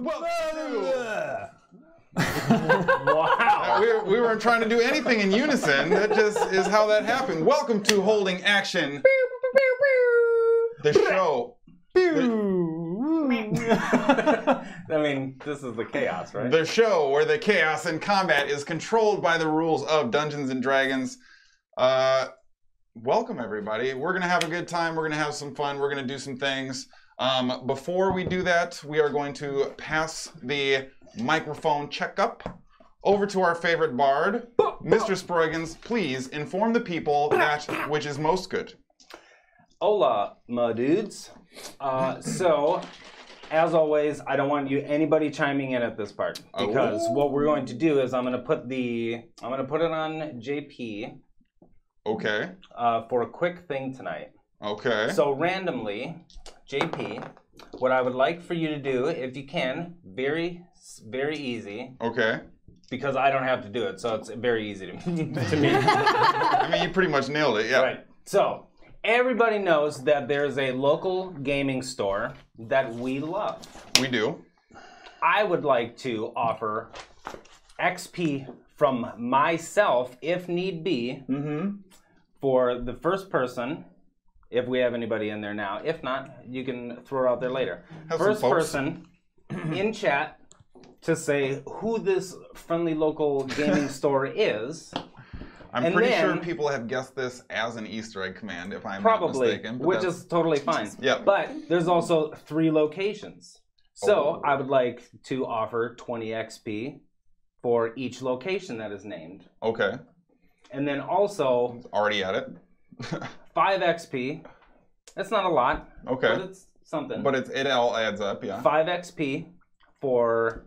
Wow. We weren't trying to do anything in unison. That just is how that happened. Welcome to Holding Action. The show. I mean, this is the chaos, right? The show where the chaos and combat is controlled by the rules of Dungeons and Dragons. Welcome, everybody. We're going to have a good time. We're going to have some fun. We're going to do some things. Before we do that, we are going to pass the microphone checkup over to our favorite bard, Mr. Sproigins. Please inform the people that which is most good. Hola, my dudes. So, as always, I don't want anybody chiming in at this part because what we're going to do is I'm going to put it on JP. Okay. For a quick thing tonight. Okay. So randomly, JP, what I would like for you to do, if you can, very, very easy. Okay. Because I don't have to do it, so it's very easy to me. I mean, you pretty much nailed it, yeah. Right. So, everybody knows that there's a local gaming store that we love. We do. I would like to offer XP from myself, if need be, for the first person, if we have anybody in there now. If not, you can throw it out there later. First person in chat to say who this friendly local gaming store is. I'm pretty sure people have guessed this as an Easter egg command, if I'm not mistaken. Which is totally fine. Yep. But there's also 3 locations. So I would like to offer 20 XP for each location that is named. Okay. And then also... Already at it. 5 XP. That's not a lot. Okay. But it's something. But it all adds up, yeah. 5 XP for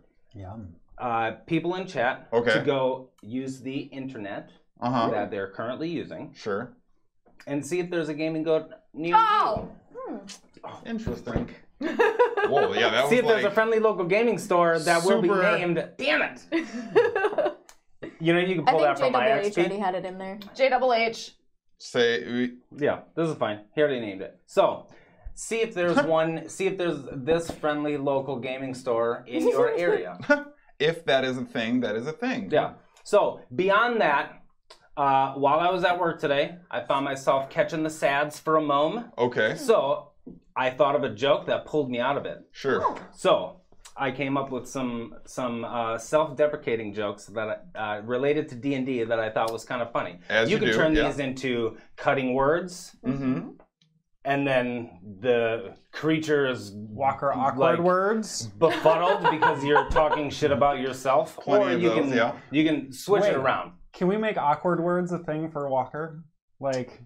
people in chat to go use the internet that they're currently using. Sure. And see if there's a gaming goat near you. Interesting. Whoa, yeah, that was see if there's a friendly local gaming store that will be named. Damn it! You know, you can pull that from my XP. JWH already had it in there. JWH. Yeah, this is fine. He already named it. So, see if there's see if there's this friendly local gaming store in your area. If that is a thing, that is a thing. Yeah. So, beyond that, while I was at work today, I found myself catching the sads for a moment. Okay. So, I thought of a joke that pulled me out of it. Sure. So, I came up with some self-deprecating jokes that related to D&D that I thought was kind of funny. You can turn these into cutting words, and then the creature is Walker awkward words, befuddled because you're talking shit about yourself, or you can switch it around. Can we make awkward words a thing for Walker? Like.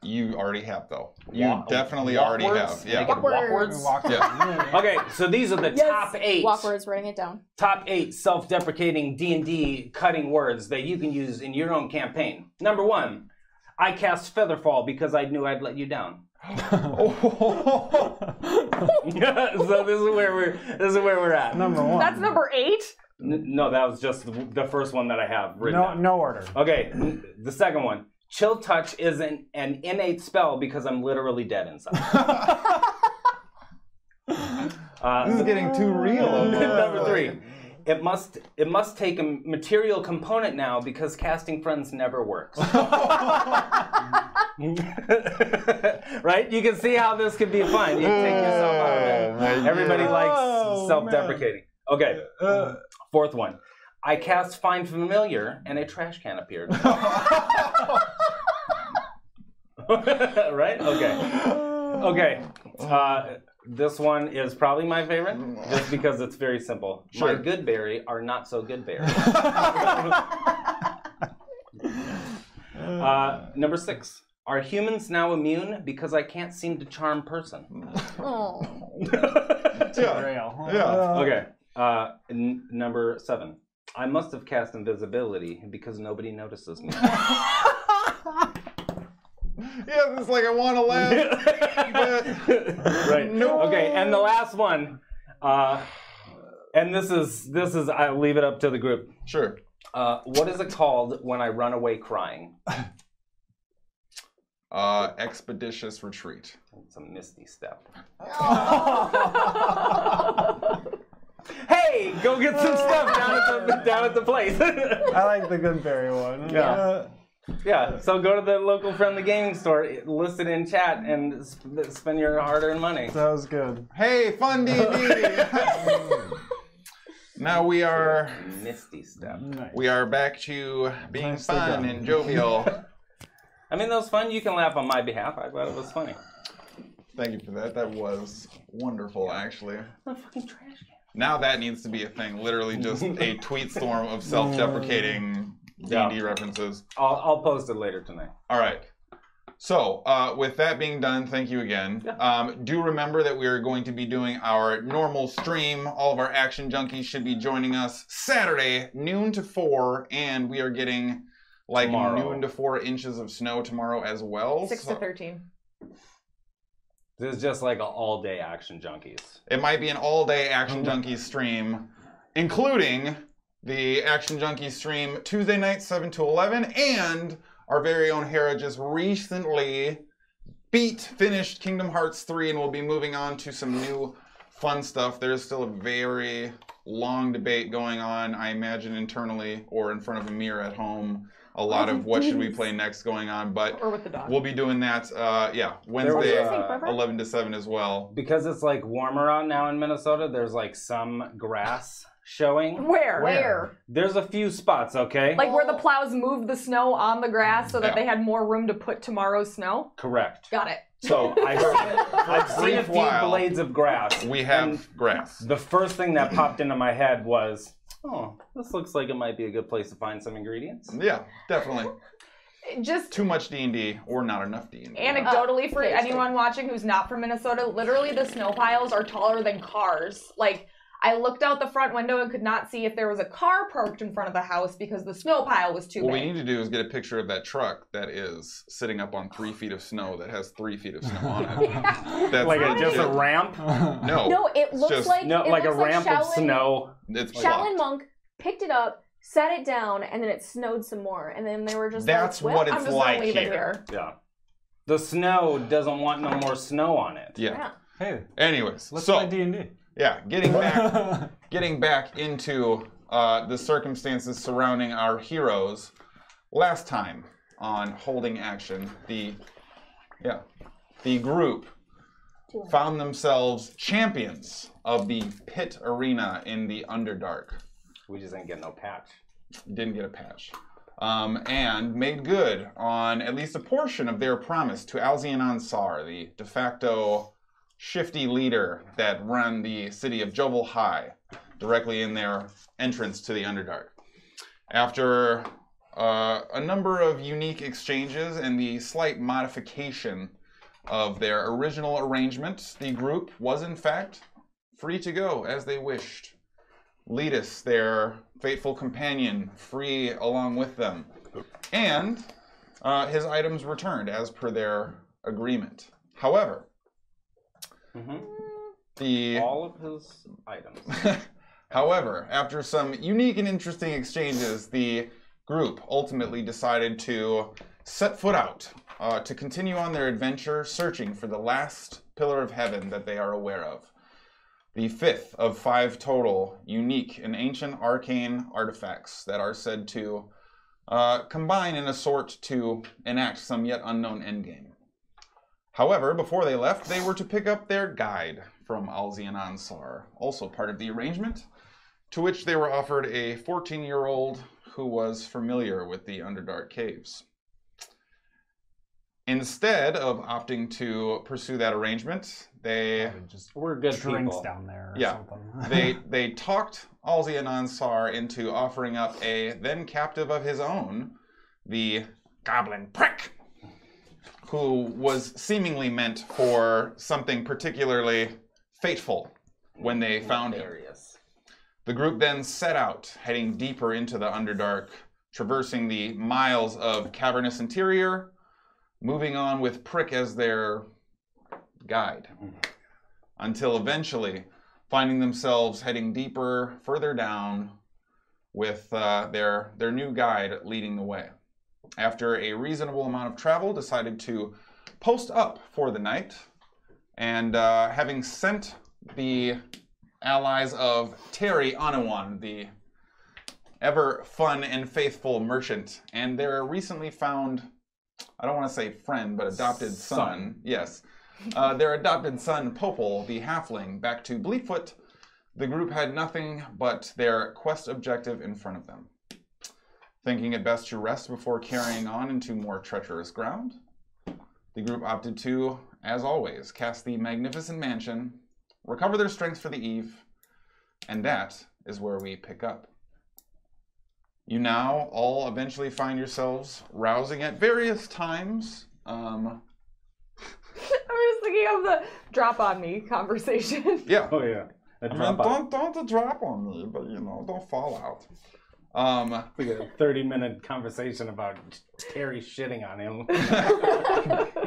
You already have, though. You definitely already have. Yeah. Walkwords? Yeah. Okay, so these are the top 8. Walkwords, writing it down. Top 8 self-deprecating D&D cutting words that you can use in your own campaign. Number 1, I cast Featherfall because I knew I'd let you down. Yeah, so this is where we're at. Number 1. That's number 8? No, that was just the first one that I have written down. No order. Okay, the second one. Chill Touch is an innate spell because I'm literally dead inside. This is getting too real. Number 3. It must take a material component now because casting friends never works. Right? You can see how this could be fun. You can take yourself out of it. Everybody likes self-deprecating. Okay. 4th one. I cast Find Familiar and a trash can appeared. Right? Okay. Okay. This one is probably my favorite, just because it's very simple. Sure. My good berry are not so good berry. Number 6. Are humans now immune because I can't seem to charm person? Oh. Okay. Number 7. I must have cast invisibility because nobody notices me. Yeah, it's like I want to laugh. But right. No. Okay, and the last one, and this is I'll leave it up to the group. Sure. What is it called when I run away crying? Expeditious retreat. It's a misty step. Go get some stuff down at the place. I like the good berry one. Yeah. Yeah, so go to the local friendly gaming store, list it in chat, and spend your hard-earned money. That was good. Hey, fun D&D! Now we are Misty stuff. Nice. we are back to being Nicely fun done. and jovial. I mean, that was fun. You can laugh on my behalf. I thought it was funny. Thank you for that. That was wonderful, actually. I'm a fucking trash can. Now that needs to be a thing. Literally just a tweet storm of self-deprecating D&D references. I'll post it later tonight. All right. So, with that being done, thank you again. Do remember that we are going to be doing our normal stream. All of our Action Junkies should be joining us Saturday, noon to 4, and we are getting like Tomorrow. noon to 4 inches of snow tomorrow as well. 6 to 13. This is just like an all-day Action Junkies. It might be an all-day Action Junkies stream, including the Action Junkies stream Tuesday night, 7 to 11, and our very own Hara just recently finished Kingdom Hearts 3, and we'll be moving on to some new fun stuff. There's still a very long debate going on, I imagine internally or in front of a mirror at home. A lot of what should we play next going on, but Or with the dog. we'll be doing that, Wednesday, What do you think, Barbara? 11 to 7 as well. Because it's like warmer out now in Minnesota, there's like some grass showing. Where? There's a few spots, okay? Like where the plows moved the snow on the grass so that Yeah. they had more room to put tomorrow's snow? Correct. Got it. So I've seen a brief few while, blades of grass. We have and grass. the first thing that popped into my head was, oh, this looks like it might be a good place to find some ingredients. Yeah, definitely. Just Too much D&D or not enough D&D. anecdotally for anyone watching who's not from Minnesota, literally the snow piles are taller than cars. Like, I looked out the front window and could not see if there was a car parked in front of the house because the snow pile was too What big. we need to do is get a picture of that truck that is sitting up on 3 feet of snow that has 3 feet of snow on it. That's Like legit. just a ramp? No. No, it it's looks just- like No, it like a looks ramp of snow. It's Shaolin blocked. monk picked it up, set it down, and then it snowed some more. And then they were just That's like, well, what I'm it's just like gonna leave here. it here. Yeah. The snow doesn't want no more snow on it. Yeah. Hey, Anyways, let's so play D&D. yeah, getting back into the circumstances surrounding our heroes. Last time on Holding Action, the group found themselves champions of the pit arena in the Underdark. We just ain't getting no patch. Didn't get a patch. And made good on at least a portion of their promise to Alzian Ansar, the de facto shifty leader that ran the city of Jovel High, directly in their entrance to the Underdark. After a number of unique exchanges and the slight modification of their original arrangement, the group was in fact free to go as they wished. Letus, their faithful companion, free along with them, and his items returned as per their agreement. However, All of his items. However, after some unique and interesting exchanges, the group ultimately decided to set foot out to continue on their adventure searching for the last pillar of heaven that they are aware of. The 5th of 5 total unique and ancient arcane artifacts that are said to combine in a sort to enact some yet unknown endgame. However, before they left, they were to pick up their guide from Alzian Ansar, also part of the arrangement, to which they were offered a 14-year-old who was familiar with the Underdark Caves. Instead of opting to pursue that arrangement, We're good drinks people. down there or Yeah. something. they talked Alzian Ansar into offering up a then captive of his own, the Goblin Prick, who was seemingly meant for something particularly fateful when they found him. Hilarious. The group then set out, heading deeper into the Underdark, traversing the miles of cavernous interior, moving on with Prick as their guide, until eventually finding themselves heading deeper, further down, with their new guide leading the way. After a reasonable amount of travel, decided to post up for the night, and having sent the allies of Terry Anawan, the ever fun and faithful merchant, and their recently found, I don't want to say friend, but adopted son. Yes. Their adopted son, Popol, the halfling, back to Bleakfoot. The group had nothing but their quest objective in front of them. Thinking it best to rest before carrying on into more treacherous ground, the group opted to, as always, cast the magnificent mansion, recover their strength for the eve, and that is where we pick up. You now all eventually find yourselves rousing at various times. I'm just thinking of the drop on me conversation. Yeah. Oh yeah. Don't drop on me, but don't fall out. We got a 30-minute conversation about Terry shitting on him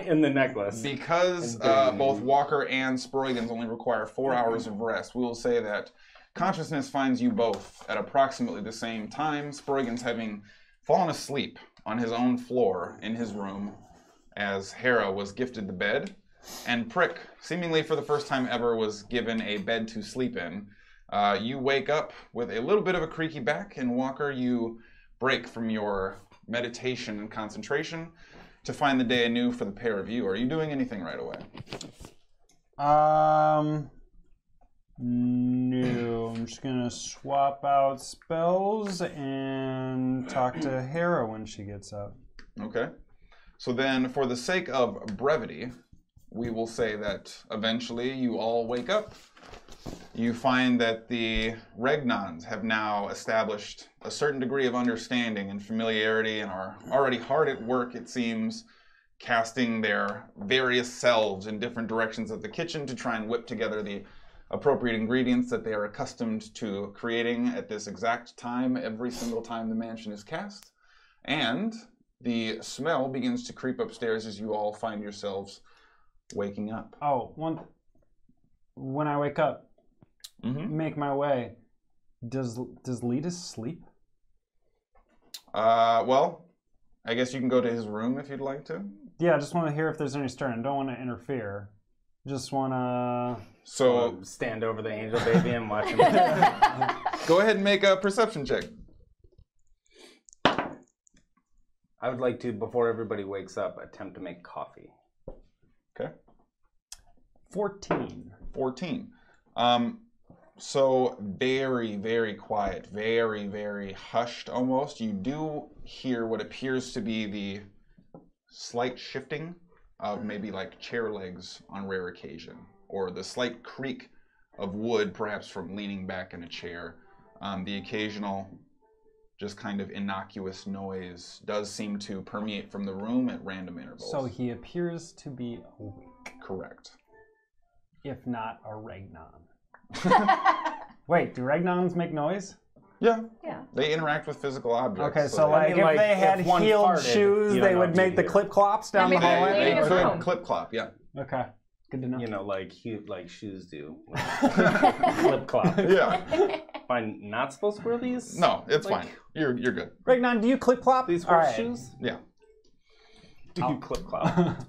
in the necklace. Because both Walker and Sproigins only require 4 hours of rest, we will say that consciousness finds you both at approximately the same time, Sproigins having fallen asleep on his own floor in his room as Hara was gifted the bed, and Prick, seemingly for the first time ever, was given a bed to sleep in. You wake up with a little bit of a creaky back, and Walker, you break from your meditation and concentration to find the day anew for the pair of you. Are you doing anything right away? No. I'm just gonna swap out spells and talk to Hara when she gets up. Okay. So then, for the sake of brevity, we will say that eventually you all wake up. You find that the Regnons have now established a certain degree of understanding and familiarity and are already hard at work, it seems, casting their various selves in different directions of the kitchen to try and whip together the appropriate ingredients that they are accustomed to creating at this exact time, every single time the mansion is cast. And the smell begins to creep upstairs as you all find yourselves waking up. Oh, when I wake up, make my way. Does Letus sleep? Well, I guess you can go to his room if you'd like to. Yeah, I just want to hear if there's any stirring. Don't want to interfere. Just want to... So stand over the angel baby and watch him. Go ahead and make a perception check. I would like to, before everybody wakes up, attempt to make coffee. Okay. 14. 14. So very, very quiet, very, very hushed almost. You do hear what appears to be the slight shifting of maybe like chair legs on rare occasion, or the slight creak of wood, perhaps from leaning back in a chair. The occasional just kind of innocuous noise does seem to permeate from the room at random intervals. So he appears to be awake. Correct. If not a Regnon. Wait, do Regnons make noise? Yeah. Yeah. They interact with physical objects. Okay, so like, if they had if one heeled farted, shoes, you they don't would know make the if you clip clops down the Maybe hallway? they They his could room. clip clop, yeah. Okay, good to know. You know, like shoes do. Clip clop. Yeah. Fine. Not supposed to wear these? No, it's Like- fine. You're good. Regnon, do you clip clop? These All horse right. shoes? Yeah. Do you clip clop? What's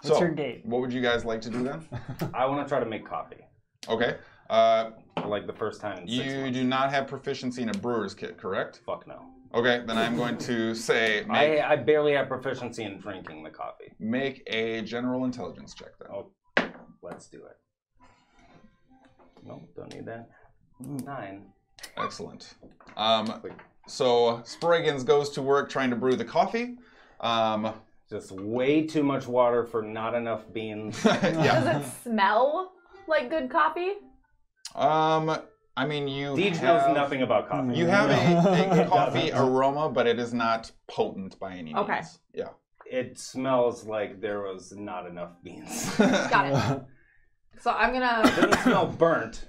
So, your gate? what would you guys like to do then? I want to try to make coffee. Okay. For like the first time in 6 You months. do not have proficiency in a brewer's kit, correct? Fuck no. Okay, then I'm going to say I barely have proficiency in drinking the coffee. make a general intelligence check then. Oh, let's do it. Nope, don't need that. 9. Excellent. So Sproigins goes to work trying to brew the coffee. Just way too much water for not enough beans. Yeah. Does it smell like good coffee? I mean, you Deej have, knows nothing about coffee. You have a coffee aroma, but it is not potent by any means. Okay. Yeah. It smells like there was not enough beans. Got it. So I'm It gonna. doesn't smell burnt.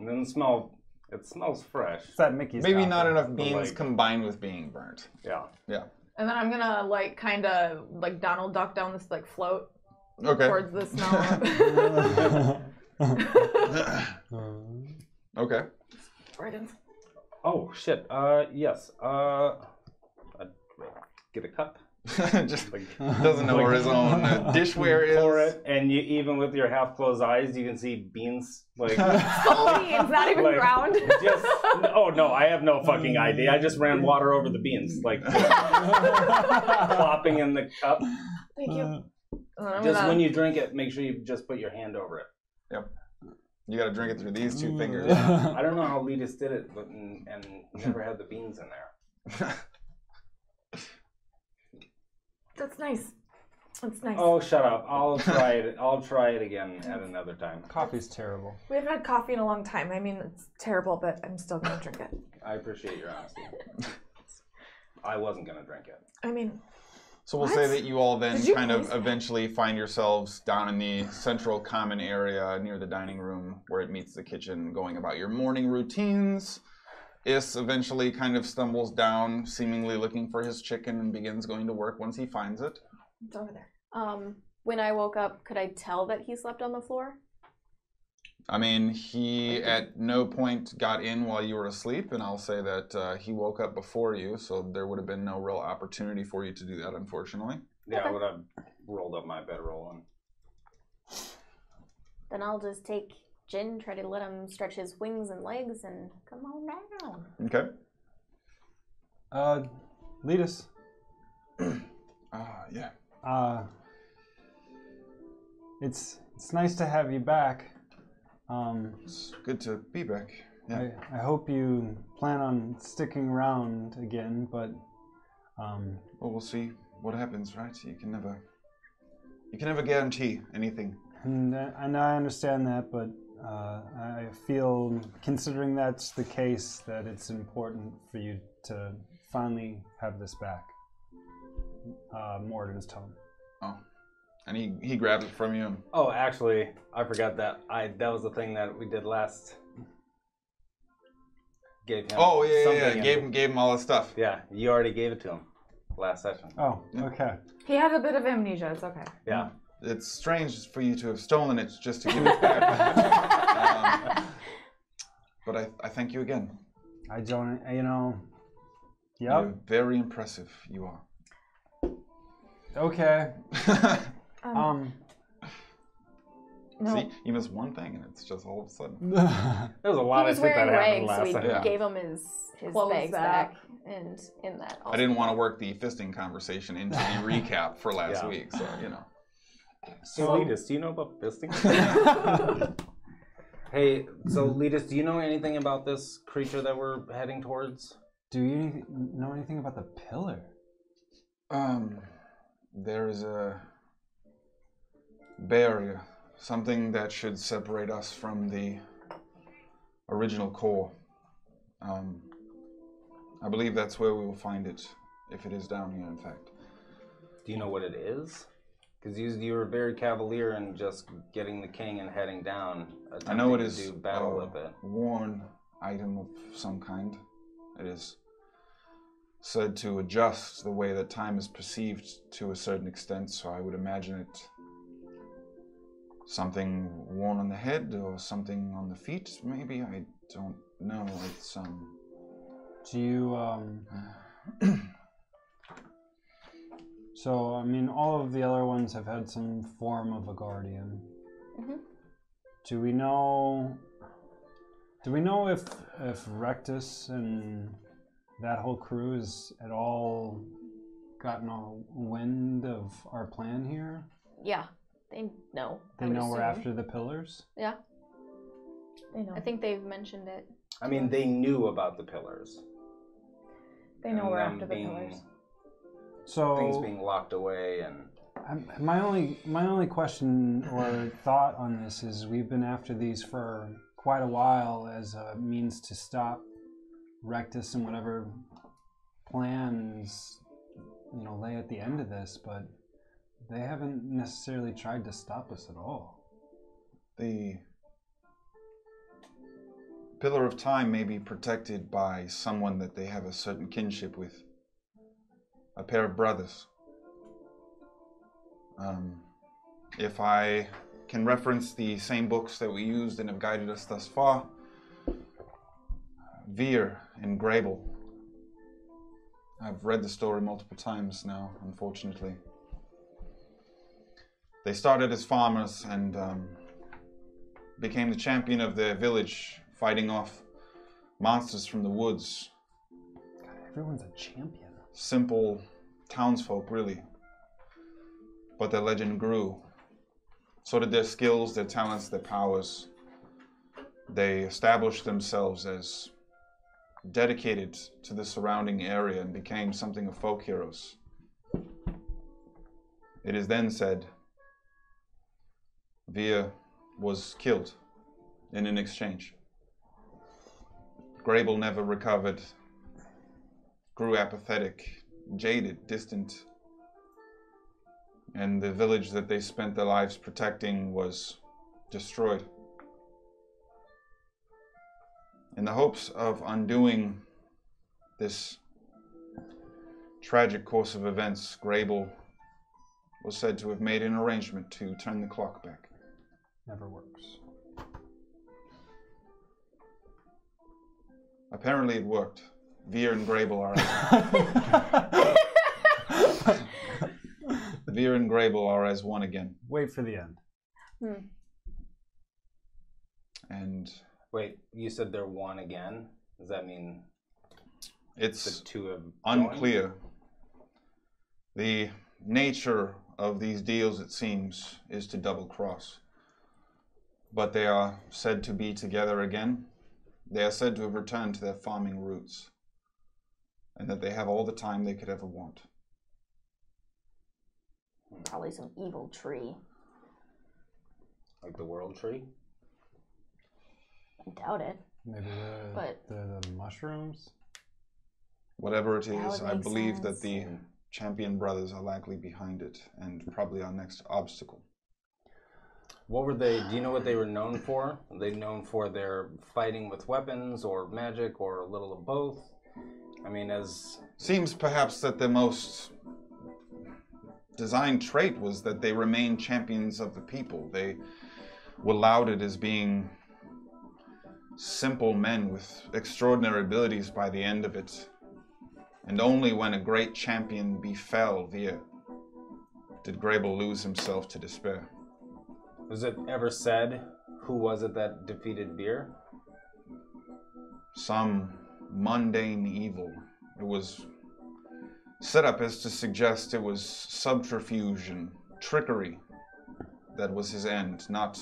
It doesn't smell. It smells fresh. It's that Mickey's Maybe coffee. not enough beans like- combined with being burnt. Yeah. Yeah. And then I'm gonna like kind of like Donald Duck down this like float Okay. towards the smell. Okay. Sproigins. Oh shit. Yes. Get a cup. Just doesn't know where his own dishware is. Pour it, and you, even with your half-closed eyes, you can see beans like Full beans, not even ground. Just oh no, I have no fucking idea. I just ran water over the beans, like plopping in the cup. Thank you. Just when you drink it, make sure you just put your hand over it. Yep. You got to drink it through these two fingers. I don't know how Letus did it, but and never had the beans in there. That's nice. That's nice. Oh, shut up! I'll try it. I'll try it again at another time. Coffee's terrible. We haven't had coffee in a long time. I mean, it's terrible, but I'm still gonna drink it. I appreciate your honesty. I wasn't gonna drink it. I mean, so we'll say that you all then kind of please? eventually find yourselves down in the central common area near the dining room where it meets the kitchen, going about your morning routines. Is eventually kind of stumbles down, seemingly looking for his chicken, and begins going to work once he finds it. it's over there. When I woke up, could I tell that he slept on the floor? I mean, he at no point got in while you were asleep, and I'll say that he woke up before you, so there would have been no real opportunity for you to do that, unfortunately. Yeah, I would have rolled up my bedroll and. Then I'll just take Jin, try to let him stretch his wings and legs, and come on down. Okay. Letus. Yeah. It's nice to have you back. It's good to be back. Yeah. I hope you plan on sticking around again, but Well, we'll see what happens, right? You can never guarantee anything. and I understand that, but I feel, considering that's the case, that it's important for you to finally have this back. Morden's tone. Oh. And he grabbed it from you. Oh, actually, I forgot that. That was the thing that we did last. Gave him. Oh yeah. something Gave him all his stuff. Yeah, you already gave it to him last session. Oh, okay. He had a bit of amnesia. It's okay. Yeah. It's strange for you to have stolen it just to give it back. But I thank you again. I don't, Yep. You're very impressive. You are. Okay. No. See, you miss one thing, and it's just all of a sudden. There was a He lot of was shit that wearing happened rags, so last we time. Yeah. gave him his Clothes bags back. back, and in that. I didn't want to work the fisting conversation into the recap for last Yeah. week, so you know. So, Letus, do you know about fisting? Hey, so Letus, do you know anything about this creature that we're heading towards? Do you know anything about the pillar? There is a barrier, something that should separate us from the original core. I believe that's where we will find it, if it is down here, in fact. Do you know what it is? Because you were very cavalier in just getting the king and heading down. I know it attempting is to do battle with it. worn item of some kind. It is said to adjust the way that time is perceived to a certain extent, so I would imagine it something worn on the head or something on the feet, maybe. I don't know. It's Do you, So, I mean, all of the other ones have had some form of a guardian. Mhm. Do we know if Rectus and that whole crew has at all gotten a wind of our plan here? Yeah, they know. I They would know we're assume. after the pillars? Yeah, They know. I think they've mentioned it. I mean, they knew about the pillars. They know And we're them after the being- pillars. So Things being locked away and... my only question or thought on this is we've been after these for quite a while as a means to stop Rectus and whatever plans lay at the end of this, but they haven't necessarily tried to stop us at all. the Pillar of Time may be protected by someone that they have a certain kinship with. A pair of brothers. If I can reference the same books that we used and have guided us thus far, Veer and Grable I've read the story multiple times now, unfortunately. They started as farmers and became the champion of their village, fighting off monsters from the woods. God, everyone's a champion. Simple townsfolk, really. But their legend grew. So did their skills, their talents, their powers. They established themselves as dedicated to the surrounding area and became something of folk heroes. It is then said Via was killed in an exchange. Grable never recovered, grew apathetic, jaded, distant, and the village that they spent their lives protecting was destroyed. In the hopes of undoing this tragic course of events, Grable was said to have made an arrangement to turn the clock back. Never works. Apparently it worked. Veer and Grable are Veer and Grable are as one again. Wait for the end. And Wait, you said they're one again? Does that mean it's the two have unclear. The nature of these deals, it seems, is to double cross. But they are said to be together again. They are said to have returned to their farming roots, and that they have all the time they could ever want. Probably some evil tree. like the world tree? I doubt it. Maybe the mushrooms? Whatever it That is, would I make believe that sense. the champion brothers are likely behind it, and probably our next obstacle. What were they, do you know what they were known for? Were they known for their fighting with weapons or magic or a little of both? I mean, as... Seems perhaps that the most designed trait was that they remained champions of the people. They were lauded as being simple men with extraordinary abilities by the end of it. And only when a great champion befell Vir did Grable lose himself to despair. Was it ever said who was it that defeated Vir? Some mundane evil. It was set up as to suggest it was subterfuge and trickery that was his end, not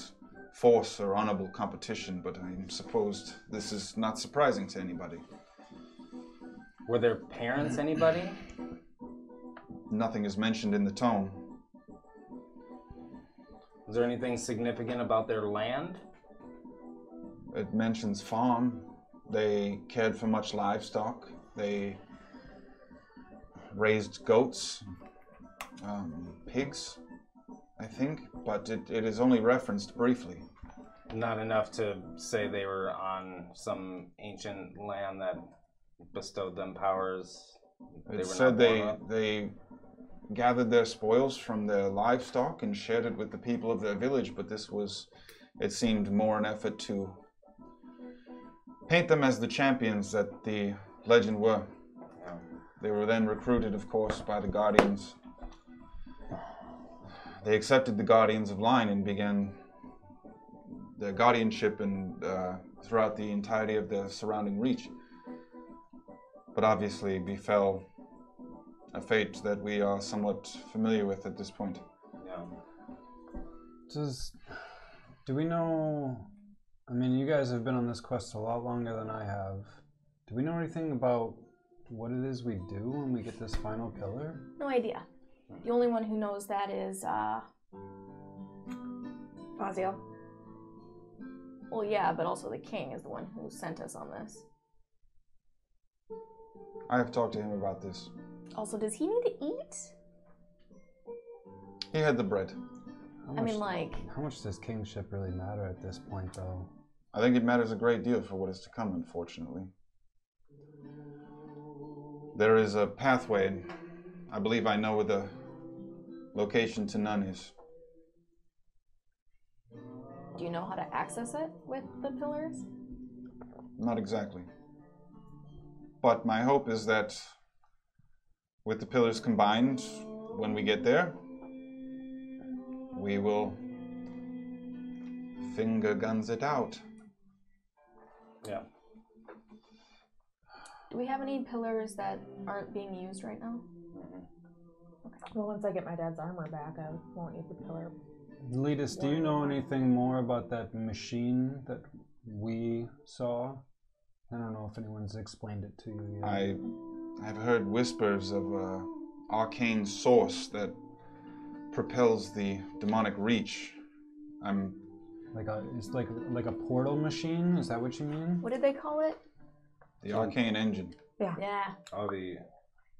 force or honorable competition, but I suppose this is not surprising to anybody. Were their parents anybody? Nothing is mentioned in the tome. Was there anything significant about their land? It mentions farm. They cared for much livestock. They raised goats, pigs, I think, but it is only referenced briefly. Not enough to say they were on some ancient land that bestowed them powers. It said they gathered their spoils from their livestock and shared it with the people of their village, but this was, it seemed, more an effort to paint them as the champions that the legend were. They were then recruited, of course, by the Guardians. They accepted the Guardians of Line and began their guardianship and throughout the entirety of the surrounding reach. But obviously befell a fate that we are somewhat familiar with at this point. Yeah. Do we know, I mean, you guys have been on this quest a lot longer than I have. Do we know anything about what it is we do when we get this final pillar? No idea. The only one who knows that is, Fazio. well, yeah, but also the king is the one who sent us on this. I have talked to him about this. Also, does he need to eat? He had the bread. I mean, like... How much does kingship really matter at this point, though? I think it matters a great deal for what is to come, unfortunately. There is a pathway, and I believe I know where the location to none is. Do you know how to access it with the pillars? Not exactly. But my hope is that with the pillars combined, when we get there, we will finger guns it out. Yeah. Do we have any pillars that aren't being used right now? Well, once I get my dad's armor back, I won't need the pillar. Letus, do you know anything more about that machine that we saw? I don't know if anyone's explained it to you yet. I've heard whispers of an arcane source that propels the demonic reach. It's like a portal machine? Is that what you mean? What did they call it? The arcane engine. Yeah. Oh, the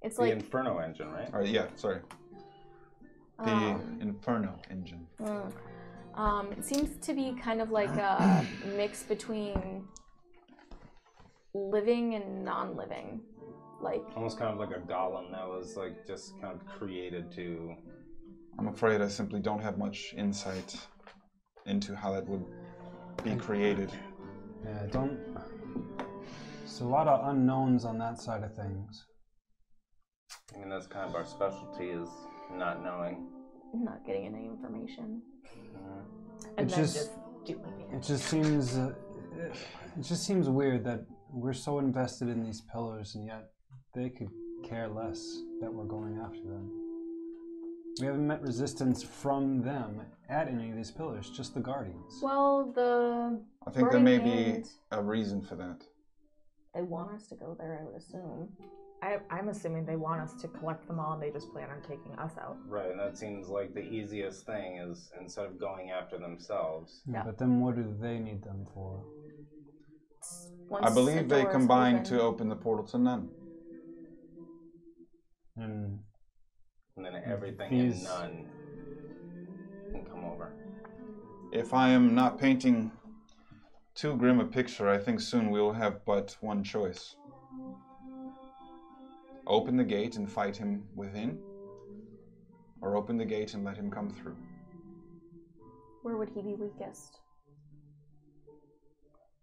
It's the like Inferno engine, right? Or yeah, sorry. The Inferno engine. It seems to be kind of like a mix between living and non-living. Like Almost kind of like a golem that was like just kind of created to. I'm afraid I simply don't have much insight into how that would be created. Yeah, There's a lot of unknowns on that side of things. I mean, that's kind of our specialty is not knowing. not getting any information. And It then just- doing it. It just seems weird that we're so invested in these pillars and yet they could care less that we're going after them. We haven't met resistance from them at any of these pillars, just the Guardians. Well, I think there may Burning be Hand- a reason for that. they want us to go there, I would assume. I'm assuming they want us to collect them all and they just plan on taking us out. Right, and that seems like the easiest thing is instead of going after themselves. Yeah, Yeah. but then what do they need them for? Once I the believe they door is combined open- to open the portal to none. And And then everything These- in none can come over. If I am not painting too grim a picture, I think soon we will have but one choice. Open the gate and fight him within, or open the gate and let him come through. Where would he be weakest?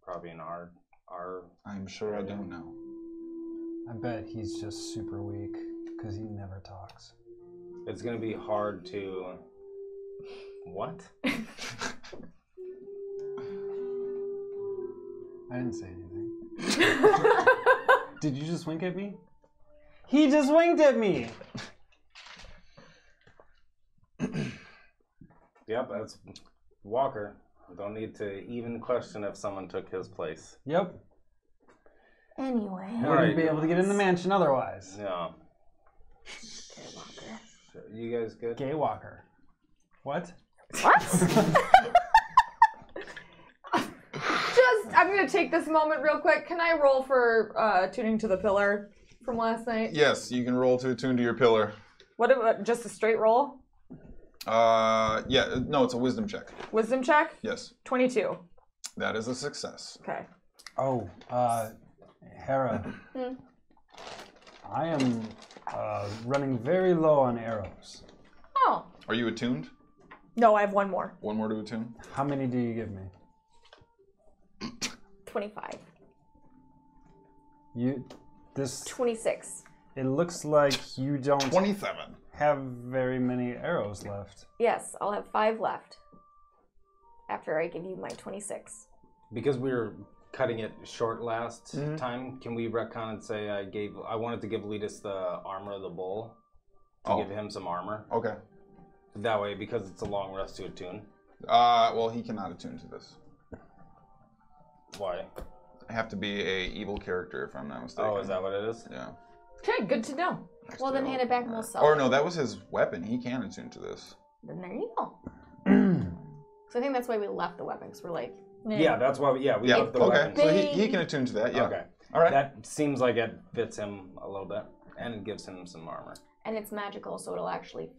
Probably in our I'm sure I don't know. I bet he's just super weak because he never talks. it's gonna be hard to what? I didn't say anything. Did you just wink at me? He just winked at me! Yep, that's Walker. Don't need to even question if someone took his place. Yep. Anyway. I Alright. wouldn't be able to get in the mansion otherwise. Yeah. You guys good? Gay Walker. What? I'm gonna take this moment real quick. Can I roll for tuning to the pillar from last night? Yes, you can roll to attune to your pillar. What about just a straight roll? Yeah, no, it's a wisdom check. Wisdom check? Yes, 22. that is a success. Okay. Oh, Hara. I am running very low on arrows. Oh. Are you attuned? No, I have one more. One more to attune? How many do you give me? 25. This 26. it looks like you don't 27. have very many arrows left. Yes, I'll have 5 left. After I give you my 26. Because we were cutting it short last time, can we retcon and say I wanted to give Letus the armor of the bull to give him some armor. Okay. That way, because it's a long rest to attune. Well, he cannot attune to this. Why? I have to be a evil character, if I'm not mistaken. Oh, is that what it is? Yeah. Okay, good to know. Well, then hand it back and we'll sell Or it. no, that was his weapon. He can attune to this. Then there you go. So I think that's why we left the weapon, because we're like, Yeah, that's why. We Yeah, left the okay. weapon. So he can attune to that, yeah. Okay. All right. That seems like it fits him a little bit, and it gives him some armor. and it's magical, so it'll actually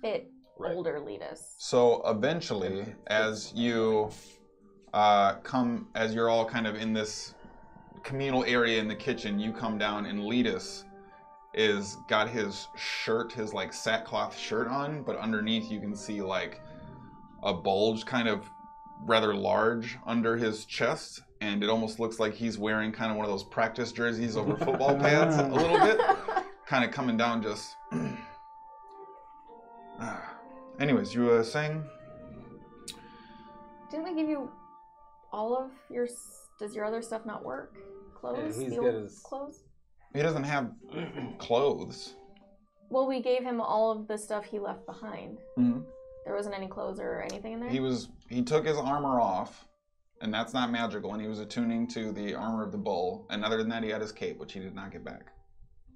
fit Right. older Letus. So eventually, as you as you're all kind of in this communal area in the kitchen, you come down and Letus is got his shirt, his like sackcloth shirt on, but underneath you can see like a bulge kind of rather large under his chest, and it almost looks like he's wearing kind of one of those practice jerseys over football pads a little bit. kind of coming down just. Anyways, you were saying? Didn't we give you all of your... Does your other stuff not work? Clothes? he's The got old his- clothes? He doesn't have clothes. Well, we gave him all of the stuff he left behind. Mm-hmm. There wasn't any clothes or anything in there? He took his armor off, and that's not magical, and he was attuning to the armor of the bull. And other than that, he had his cape, which he did not get back.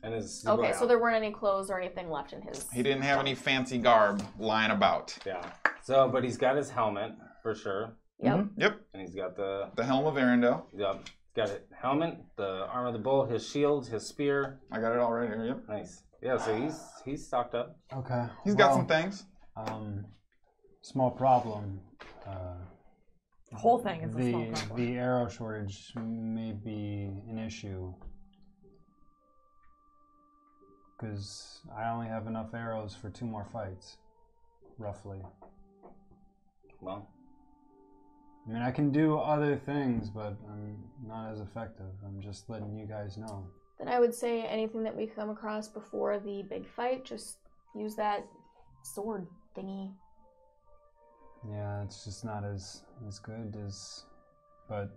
And his Okay, so there weren't any clothes or anything left in his... He didn't have any fancy garb lying about. Yeah. So, but he's got his helmet for sure, Yep. Mm-hmm. Yep. and he's got the The helm of Arendelle. Yep. He's got a helmet, the armor of the bull, his shield, his spear. I got it all right here. Yep. Nice. Yeah, so he's stocked up. Okay. He's got some things. Small problem. The whole thing is a small problem. The arrow shortage may be an issue. Because I only have enough arrows for 2 more fights, roughly. Well, I mean, I can do other things, but I'm not as effective. I'm just letting you guys know. Then I would say anything that we come across before the big fight, just use that sword thingy. Yeah, it's just not as good as... But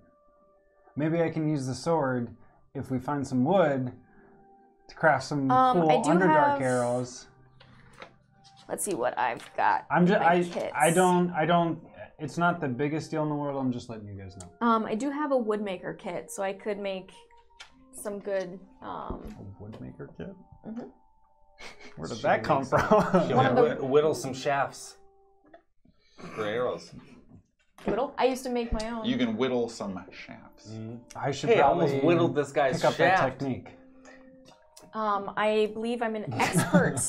maybe I can use the sword if we find some wood to craft some cool I do Underdark have- arrows. Let's see what I've got. I'm just... in my kits. I don't... It's not the biggest deal in the world. I'm just letting you guys know. I do have a woodmaker kit, so I could make some good... A woodmaker kit? Mhm. Where did She that come makes from? she'll One of the- whittle some shafts for arrows. Whittle? I used to make my own. You can whittle some shafts. I should Hey, I probably almost whittled this guy's pick up that shaft. technique. I believe I'm an expert.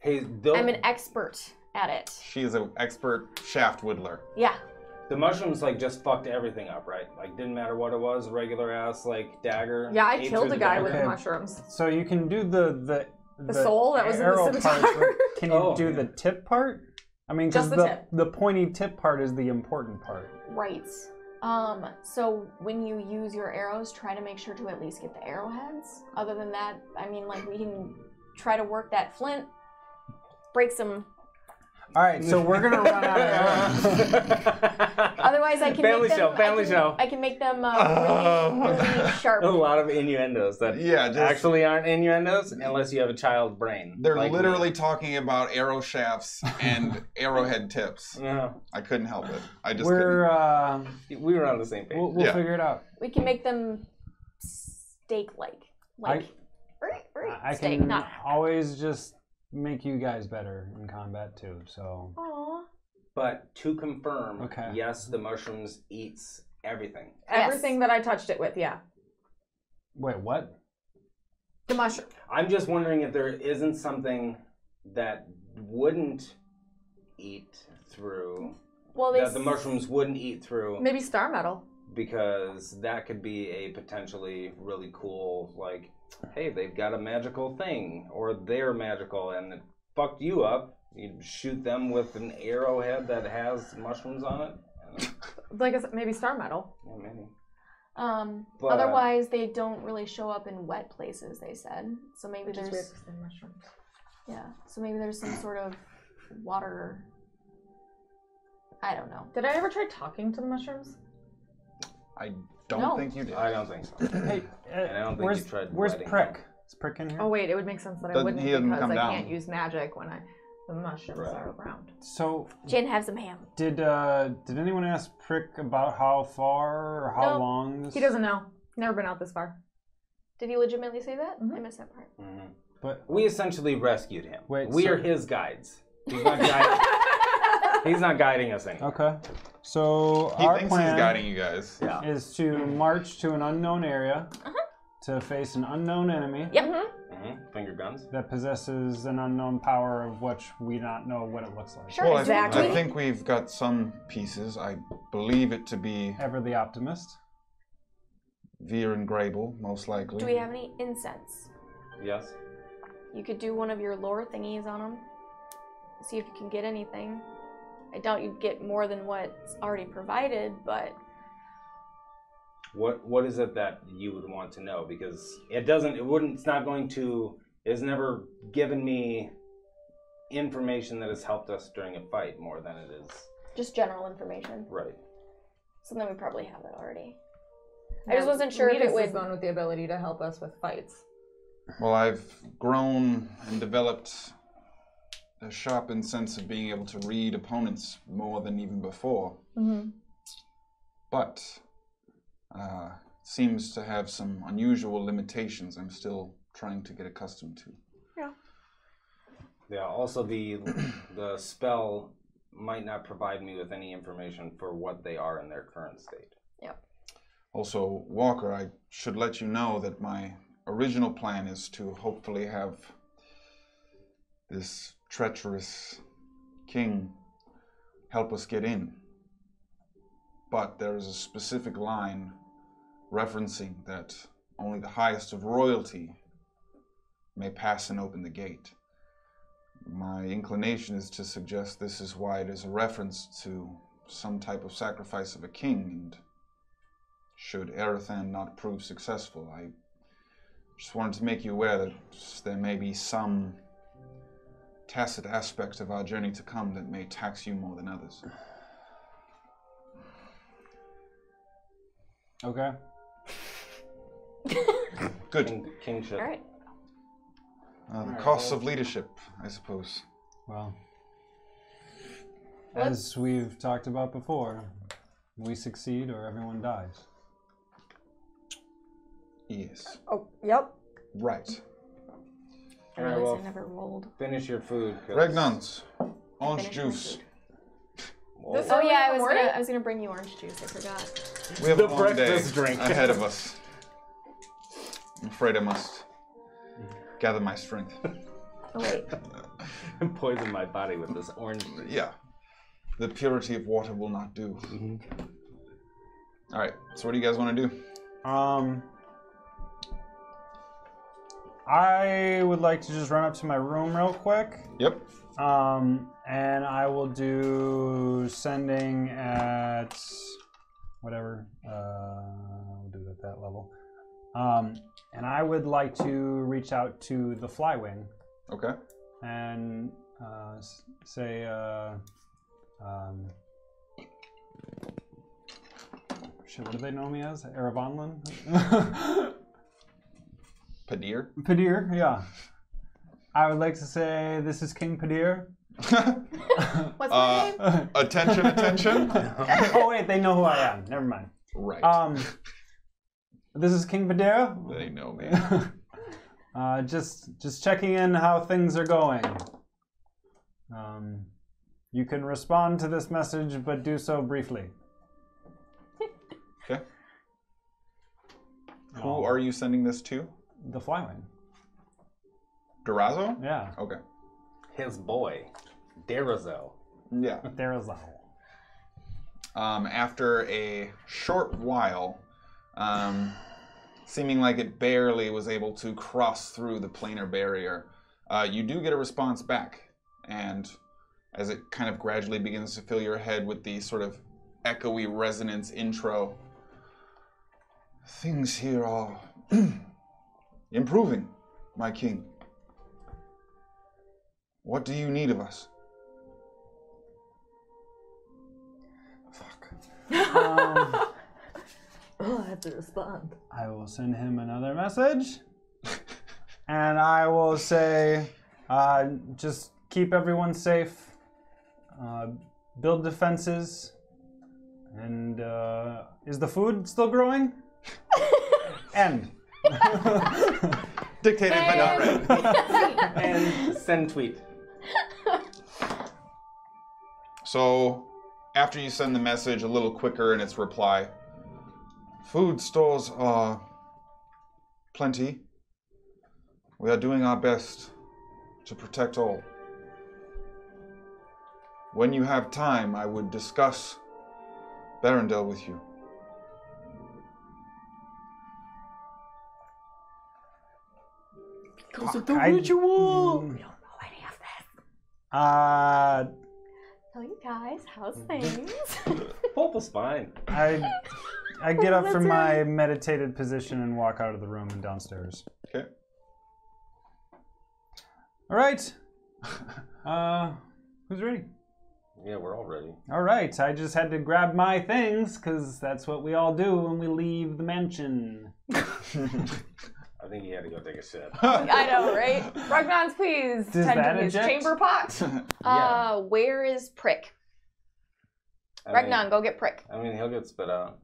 Hey, I'm an expert at it. She is an expert shaft whittler. Yeah. the mushrooms like just fucked everything up, right? Like didn't matter what it was, regular ass like dagger. Yeah, I ate killed through a the guy dagger. with Okay. mushrooms. So you can do the soul that was in the arrow scimitar. part, but can you Oh, do yeah. the tip part? I mean, Just because the tip. the pointy tip part is the important part. Right. So when you use your arrows, try to make sure to at least get the arrowheads. Other than that, I mean, like we can try to work that flint, break some. All right, so we're gonna run out of arrows. Otherwise, I can Family make them. show, family show. I can make them really sharp. A lot of innuendos that Yeah, just- actually aren't innuendos unless you have a child brain. They're like me. literally talking about arrow shafts and arrowhead tips. Yeah. I couldn't help it. I just We're We were on the same page. we'll Yeah. figure it out. We can make them steak-like, like I steak, can not. always just make you guys better in combat too. So Aw. But to confirm, Okay. yes, the mushrooms eats everything. Everything that I touched it with, yeah. wait, what? The mushroom. I'm just wondering if there isn't something that wouldn't eat through, Well, they that the mushrooms wouldn't eat through, Maybe star metal. because that could be a potentially really cool, like, hey, they've got a magical thing, or they're magical, and it fucked you up. You shoot them with an arrowhead that has mushrooms on it. And, Like I said, maybe star metal. yeah, maybe. But- Otherwise, they don't really show up in wet places. They said so. Maybe Which is weird there's 'cause they're mushrooms. yeah. So maybe there's some sort of water. I don't know. Did I ever try talking to the mushrooms? I don't No. think you did. I don't think so. Hey, And I don't think you tried where's wetting Prick? them. Is Prick in here? Oh wait, it would make sense that I Doesn't- wouldn't he doesn't because come I down. can't use magic when the mushrooms Right. are around. So Jin, have some ham. did anyone ask Prick about how far or how No. long this? He doesn't know. Never been out this far. Did he legitimately say that? Mhm. I missed that part. Mhm. But We essentially rescued him. Wait, we so- are his guides. He's not guiding. He's not guiding us anymore. okay. So He our thinks plan he's guiding you guys. Yeah. is to march to an unknown area to face an unknown enemy Yep. Mm-hmm. Finger guns. that possesses an unknown power of which we not know what it looks like. Sure. Well, Exactly. I think we've got some pieces. I believe it to be Ever the optimist. Veer and Grable, most likely. Do we have any incense? Yes. You could do one of your lore thingies on them. See if you can get anything. I doubt you'd get more than what's already provided, but What is it that you would want to know? Because it's never given me information that has helped us during a fight more than it is. Just general information. Right. So then we probably have it already. I just wasn't sure if it would. One with the ability to help us with fights. Well, I've grown and developed a sharpened sense of being able to read opponents more than even before. Mm-hmm. But seems to have some unusual limitations I'm still trying to get accustomed to. Yeah, also the spell might not provide me with any information for what they are in their current state. Yep. Also, Walker, I should let you know that my original plan is to hopefully have this treacherous king help us get in. But there is a specific line referencing that only the highest of royalty may pass and open the gate. My inclination is to suggest this is why it is a reference to some type of sacrifice of a king, and should Erethan not prove successful, I just wanted to make you aware that there may be some tacit aspect of our journey to come that may tax you more than others. Okay. Good. Kingship. All right. The costs of leadership, I suppose. Well, as we've talked about before, we succeed or everyone dies. Yes. Oh, yep. Right. I All right, realized well, I never rolled. Finish your food. Regnans, orange Finish my juice. food. This Oh early yeah, in the morning? I was gonna bring you orange juice. I forgot. We have The a long day breakfast drink. ahead of us. I'm afraid I must gather my strength. Oh wait. Poison my body with this orange juice. Yeah. The purity of water will not do. Mm-hmm. All right. So what do you guys want to do? I would like to just run up to my room real quick. Yep. And I will do sending at whatever. We'll do it at that level. And I would like to reach out to the Flywing Okay. and say, shit, what do they know me as? Erevanlin? Padir. Padir, yeah. I would like to say, this is King Padir. What's my name? Attention, attention. Oh wait, they know who I am. Never mind. Right. This is King Padir. They know me. Just checking in how things are going. You can respond to this message, but do so briefly. Okay. Who are you sending this to? The Flywing. Durazo? Yeah. Okay. His boy, Derizo. Yeah. There is that. After a short while, seeming like it barely was able to cross through the planar barrier, you do get a response back. And as it kind of gradually begins to fill your head with the sort of echoey resonance intro, things here are improving, my king. What do you need of us? Fuck. Oh, I have to respond. I will send him another message. And I will say, just keep everyone safe. Build defenses. And is the food still growing? End. Dictated but not read. And send tweet. So, after you send the message a little quicker in its reply, food stores are plenty. We are doing our best to protect all. When you have time, I would discuss Berendel with you. Because of the ritual! We don't know any of this. Tell you guys, how's things? Pulp is fine. I I get up from that's my meditated position and walk out of the room and downstairs. Okay. All right. Who's ready? Yeah, we're all ready. All right. I just had to grab my things because that's what we all do when we leave the mansion. I think he had to go take a shit. I know, right? Regnons, please Does tend that to his eject? chamber pot. Yeah. Where is Prick? I Regnon, go get Prick. mean, he'll get spit out.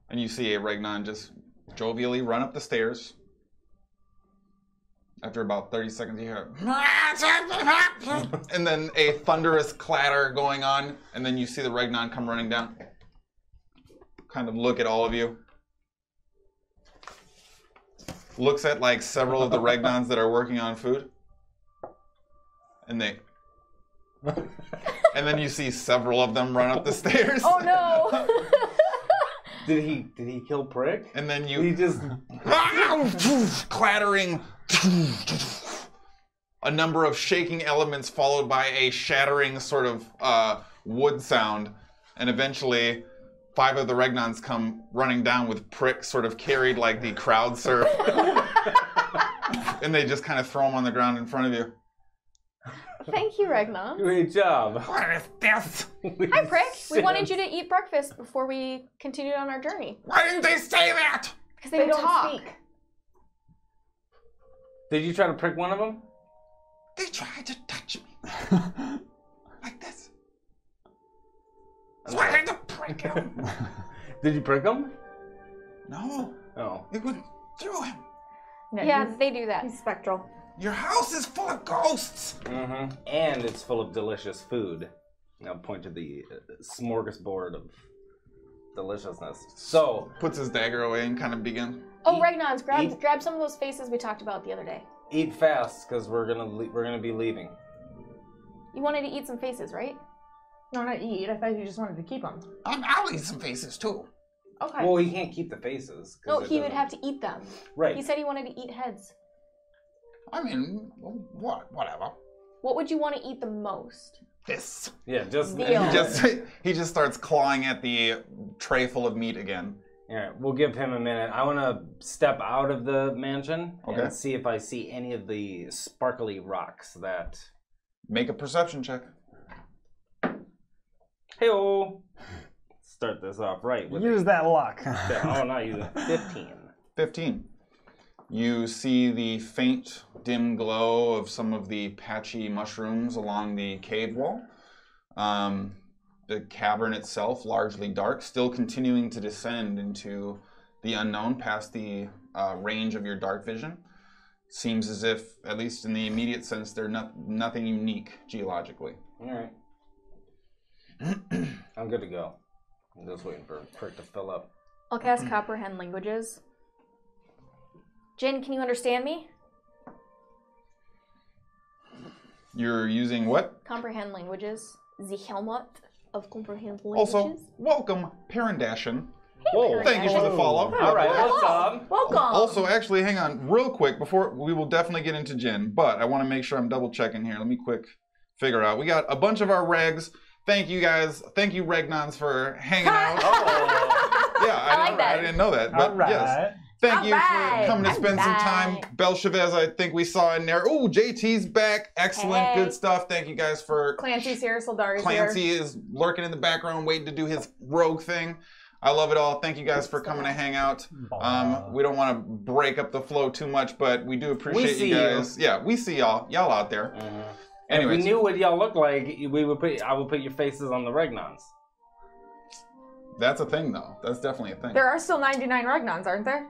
And you see a Regnon just jovially run up the stairs. After about 30 seconds, you hear, and then a thunderous clatter going on, and then you see the Regnon come running down. Kind of look at all of you. Looks at like several of the Regnons that are working on food. And they... And then you see several of them run up the stairs. Oh no! Did he kill Prick? And then He you... just... clattering. A number of shaking elements followed by a shattering sort of wood sound. And eventually, 5 of the Regnons come running down with Prick sort of carried like the crowd surf. And they just kind of throw him on the ground in front of you. Thank you, Regnon. Great job. What is this? Hi, Prick. We wanted you to eat breakfast before we continued on our journey. Why didn't they say that? Because they don't talk. speak. Did you try to prick one of them? They tried to touch me. Like this. So I had to prick him. Did you prick him? No, Oh. it went through him. No, Yeah, he's- they do that. He's spectral. Your house is full of ghosts. Mm-hmm. And it's full of delicious food. Now point to the smorgasbord of deliciousness. So, Puts his dagger away and kind of begin. Oh, Eat- Regnons, eat- grab some of those faces we talked about the other day. eat fast, because we're gonna be leaving. You wanted to eat some faces, right? No, not eat. I thought you just wanted to keep them. I'll eat some faces too. Okay. Well, he can't keep the faces. 'cause No, it he would doesn't- have to eat them. Right. He said he wanted to eat heads. I mean, whatever. What would you want to eat the most? This. Yeah, just... Deal. He just starts clawing at the tray full of meat again. Alright, we'll give him a minute. I want to step out of the mansion Okay. and see if I see any of the sparkly rocks that... Make a perception check. Hey-oh! Start this off right with Use that luck. Oh, not use it. 15. 15. You see the faint, dim glow of some of the patchy mushrooms along the cave wall. The cavern itself, largely dark, still continuing to descend into the unknown past the range of your dark vision. Seems as if, at least in the immediate sense, there's nothing unique geologically. Alright. I'm good to go. I'm just waiting for Prick to fill up. I'll cast comprehend languages. Jin, can you understand me? You're using what? Comprehend languages. The helmet of comprehend Also, languages. welcome, Parendashin. Whoa! Thank you for the follow. Alright, what's up? Welcome. Also, actually, hang on real quick before we will definitely get into Jin, but I want to make sure I'm double checking here. Let me quick figure out. We got a bunch of our regs. Thank you guys. Thank you, Regnons, for hanging out. Oh. Yeah, I like that. I didn't know that. But All right. yes. Thank you for coming to spend some time. Alright. Belchavez, I think we saw in there. Oh, JT's back. Excellent. Hey. Good stuff. Thank you guys for... Clancy's here. Sildari's Clancy here. is lurking in the background waiting to do his rogue thing. I love it all. Thank you guys for coming to hang out. We don't want to break up the flow too much, but we do appreciate see you guys. Yeah, we see y'all out there. If we Anyways, knew what y'all look like, I would put your faces on the Regnons. that's a thing, though. That's definitely a thing. There are still 99 Regnons, aren't there?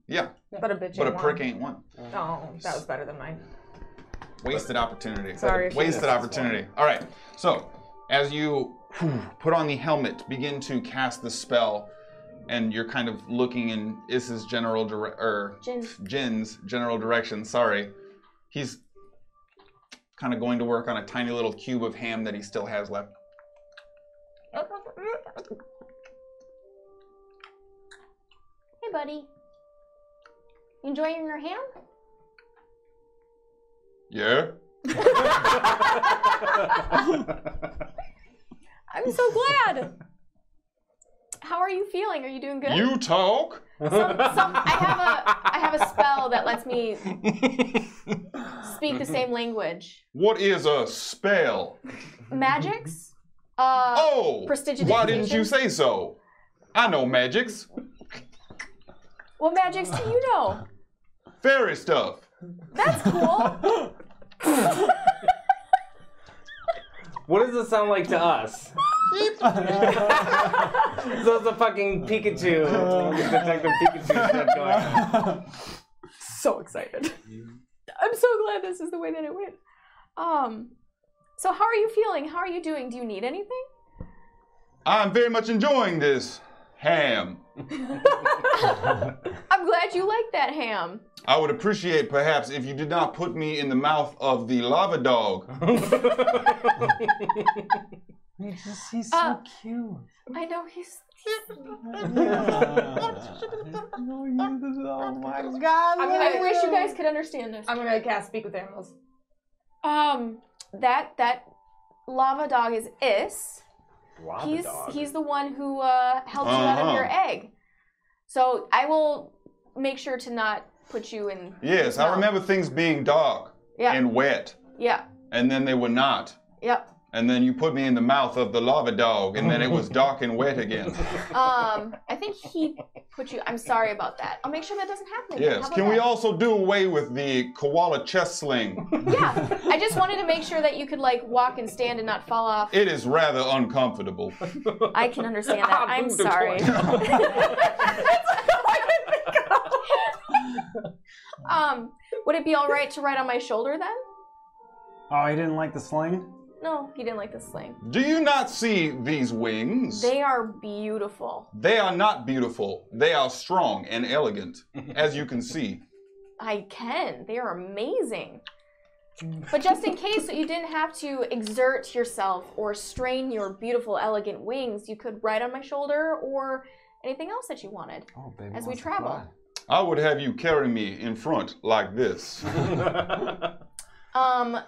Yeah, But a bitch but a ain't prick one. ain't one. Oh, that was better than mine. Wasted opportunity. Sorry. Wasted opportunity. All right. So, as you put on the helmet, begin to cast the spell, and you're kind of looking in Is's Jin's general direction. Sorry, he's kind of going to work on a tiny little cube of ham that he still has left. Hey, buddy. You enjoying your ham? Yeah. I'm so glad. How are you feeling? Are you doing good? You talk. I have a spell that lets me speak the same language. What is a spell? Magics? Prestidigitation? Why didn't you say so? I know magics. What magics do you know? Fairy stuff. That's cool. What does it sound like to us? So it's a fucking Pikachu. Detective Pikachu shit going on. So excited. I'm so glad this is the way that it went. So how are you feeling? How are you doing? Do you need anything? I'm very much enjoying this ham. I'm glad you like that ham. I would appreciate perhaps if you did not put me in the mouth of the lava dog. He's so cute. I know he's. Oh my god! I wish you guys could understand this. I'm gonna cast Speak with Animals. That lava dog is Is. Lava dog. He's the one who helped you out of your egg. So I will make sure to not put you in. Yes, I remember things being dark and wet. Yeah. And then they were not. Yep. And then you put me in the mouth of the lava dog, and then it was dark and wet again. I think he put you. I'm sorry about that. I'll make sure that doesn't happen again. Yes. Can we also do away with the koala chest sling? Yeah. I just wanted to make sure that you could like walk and stand and not fall off. It is rather uncomfortable. I can understand that. I'm sorry. Would it be all right to ride on my shoulder then? Oh, he didn't like the sling? No, he didn't like the sling. Do you not see these wings? They are beautiful. They are not beautiful. They are strong and elegant, as you can see. I can. They are amazing. But just in case so you didn't have to exert yourself or strain your beautiful, elegant wings, you could ride on my shoulder or anything else that you wanted as we travel. I would have you carry me in front like this.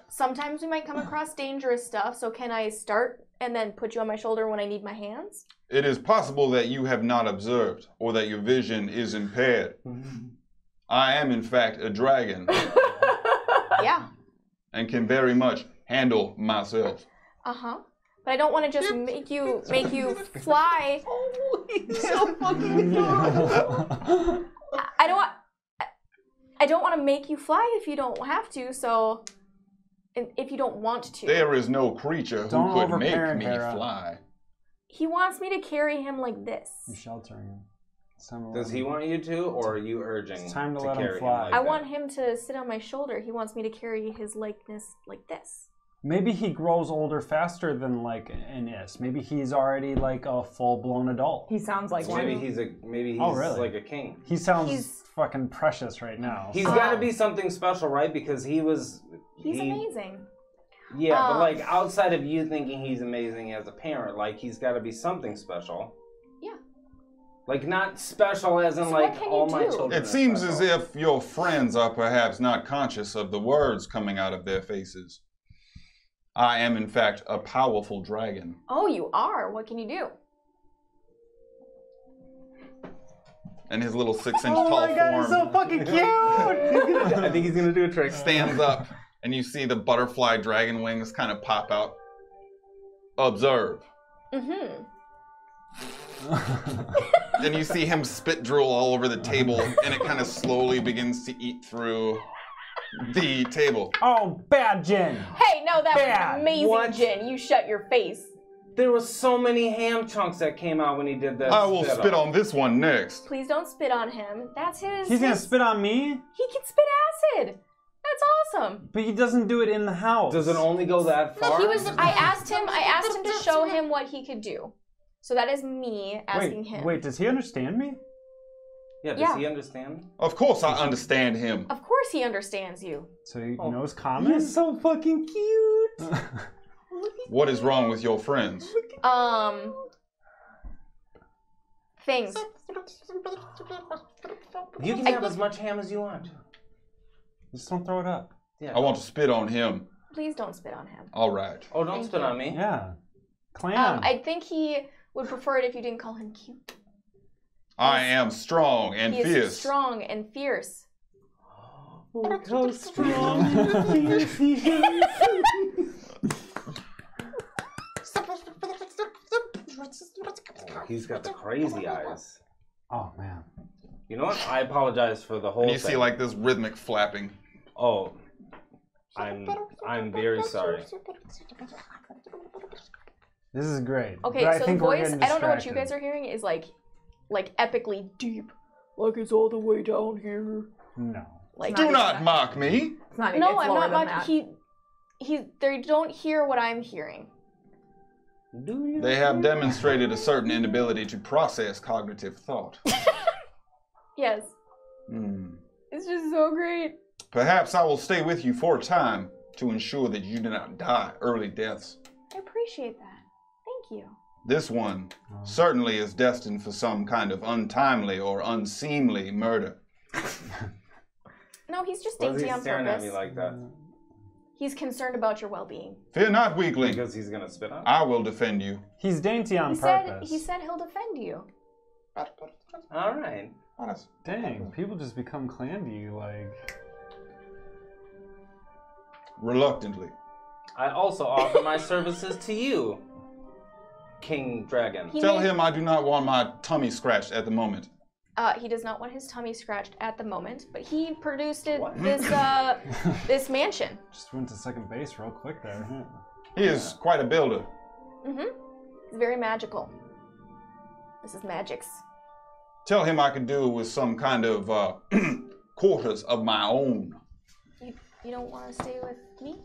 Sometimes we might come across dangerous stuff, so can I start and then put you on my shoulder when I need my hands? It is possible that you have not observed or that your vision is impaired. I am, in fact, a dragon. Yeah. And can very much handle myself. Uh-huh. But I don't want to just make you fly. Oh, he's so fucking adorable. I don't want to make you fly if you don't have to, so if you don't want to. There is no creature who could make me fly. He wants me to carry him like this. You're sheltering him. Does he want you to, or are you urging it's time to let carry him fly? like I that? want him to sit on my shoulder. He wants me to carry his likeness like this. Maybe he grows older faster than like an Is. Maybe he's already like a full-blown adult. He sounds like one. Maybe he's really? like a king. He sounds fucking precious right now. He's got to be something special, right? Because he's amazing. Yeah, but like outside of you thinking he's amazing as a parent, like he's got to be something special. Yeah. Like not special as in So like what can all you my do? children. It seems as if your friends are perhaps not conscious of the words coming out of their faces. I am, in fact, a powerful dragon. Oh, you are? What can you do? And his little 6-inch tall Oh my god, form he's so fucking cute! I think he's gonna do a trick. stands up, and you see the butterfly dragon wings kind of pop out. Observe. Mm-hmm. Then you see him spit drool all over the table, and it kind of slowly begins to eat through the table. Oh, bad Jen! Hey, no, that Bad. was amazing, What? Jin. You shut your face. There was so many ham chunks that came out when he did that. I will spit on this one next. Please don't spit on him. That's his. He's gonna spit on me? He can spit acid. That's awesome. But he doesn't do it in the house. Does it only go that far? No, he was. I asked him to show him what he could do. So that is me asking him. Wait, does he understand me? Yeah, does Yeah. he understand? Of course I understand him. Of course he understands you. So he knows common? He's so fucking cute. What is wrong with your friends? Things. You can have as much ham as you want. Just don't throw it up. Yeah. I want to spit on him. Please don't spit on him. All right. Oh, don't Thank spit you. on me. Yeah. Clam. I think he would prefer it if you didn't call him cute. I am strong and He is fierce. strong and fierce. Look how strong and fierce he is. He's got the crazy eyes. Oh man. You know what? I apologize for the whole And you thing. see like this rhythmic flapping. Oh, I'm very sorry. This is great. Okay, but so I think the we're voice, getting I don't know what you distracted. guys are hearing, is like epically deep. Like it's all the way down here. No. Like Do not mock me. It's not even, No, it's I'm lower not than mocking. They don't hear what I'm hearing. Do you? They have demonstrated a certain inability to process cognitive thought. Yes. Hmm. It's just so great. Perhaps I will stay with you for a time to ensure that you do not die early deaths. I appreciate that. Thank you. This one certainly is destined for some kind of untimely or unseemly murder. No, he's just Why is dainty he on staring at purpose. me like that? He's concerned about your well-being. Fear not, weakling. Because he's gonna spit on. I will defend you. He's dainty on He purpose. said he'll defend you. All right. Dang, people just become clandy like. Reluctantly. I also offer my services to you, King Dragon. He Tell made- him I do not want my tummy scratched at the moment. He does not want his tummy scratched at the moment, but he produced What? this mansion. Just went to second base real quick there. He is quite a builder. It's very magical. This is magics. Tell him I could do with some kind of quarters of my own. You don't want to stay with me?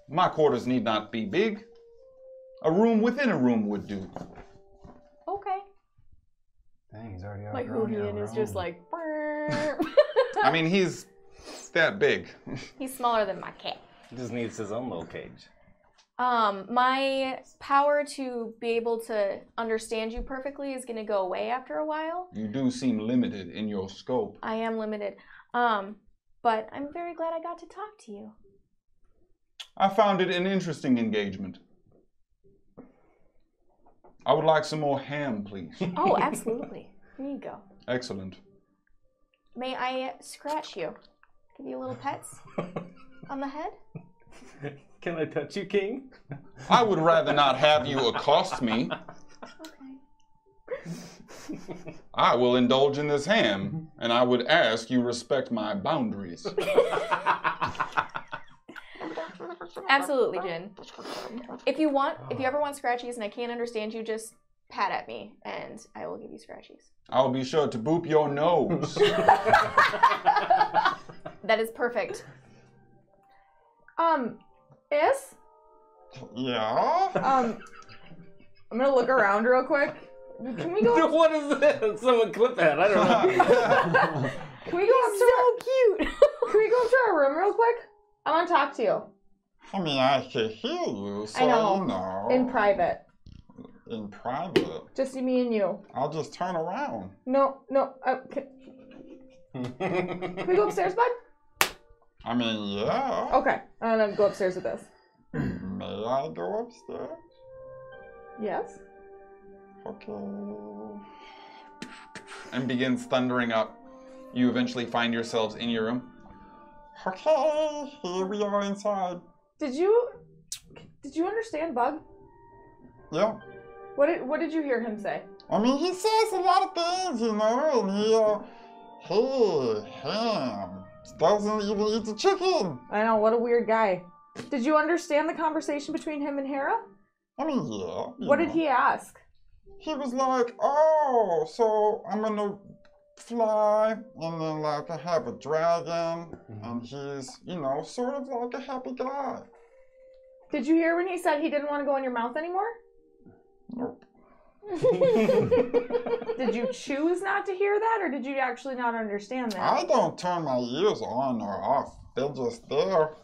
My quarters need not be big. A room within a room would do. Okay. Dang, he's already My outgrown your Hoovian is just realm. like. "Brrr." I mean, he's that big. He's smaller than my cat. He just needs his own little cage. My power to be able to understand you perfectly is gonna go away after a while. You do seem limited in your scope. I am limited. But I'm very glad I got to talk to you. I found it an interesting engagement. I would like some more ham, please. Oh, absolutely. Here you go. Excellent. May I scratch you? Give you little pets on the head? Can I touch you, King? I would rather not have you accost me. Okay. I will indulge in this ham, and I would ask you respect my boundaries. Absolutely, Jin. If you ever want scratchies and I can't understand you, just pat at me and I will give you scratchies. I'll be sure to boop your nose. That is perfect. Is? Yeah? I'm gonna look around real quick. Can we go? What is this? Someone clip that. I don't know. Can we go up to So cute. Can we go up to our room real quick? I want to talk to you I mean, I can hear you, so I know. you know. in private. In private. Just me and you. I'll just turn around. No. Can we go upstairs, bud? I mean, yeah. Okay, I'm gonna go upstairs with this. May I go upstairs? Yes. Okay. And begins thundering up. You eventually find yourselves in your room. Okay, here we are inside. Did you understand Bug? Yeah. What did you hear him say? I mean, he says a lot of things, you know, and hey, ham, doesn't even eat the chicken. I know, what a weird guy. Did you understand the conversation between him and Hara? I mean, yeah. What did he ask? He was like, oh, so I'm gonna fly, and then like I have a dragon, and he's, you know, sort of like a happy guy. Did you hear when he said he didn't want to go in your mouth anymore? Nope. Did you choose not to hear that, or did you actually not understand that? I don't turn my ears on or off. They're just there.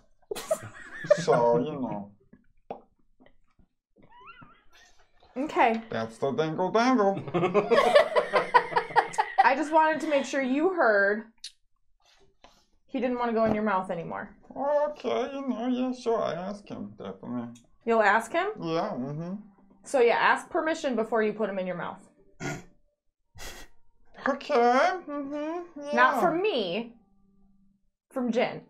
So, you know, Okay. that's the dingle dangle. I just wanted to make sure you heard he didn't want to go in your mouth anymore. Okay, you know, yeah, sure, I ask him, definitely. You'll ask him? Yeah, mm-hmm. So yeah, ask permission before you put them in your mouth. Okay. Yeah. Not from me. From Jin.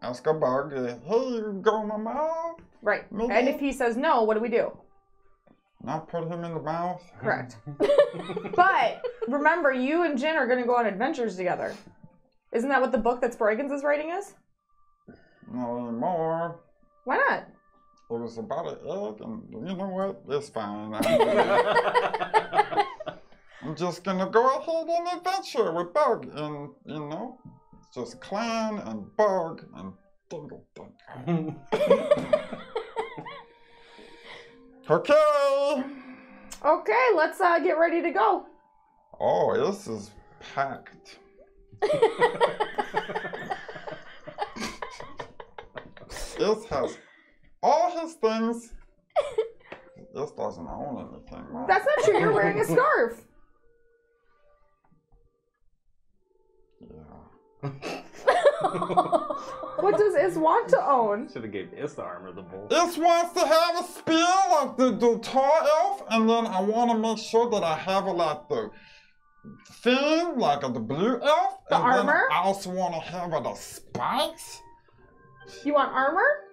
Ask a bug. Hey, you go in my mouth. Right. Maybe. And if he says no, what do we do? Not put him in the mouth. Correct. But remember, you and Jin are going to go on adventures together. Isn't that what the book that Sproigins is writing is? Not anymore. Why not? It was about an egg, and you know what? It's fine. I'm just gonna go ahead and adventure with Bug, and you know, it's just Clan and Bug and Dingle Ding. Okay. Okay, let's get ready to go. Oh, this is packed. This has all his things. This doesn't own anything, Mom. That's not true. You're wearing a scarf. Yeah. What does Is want to own? Should have gave Is the armor the bull. This wants to have a spear like the tall elf, and then I want to make sure that I have it like the thing, like the blue elf. The and armor? Then I also want to have it the spikes. You want armor?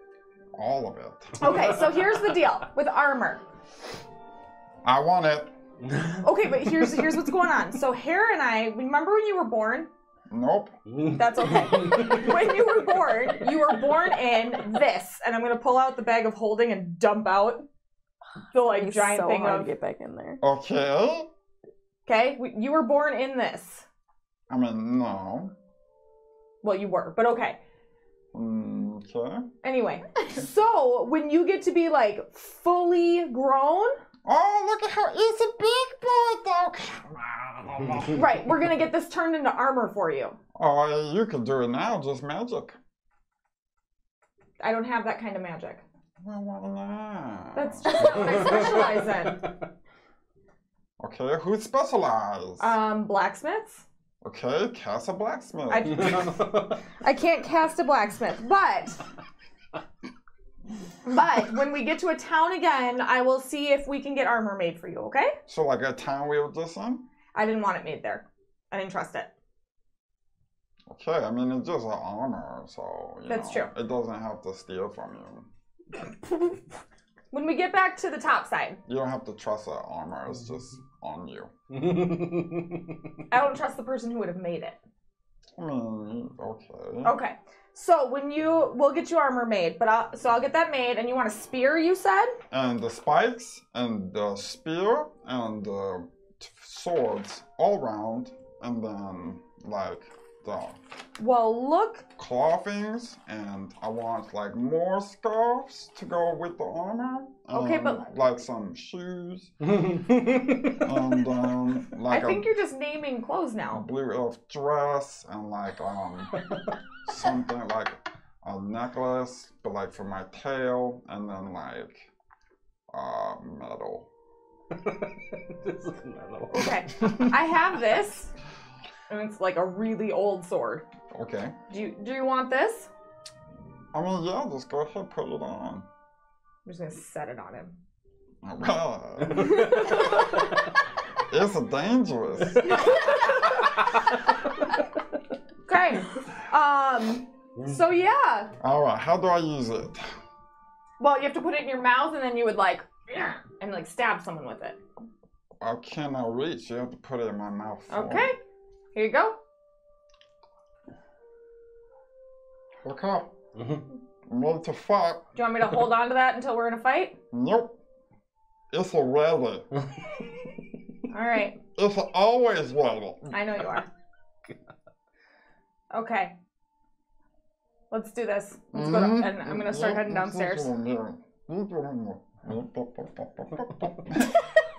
All of it. Okay, so here's the deal with armor. I want it. Okay, but here's what's going on. So Hara and I, remember when you were born? Nope. That's okay. When you were born in this, and I'm gonna pull out the bag of holding and dump out the like giant so thing hard of. to get back in there. Okay. Okay, you were born in this. I mean, no. Well, you were, but okay. Okay. Anyway, so when you get to be like fully grown, Oh, look at how he's a big boy, though. Come on. right, we're gonna get this turned into armor for you. Oh, you can do it now, just magic. I don't have that kind of magic. Well, why not? That's just not what I specialize in. Okay, who's specialized? Blacksmiths. Okay, cast a blacksmith. I can't cast a blacksmith, but when we get to a town again, I will see if we can get armor made for you, okay? So like a town we were just in? I didn't want it made there. I didn't trust it. Okay, I mean, it's just an armor, so, you That's know, true. it doesn't have to steal from you. When we get back to the top side, You don't have to trust the armor, it's just on you. I don't trust the person who would have made it. I mean, okay. Okay. So we'll get you armor made, but I'll get that made. And you want a spear, you said? And the spikes, and the spear, and the swords all round, and then, like, the Well, look. clothings, and I want, like, more scarves to go with the armor. Okay, and, but- like, some shoes, and, like I think you're just naming clothes a now. blue elf dress, and, like, something like a necklace, but, like, for my tail, and then, like, metal. This is metal. Okay. I have this. And it's like a really old sword. Okay. Do you want this? I mean, yeah, just go ahead, put it on. I'm just gonna set it on him. Alright. It's dangerous. Okay. So yeah. Alright, how do I use it? Well, you have to put it in your mouth, and then you would like stab someone with it. I cannot reach. You have to put it in my mouth. Okay. Here you go. Okay. I'm ready to fight. Do you want me to hold on to that until we're in a fight? Nope. It's ready. All right. It's always ready. I know you are. Okay. Let's do this. Let's go to, and I'm gonna start heading downstairs. And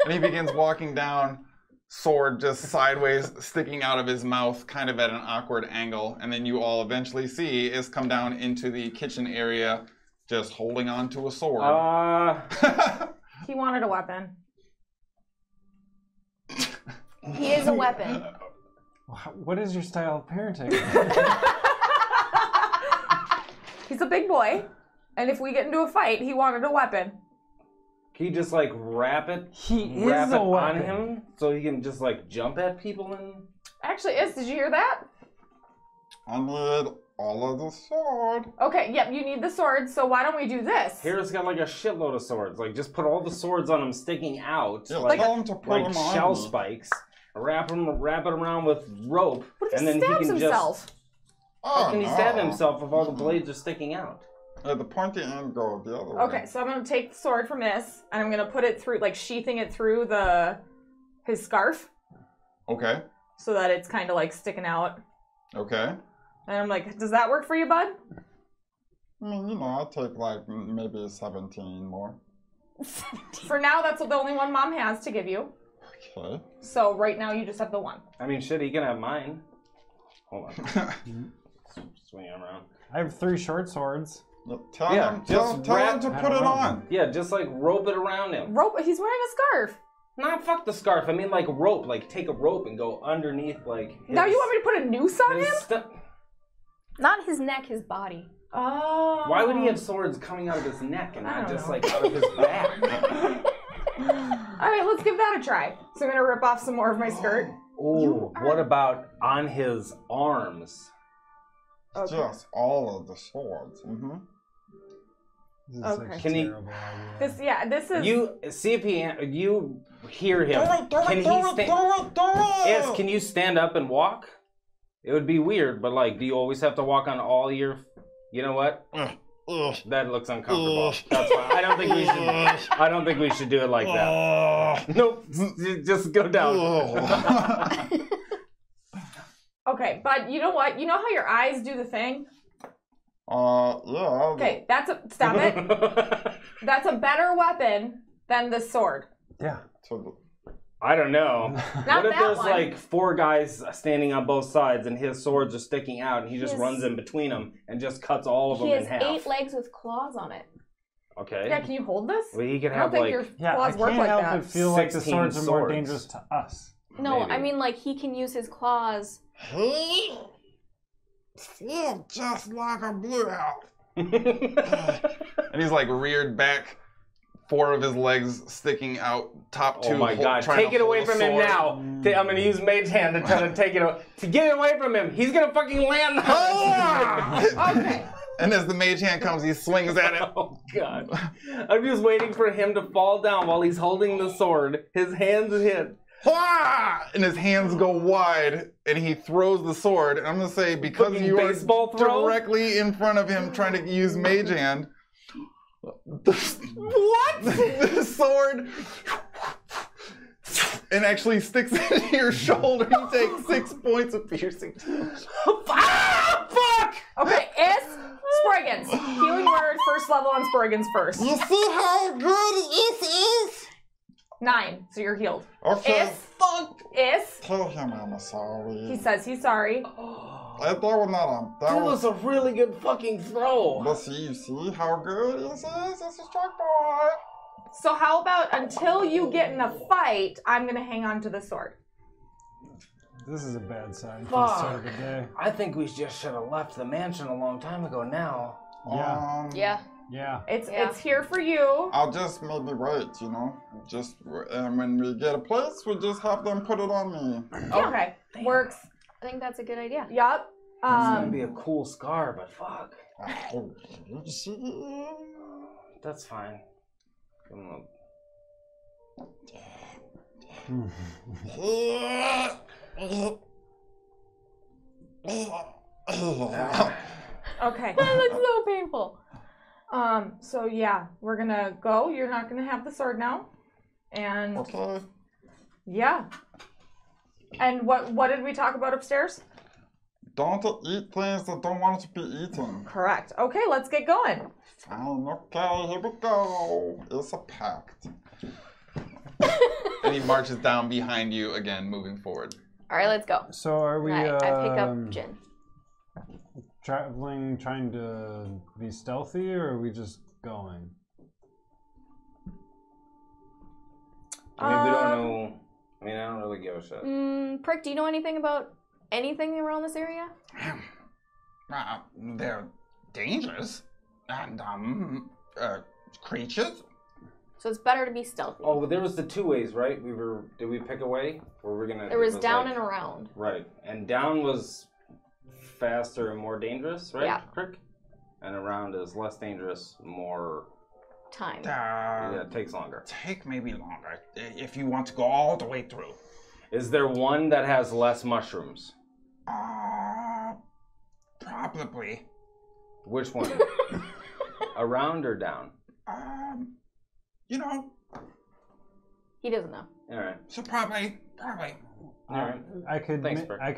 he begins walking down, sword just sideways sticking out of his mouth, kind of at an awkward angle. And then you all eventually see is come down into the kitchen area, just holding on to a sword. He wanted a weapon. He is a weapon. What is your style of parenting? He's a big boy, and if we get into a fight, he wanted a weapon. Can you just like wrap it is a on weapon. him so he can just like jump at people and? Actually, did you hear that? I need all of the sword. Okay, yep, you need the sword, so why don't we do this? Hera's got like a shitload of swords. Like just put all the swords on him sticking out, Yeah, like tell him to put them on shell me. spikes. Wrap it around with rope, What if and he then he stabs can himself? How can he Oh, stab no. himself if all the blades are sticking out? The pointy end go the other way. Okay, so I'm gonna take the sword from this, and I'm gonna put it through, like sheathing it through his scarf, Okay. so that it's kind of like sticking out. Okay. And I'm like, does that work for you, bud? I mean, you know, I'll take like maybe 17 more. For now, that's the only one Mom has to give you. Okay. So right now, you just have the one. I mean, shit, he can have mine. Hold on. Swing him around. I have 3 short swords. Tell Yeah, him, just tell him wrap- to put it on. Yeah, just like rope it around him. Rope. He's wearing a scarf. Nah, fuck the scarf. I mean, like rope. Like take a rope and go underneath, like. Now you want me to put a noose on him? Not his neck, his body. Oh. Why would he have swords coming out of his neck and I not don't just know. like out of his back? All right, let's give that a try. So I'm gonna rip off some more of my skirt. Oh, what about on his arms? Okay. Just all of the swords. Mm-hmm. This is Okay. such a Can he- terrible idea. This is. You see if you hear him. Do it, Can he do stand? it! Can you stand up and walk? It would be weird, but like, do you always have to walk on all your? You know what? That looks uncomfortable. That's fine. I don't think we should. I don't think we should do it like that. Nope. Just go down. Okay, but you know what? You know how your eyes do the thing? Yeah. Okay, stop it. That's a better weapon than the sword. Yeah. I don't know. Not What if that there's one. like 4 guys standing on both sides and his swords are sticking out and he just His- runs in between them and just cuts all of them He in has half? 8 legs with claws on it. Okay. Yeah, can you hold this? Well, he could I don't have think like. your Yeah, I claws can't work like help that. but feel like the 16 swords are more swords. dangerous to us. No, Maybe. I mean like he can use his claws. He feels just like a blue elf. And he's like reared back, 4 of his legs sticking out, top 2. Oh my god, trying take to it away hold a from him sword. now. I'm gonna use Mage Hand to try to take it away. To get it away from him. He's gonna fucking land on it. Okay. And as the mage hand comes, he swings at it. Oh god. I'm just waiting for him to fall down while he's holding the sword. His hands hit. And his hands go wide, and he throws the sword. And I'm gonna say, because Fucking you are baseball throw? directly in front of him trying to use mage hand, What? the sword and actually sticks into your shoulder. You take 6 points of piercing. Ah, fuck! Okay, Sproigins. Healing word, first level on Sproigins first. You see how good this is? 9, so you're healed. Okay. Is. Tell him I'm sorry. He says he's sorry. That was not a. That That was. was a really good fucking throw. But see, you see how good this is? It's a strike boy. So how about until you get in a fight, I'm gonna hang on to the sword. This is a bad sign for the start of the day. I think we just should have left the mansion a long time ago now. Yeah. Yeah. Yeah. It's here for you. I'll just maybe wait, you know? Just, and when we get a place, we just have them put it on me. Okay, works. I think that's a good idea. Yup. It's gonna be a cool scar, but fuck. That's fine. Come on. Okay. That looks so painful. So yeah, we're gonna go. You're not gonna have the sword now. And Okay. yeah. And what did we talk about upstairs? Don't eat things that don't want to be eaten. Correct. Okay, let's get going. Fine, okay, here we go. It's a pact. And he marches down behind you again, moving forward. All right, let's go. So are we I pick up Jin. traveling, trying to be stealthy, or are we just going? I mean, we don't know. I mean, I don't really give a shit. Prick, do you know anything about anything around this area? They're dangerous. And, creatures. So it's better to be stealthy. Oh, there was the 2 ways, right? Did we pick a way? Or we're gonna? There was down and around. Right, and down was faster and more dangerous, right? Yeah. Crick? And around is less dangerous, more Time. yeah, it takes longer. Take maybe longer if you want to go all the way through. Is there one that has less mushrooms? Probably. Which one? Around or down? You know, He doesn't know. All right. so probably. All right. I could. Thanks, Bert. I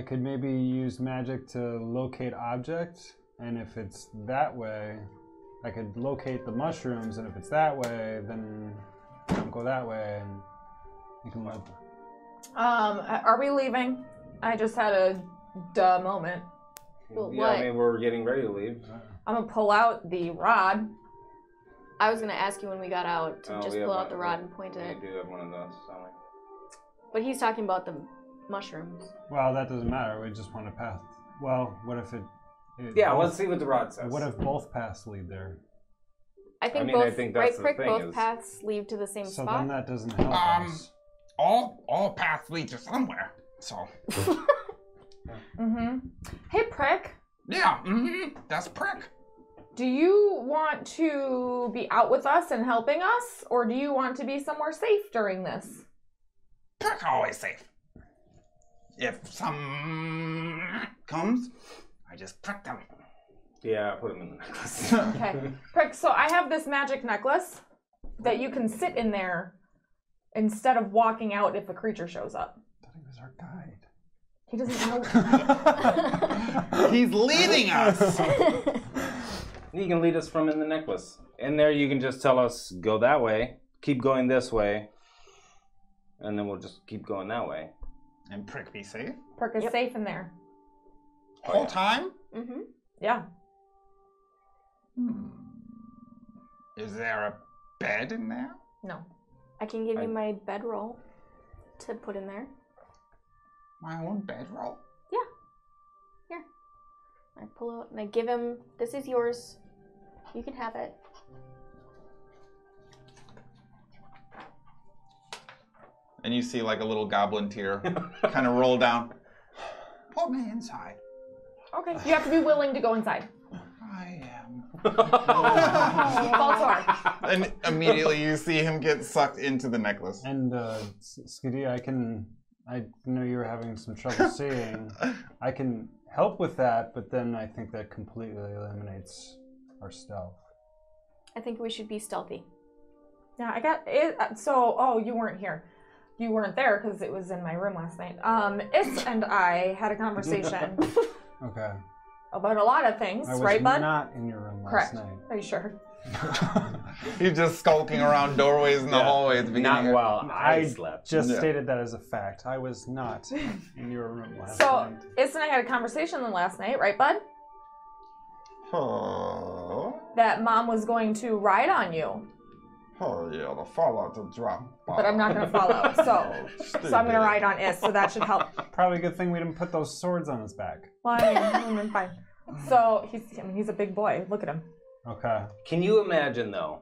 could maybe use magic to locate objects, and if it's that way, I could locate the mushrooms, and if it's that way, then I'll go that way, and you can look. Are we leaving? I just had a duh moment. Well, Yeah, what? I mean, we're getting ready to leave. I'm gonna pull out the rod. I was gonna ask you when we got out to Oh, just we pull have out the one. rod and point it. We do have one of those, don't we? But he's talking about the mushrooms. Well, that doesn't matter. We just want to path. Well, what if it? Yeah, both- let's see what the rod says. What if both paths lead there? I think mean, I both think right that's the crick, thing both is- paths lead to the same So spot. then that doesn't help us. All paths lead to somewhere. So Mm-hmm. Hey, Prick. yeah, that's Prick. Do you want to be out with us and helping us, or do you want to be somewhere safe during this? Prick always safe. If some comes, I just prick them. Yeah, put them in the necklace. Okay. Prick, so I have this magic necklace that you can sit in there instead of walking out if a creature shows up. I thought he was our guide. He doesn't know. He's leading us. You can lead us from in the necklace. In there, you can just tell us, go that way, keep going this way, and then we'll just keep going that way. And Prick be safe. Prick is safe in there. Whole time? Mm-hmm. Yeah. Is there a bed in there? No. I can give you my bedroll to put in there. My own bedroll? Yeah. Here. I pull out and I give him, this is yours. You can have it. And you see like a little goblin tear kind of roll down. Put me inside. Okay. You have to be willing to go inside. I am. Baltar. And immediately you see him get sucked into the necklace. And Skadi, I know you were having some trouble seeing. I can help with that, but then I think that completely eliminates our stealth. I think we should be stealthy. Yeah, I got it. You weren't here. You weren't there because it was in my room last night. Is and I had a conversation Okay. about a lot of things, I was right, bud? not in your room last Correct. night. Are you sure? He's just skulking around doorways in the hallway at the beginning. Not while I I slept. just Yeah. stated that as a fact. I was not in your room last So, night. Is and I had a conversation last night, right, bud? Oh, That mom was going to ride on you, yeah, the fallout to drop. but I'm not going to follow. So I'm going to ride on Is, so that should help. Probably a good thing we didn't put those swords on his back. Well, I mean, fine. So he's a big boy. Look at him. Okay. Can you imagine, though,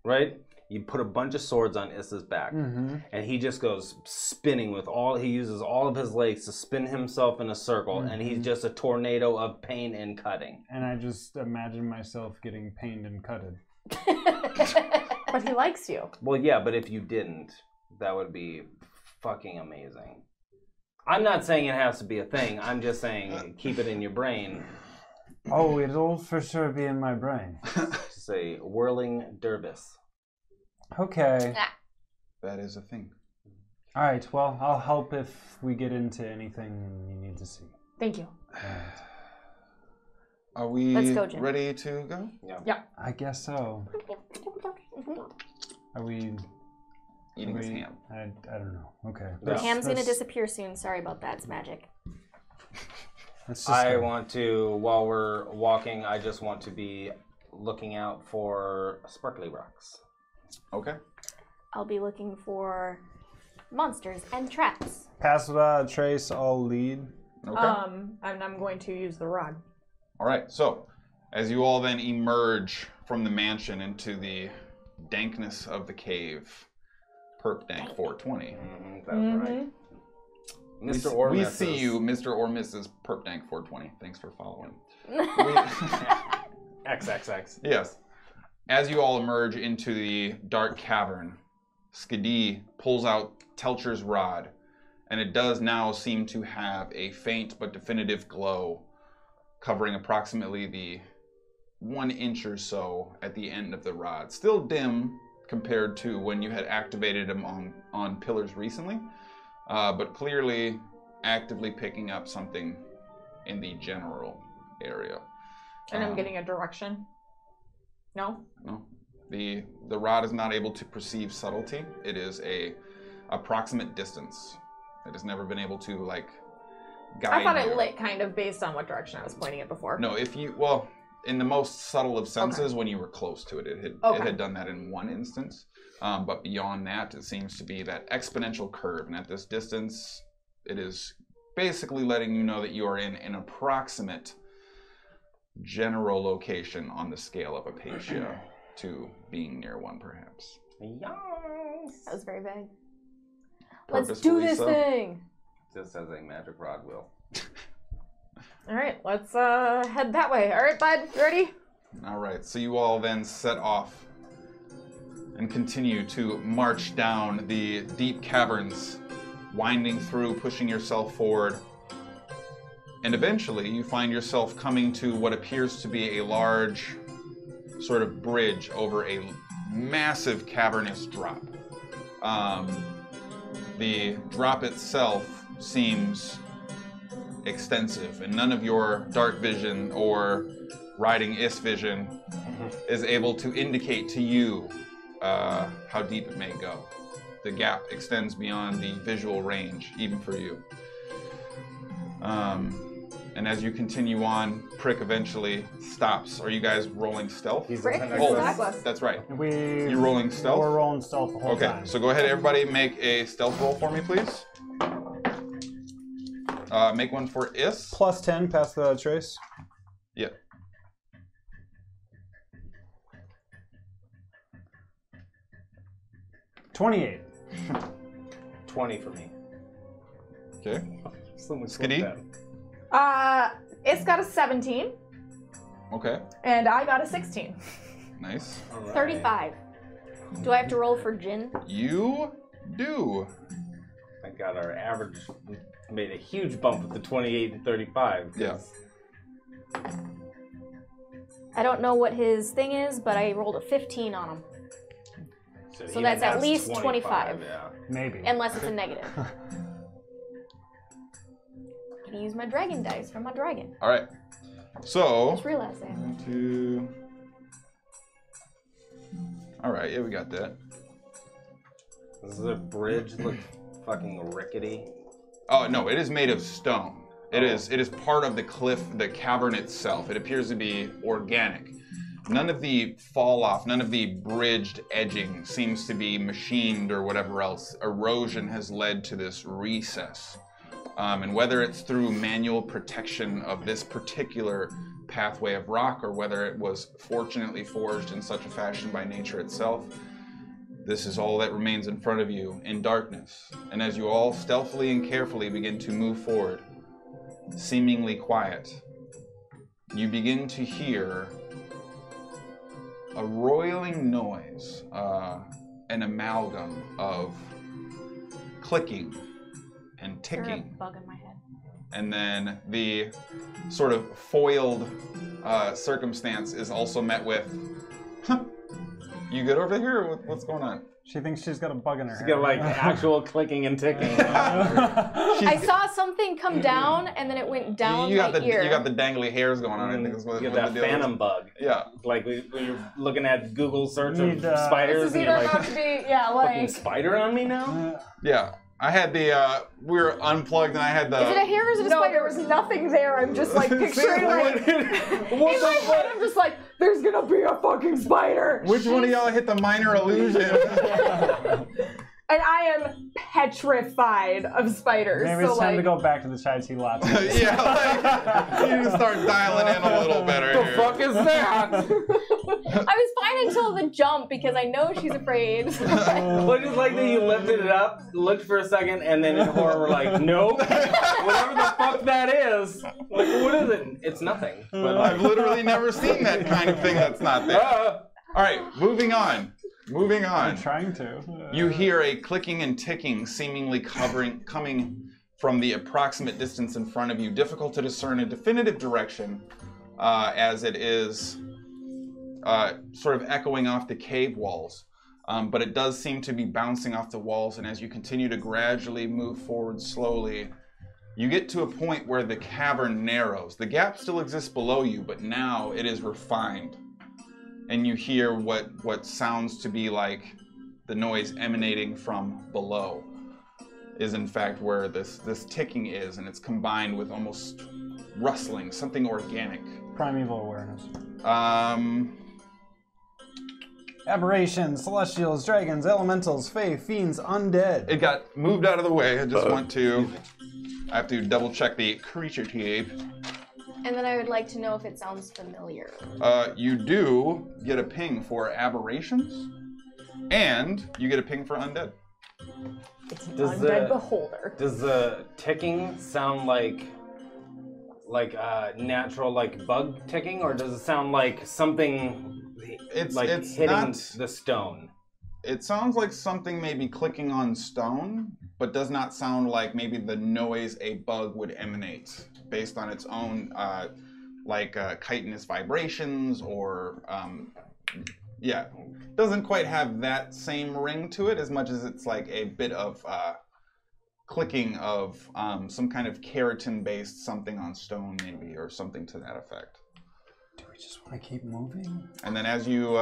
right? You put a bunch of swords on Issa's back, Mm-hmm. and he just goes spinning with he uses all of his legs to spin himself in a circle, and he's just a tornado of pain and cutting. And I just imagine myself getting pained and cutted. But he likes you. Well, yeah, but if you didn't, that would be fucking amazing. I'm not saying it has to be a thing. I'm just saying keep it in your brain. Oh, it'll for sure be in my brain. Say whirling dervis. Okay. That is a thing. All right. Well, I'll help if we get into anything you need to see. Thank you. All right. Are we Let's go, Jim. ready to go? I guess so. Are we Eating his ham. I don't know. Okay. The Ham's gonna disappear soon. Sorry about that. It's magic. Let's just I go. want to, while we're walking, I just want to be looking out for sparkly rocks. Okay. I'll be looking for monsters and traps. Pass without a trace. I'll lead. Okay. And I'm going to use the rod. All right. So, As you all then emerge from the mansion into the dankness of the cave. Perp Dank 420. That's right. Mr. or we Mrs. see you, Mr. or Mrs. Perp Dank 420. Thanks for following. XXX. Yes. As you all emerge into the dark cavern, Skadi pulls out Telcher's rod, and it does now seem to have a faint but definitive glow, covering approximately the 1 inch or so at the end of the rod. Still dim compared to when you had activated them on pillars recently, but clearly actively picking up something in the general area. And I'm getting a direction. No? No. The rod is not able to perceive subtlety. It is a approximate distance. It has never been able to like guide I thought you. it lit kind of based on what direction I was pointing it before. No, in the most subtle of senses, when you were close to it, it had done that in one instance. But beyond that, it seems to be that exponential curve. And at this distance, it is basically letting you know that you are in an approximate general location on the scale of Apatia to being near one, perhaps. Yes. That was very vague. Let's do Purposefully this so. thing. Just as a magic rod will. All right, let's head that way. All right, bud, you ready? All right, so you all then set off and continue to march down the deep caverns, winding through, pushing yourself forward. And eventually you find yourself coming to what appears to be a large sort of bridge over a massive cavernous drop. The drop itself seems extensive, and none of your dark vision or riding is vision is able to indicate to you how deep it may go. The gap extends beyond the visual range, even for you. And as you continue on, Prick eventually stops. Are you guys rolling stealth? Prick? Oh, Stop. that's right. You're rolling stealth? We're rolling stealth the whole Okay, time. so go ahead, everybody, make a stealth roll for me, please. Make one for Is. Plus 10 past the trace. Yeah. $28. 20 for me. Okay. Someone Skadi? flipped that. It's got a 17, Okay. and I got a 16. Nice. All right. 35. Do I have to roll for gin? You do. Thank God our average made a huge bump with the 28 and 35. Yeah. I don't know what his thing is, but I rolled a 15 on him. So even that's at least 25. Yeah. Maybe. Unless it's a negative. I can use my dragon dice from my dragon. All right. So. Just realized that. 2. All right. Yeah, we got that. Does the bridge look fucking rickety? Oh no, it is made of stone. It is part of the cliff, the cavern itself. It appears to be organic. None of the fall off, none of the bridged edging seems to be machined or whatever else. Erosion has led to this recess. And whether it's through manual protection of this particular pathway of rock or whether it was fortunately forged in such a fashion by nature itself, this is all that remains in front of you in darkness. And as you all stealthily and carefully begin to move forward, seemingly quiet, you begin to hear a roiling noise, an amalgam of clicking and Is there a ticking. bug in my head? And then the sort of foiled circumstance is also met with, you good over here? Or what's going on? She thinks she's got a bug in her She's hair. got like actual clicking and ticking. I saw something come down and then it went down you got my the ear. You got the dangly hairs going on. I think that's what, You what got the that deal is. phantom bug. Yeah. Like when you're looking at Google search of Need, spiders This and is you're either like, about to be, yeah, fucking like. spider on me now? Yeah. I had the, we were unplugged and I had the... Is it a hair or is it a No, spider? there was nothing there. I'm just like picturing like in What my the head. I'm just like, there's gonna be a fucking spider. Which one of y'all hit the minor illusion? And I am petrified of spiders. Maybe it's time to go back to the chai tea latte. Yeah, like, you need to start dialing in a little better What here. the fuck is that? I was fine until the jump because I know she's afraid. Well, just like that you lifted it up, looked for a second, and then in horror we're like, nope. Whatever the fuck that is. Like, what is it? It's nothing. But I've literally never seen that kind of thing that's not there. All right, moving on. Moving on. I'm trying to. You hear a clicking and ticking seemingly coming from the approximate distance in front of you. Difficult to discern a definitive direction as it is sort of echoing off the cave walls. But it does seem to be bouncing off the walls, and as you continue to gradually move forward slowly, you get to a point where the cavern narrows. The gap still exists below you, but now it is refined. And you hear what sounds to be like the noise emanating from below is in fact where this ticking is, and it's combined with almost rustling, something organic. Primeval awareness. Aberrations, celestials, dragons, elementals, fae, fiends, undead. It got moved out of the way. I just want to... I have to double check the creature tape. And then I would like to know if it sounds familiar. You do get a ping for aberrations, and you get a ping for undead. It's an Does undead the- beholder. does the ticking sound like natural like bug ticking, or does it sound like something It's hitting not. the stone? It sounds like something maybe clicking on stone, but does not sound like maybe the noise a bug would emanate based on its own chitinous vibrations or doesn't quite have that same ring to it as much as it's like a bit of clicking of some kind of keratin-based something on stone maybe, or something to that effect. Do we just want to keep moving? And then as you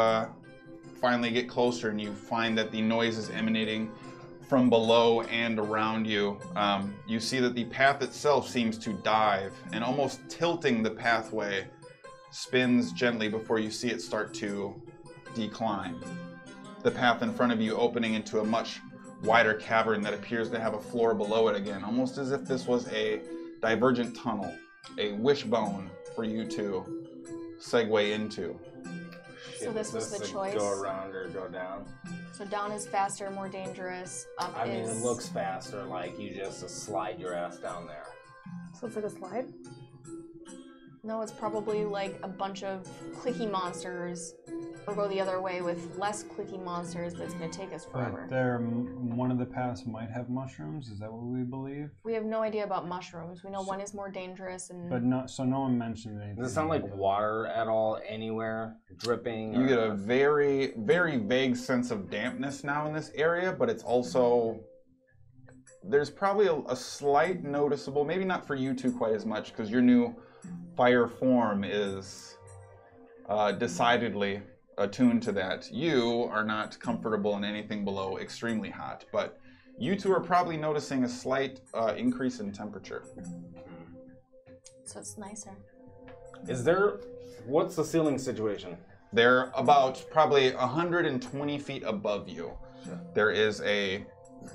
finally get closer and you find that the noise is emanating from below and around you, you see that the path itself seems to dive, and almost tilting the pathway spins gently before you see it start to decline. The path in front of you opening into a much wider cavern that appears to have a floor below it again, almost as if this was a divergent tunnel, a wishbone for you to segue into. So this was the choice? Go around or go down? So down is faster, more dangerous. Up I mean, is... it looks faster, like you just slide your ass down there. So it's like a slide? No, it's probably like a bunch of clicky monsters. Or go the other way with less clicky monsters, but it's going to take us forever. But one of the paths might have mushrooms. Is that what we believe? We have no idea about mushrooms. We know one is more dangerous and... But no one mentioned anything. Does it sound like water at all anywhere? Dripping? You get a very, very vague sense of dampness now in this area, but it's also... There's probably a slight noticeable, maybe not for you two quite as much, because your new fire form is decidedly attuned to that. You are not comfortable in anything below extremely hot, but you two are probably noticing a slight increase in temperature. So it's nicer. What's the ceiling situation? They're about probably 120 feet above you. There is a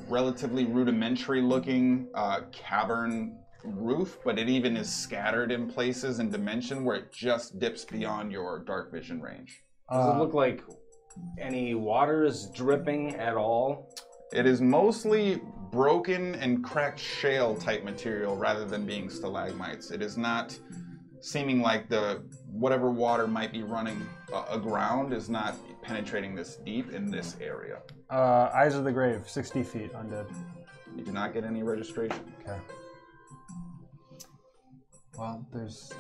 relatively rudimentary looking cavern roof, but it even is scattered in places in dimension where it just dips beyond your dark vision range. Does it look like any water is dripping at all? It is mostly broken and cracked shale type material rather than being stalagmites. It is not seeming like whatever water might be running aground is not penetrating this deep in this area. Eyes of the Grave, 60 feet, undead. You do not get any registration. Okay. Well, there's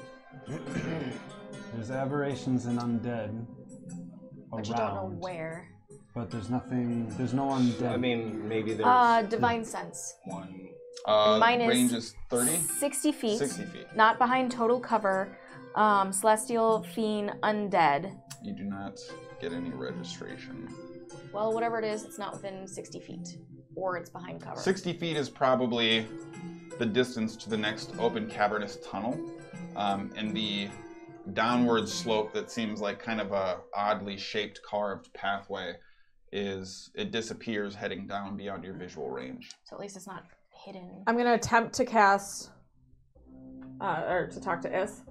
aberrations and undead But around, you don't know where. but there's no undead. I mean, maybe there's Divine Sense. one. Mine is range is 30? 60 feet. 60 feet. Not behind total cover. Celestial, Fiend, Undead. You do not get any registration. Well, whatever it is, it's not within 60 feet. Or it's behind cover. 60 feet is probably the distance to the next open cavernous tunnel. And the downward slope that seems like kind of a oddly shaped carved pathway it disappears heading down beyond your visual range. So at least it's not hidden. I'm gonna attempt to cast, or to talk to Is.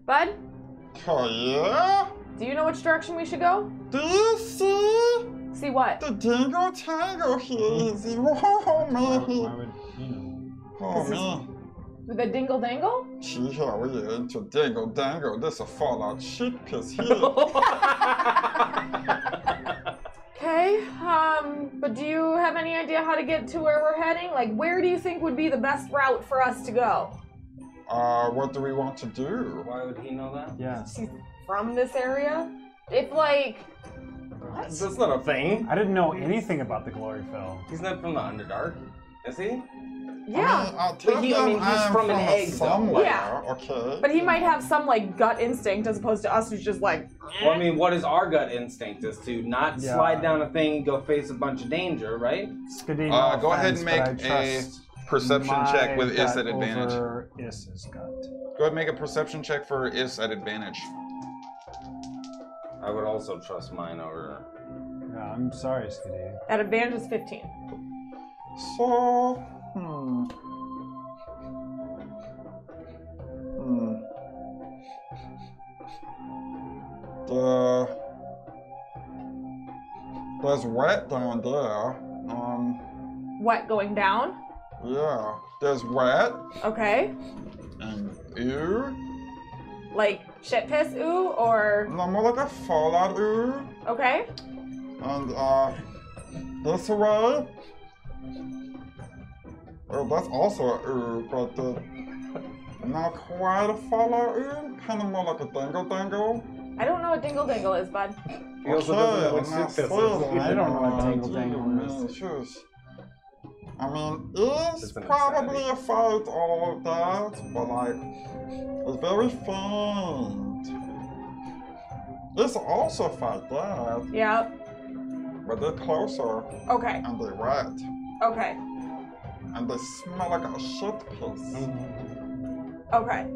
Bud, Oh yeah? do you know which direction we should go? Do you see See what? the dingo tango here? Oh Why man. would he know? Oh man. The dingle dangle? Gee, here we are into dingo dango. This a Fallout shit piss here. Okay, but do you have any idea how to get to where we're heading? Like, where do you think would be the best route for us to go? What do we want to do? Why would he know that? Yeah. She's from this area? If, like... What? That's not a thing. I didn't know anything about the Gloryfell. He's not from the Underdark, is he? Yeah. But he's from an egg, though. somewhere. Yeah. Okay. But he might have some, like, gut instinct as opposed to us who's just like... Well, I mean, what is our gut instinct is to not Yeah. slide down a thing, go face a bunch of danger, right? Skadi, no Go ahead offense, and but make I a trust perception check my with Is gut at advantage. over Is's gut. Go ahead and make a perception check for Is at advantage. I would also trust mine over. Yeah, I'm sorry, Skadi. At advantage is 15. So, there's wet down there. What, going down? Yeah, there's wet Okay. and ew. Like, shit piss ooh, or... No, more like a fallout ew. Okay. And this way. Oh, that's also a ew, but not quite a fallout ew. Kind of more like a dangle dangle. I don't know what dingle dangle is, bud. He also doesn't know what I'm not shit piss saying is. I don't know what dangle gee, dangle man, is. shush. I mean, it's It's an probably insanity. a fight, all of that, but like, it's very faint. It's also a fight that, Yeah. but they're closer Okay. and they're wet. Okay. And they smell like a shit piss. Okay.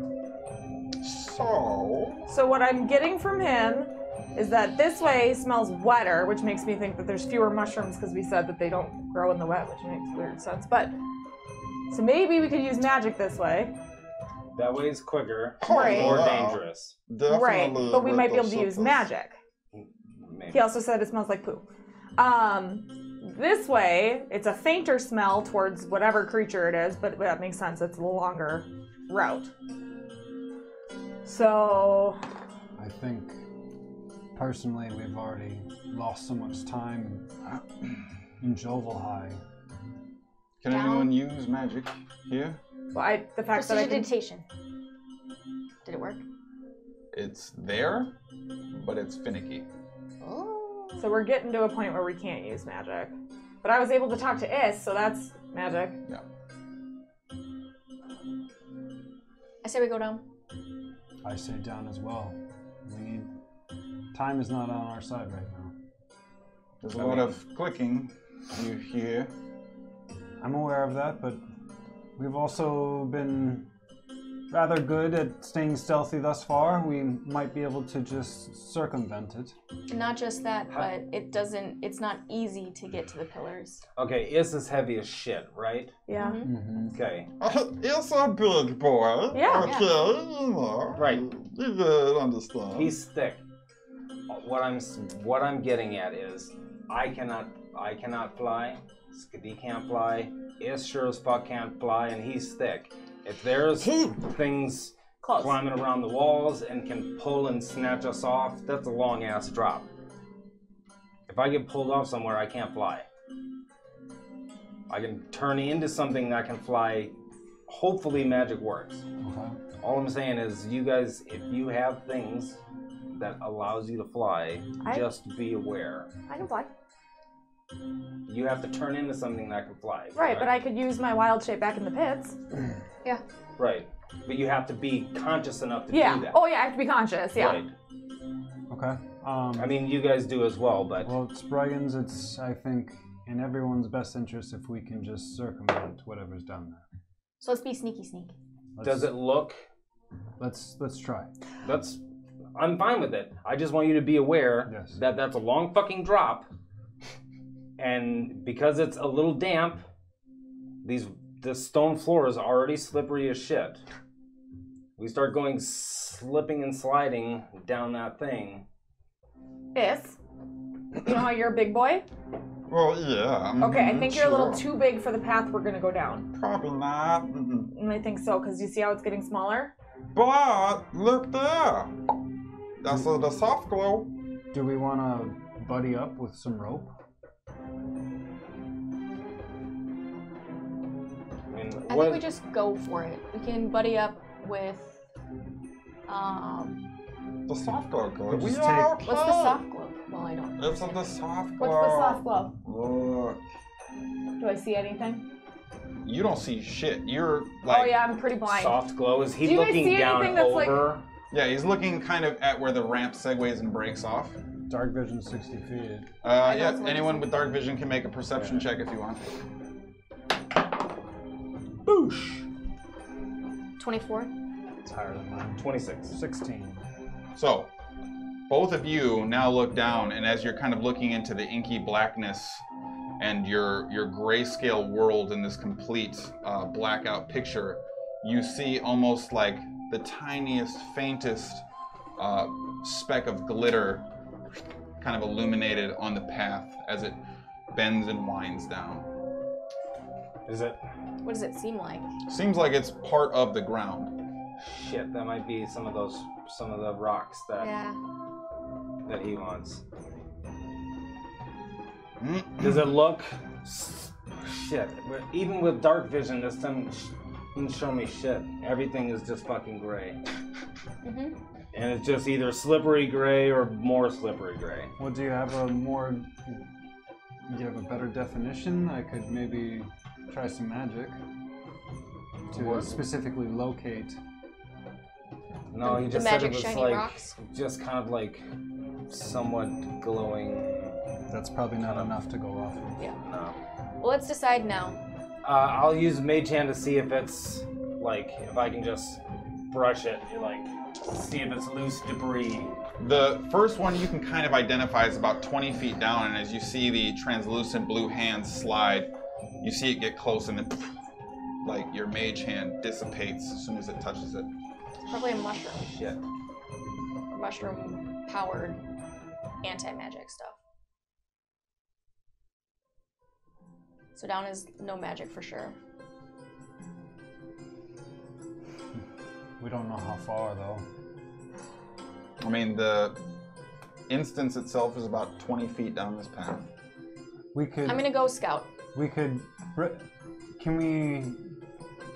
So, So what I'm getting from him is that this way smells wetter, which makes me think that there's fewer mushrooms because we said that they don't grow in the wet, which makes weird sense. But so maybe we could use magic this way. That way is quicker, Right. more yeah, dangerous. definitely. Right. But we with might be the able to shit use piss. magic. Maybe. He also said it smells like poo. This way, it's a fainter smell towards whatever creature it is, but that makes sense. It's a longer route. So, I think, personally, we've already lost so much time in Jovelhigh. Can anyone use magic here? well, the fact that I can, Prestidigitation. Did it work? It's there, but it's finicky. Oh. so we're getting to a point where we can't use magic. But I was able to talk to Is, so that's magic. Yeah. I say we go down. I say down as well. We need. Time is not on our side right now. There's a lot of clicking you hear. I'm aware of that, but we've also been rather good at staying stealthy thus far. We might be able to just circumvent it. And not just that, but it's not easy to get to the pillars. Okay, Is is heavy as shit, right? Yeah. Mm-hmm. Okay. It's a big boy. Yeah. Okay, you know. Right. You could understand. He's thick. What I'm getting at is I cannot fly. Skadi can't fly. Is sure as fuck can't fly, and he's thick. If there's things Close. climbing around the walls and can pull and snatch us off, that's a long ass drop. If I get pulled off somewhere, I can't fly. I can turn into something that can fly. Hopefully magic works. Okay. All I'm saying is you guys, if you have things that allows you to fly, just be aware. I can fly. You have to turn into something that can fly. Right, but I could use my wild shape back in the pits. Right. But you have to be conscious enough to Yeah. do that. Oh, yeah, I have to be conscious. Yeah. Right. Okay. I mean, you guys do as well, but Well, Sproigins, it's, I think, in everyone's best interest if we can just circumvent whatever's down there. So let's be sneaky sneak. does it look? Let's try. I'm fine with it. I just want you to be aware Yes. that that's a long fucking drop, And because it's a little damp, the stone floor is already slippery as shit. We start going slipping and sliding down that thing. Is. You know how you're a big boy? Well, yeah. Okay, I think you're a little sure. too big for the path we're gonna go down. Probably not. And I think so, because you see how it's getting smaller? But look there. That's the soft glow. Do we want to buddy up with some rope? I think we just go for it. We can buddy up with. The soft glow. We just are take- What's the soft glow? Well, I don't. It's the soft glow. What's the soft glow? Look. Do I see anything? You don't see shit. You're like. Oh yeah, I'm pretty blind. Soft glow. Is he Do you guys looking see down anything that's like- over? Yeah, he's looking kind of at where the ramp segues and breaks off. Dark vision 60 feet. Yeah, what anyone it with dark vision can make a perception check if you want. Boosh. 24. It's higher than mine. 26. 16. So, both of you now look down, and as you're kind of looking into the inky blackness and your grayscale world in this complete blackout picture, you see almost like the tiniest, faintest speck of glitter kind of illuminated on the path as it bends and winds down. Is it? What does it seem like? Seems like it's part of the ground. Shit, that might be some of the rocks that Yeah. that he wants. Does it look? Shit. But even with dark vision, this doesn't show me shit. Everything is just fucking gray. Mm-hmm. And it's just either slippery gray or more slippery gray. Well, do you have a better definition? I could maybe try some magic to What? specifically locate. No, you The just said magic it was shiny like rocks? just kind of like somewhat glowing. That's probably not enough to go off of. Yeah. No. Well, let's decide now. I'll use Mage Hand to see if it's like if I can just brush it, like see if it's loose debris. The first one you can kind of identify is about 20 feet down, and as you see the translucent blue hand slide, you see it get close, and then like your mage hand dissipates as soon as it touches it. Probably a mushroom. Shit. Mushroom-powered anti-magic stuff. So down is no magic for sure. We don't know how far though. I mean, the instance itself is about 20 feet down this path. We could. I'm gonna go scout. We could. Can we?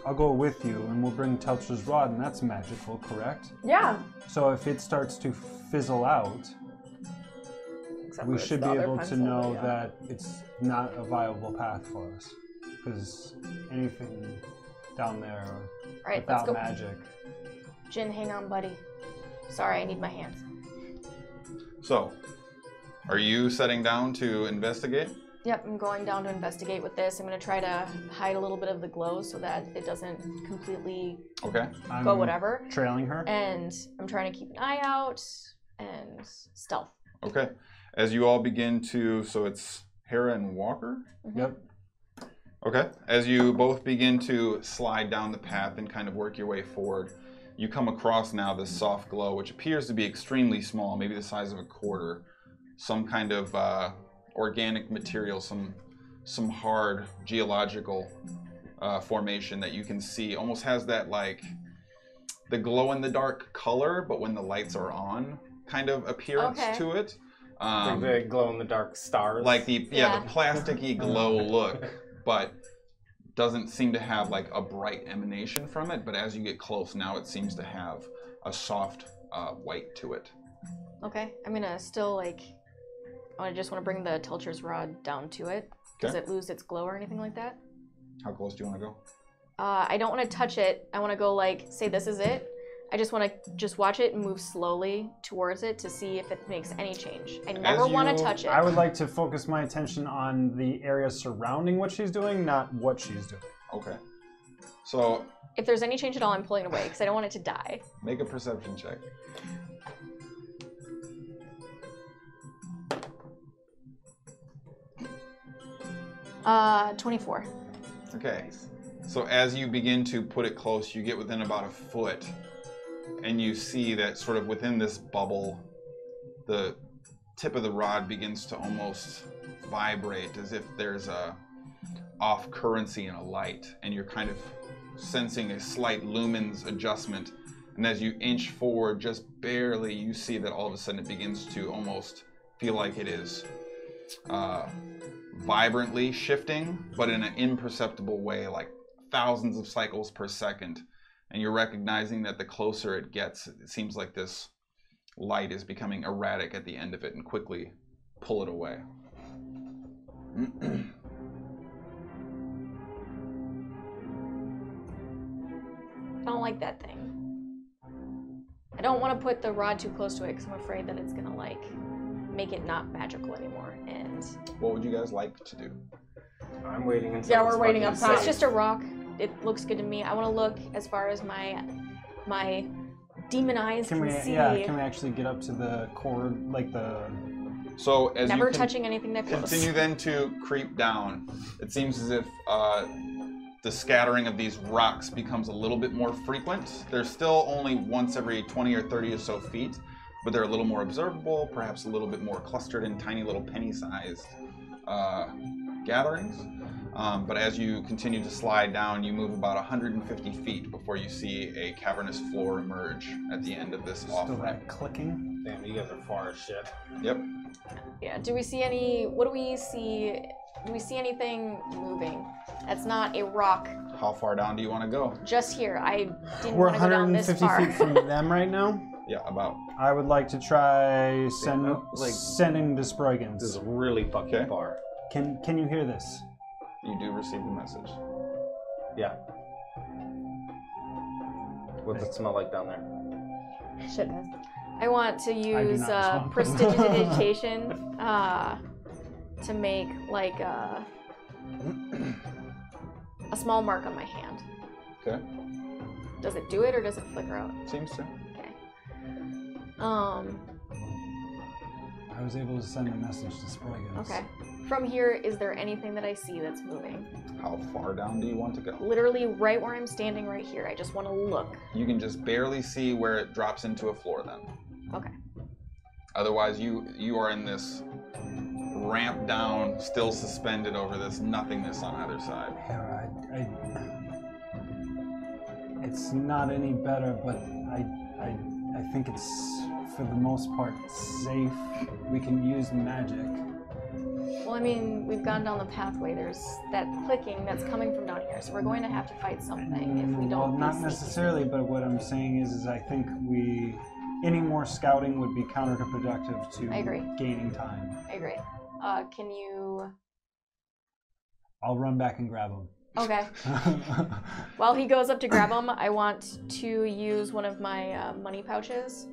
I'll go with you, and we'll bring Telcher's rod, and that's magical, correct? Yeah. So if it starts to fizzle out, Except we for should the be other able to pencil, know yeah. that it's not a viable path for us, because anything down there All right, let's without go. magic. Jin, hang on, buddy. Sorry, I need my hands. So, are you setting down to investigate? Yep, I'm going down to investigate with this. I'm gonna try to hide a little bit of the glow so that it doesn't completely Okay. go whatever. Trailing her. And I'm trying to keep an eye out and stealth. Okay. As you all begin to, so it's Hara and Walker? Yep. Okay. As you both begin to slide down the path and kind of work your way forward, you come across now this soft glow, which appears to be extremely small, maybe the size of a quarter. Some kind of organic material, some hard geological formation that you can see. Almost has that like the glow-in-the-dark color, but when the lights are on, kind of appearance Okay. Like to it. the glow-in-the-dark stars. Like the Yeah. the plasticky glow look, but doesn't seem to have like a bright emanation from it. But as you get close now, it seems to have a soft white to it. Okay, I'm gonna still I just want to bring the Telcher's rod down to it. Does Okay. it lose its glow or anything like that? How close do you want to go? I don't want to touch it. I want to go say this is it. I just want to just watch it and move slowly towards it to see if it makes any change. I never want to touch it. I would like to focus my attention on the area surrounding what she's doing, not what she's doing. Okay. So If there's any change at all, I'm pulling it away because I don't want it to die. make a perception check. 24. Okay. So as you begin to put it close, you get within about a foot, and you see that sort of within this bubble, the tip of the rod begins to almost vibrate as if there's a off currency in a light, and you're kind of sensing a slight lumens adjustment. And as you inch forward just barely, you see that all of a sudden it begins to almost feel like it is vibrantly shifting, but in an imperceptible way, like thousands of cycles per second. And you're recognizing that the closer it gets, it seems like this light is becoming erratic at the end of it, and quickly pull it away. I don't like that thing. I don't want to put the rod too close to it because I'm afraid that it's going to, like, make it not magical anymore. And What would you guys like to do? I'm waiting until Yeah, we're waiting up top. it's just a rock. It looks good to me. I want to look as far as my demon eyes can see. Yeah, can we actually get up to the cord, like the... So as Never you touching anything that close. continue then to creep down, it seems as if the scattering of these rocks becomes a little bit more frequent. They're still only once every 20 or 30 or so feet, but they're a little more observable, perhaps a little bit more clustered in tiny little penny-sized gatherings. But as you continue to slide down, you move about 150 feet before you see a cavernous floor emerge at the end of this off Still ramp. that clicking? Damn, you guys are far as shit. Yep. Yeah, do we see any... What do we see... Do we see anything moving? That's not a rock. How far down do you want to go? Just here. I didn't We're want to go down this 150 far. feet from them right now. Yeah, about. I would like to try like- sending to Sproigins. This is really fucking Okay. far. Can you hear this? You do receive the message. Yeah. What's it smell like down there? Shit. I want to use not respond. prestidigitation to make like a small mark on my hand. Okay. Does it do it or does it flicker out? Seems to. Okay. I was able to send a message to Sproigins. Okay. From here, is there anything that I see that's moving? How far down do you want to go? Literally right where I'm standing right here. I just want to look. You can just barely see where it drops into a floor then. Okay. Otherwise, you are in this ramp down, still suspended over this nothingness on either side. Hara, it's not any better, but I think it's, for the most part, safe. We can use magic. Well, I mean, we've gone down the pathway. There's that clicking that's coming from down here, so we're going to have to fight something if we don't. Well, not necessarily, but what I'm saying is I think any more scouting would be counterproductive to I agree. gaining time. I agree. Can you? I'll run back and grab him. Okay. While he goes up to grab him, I want to use one of my money pouches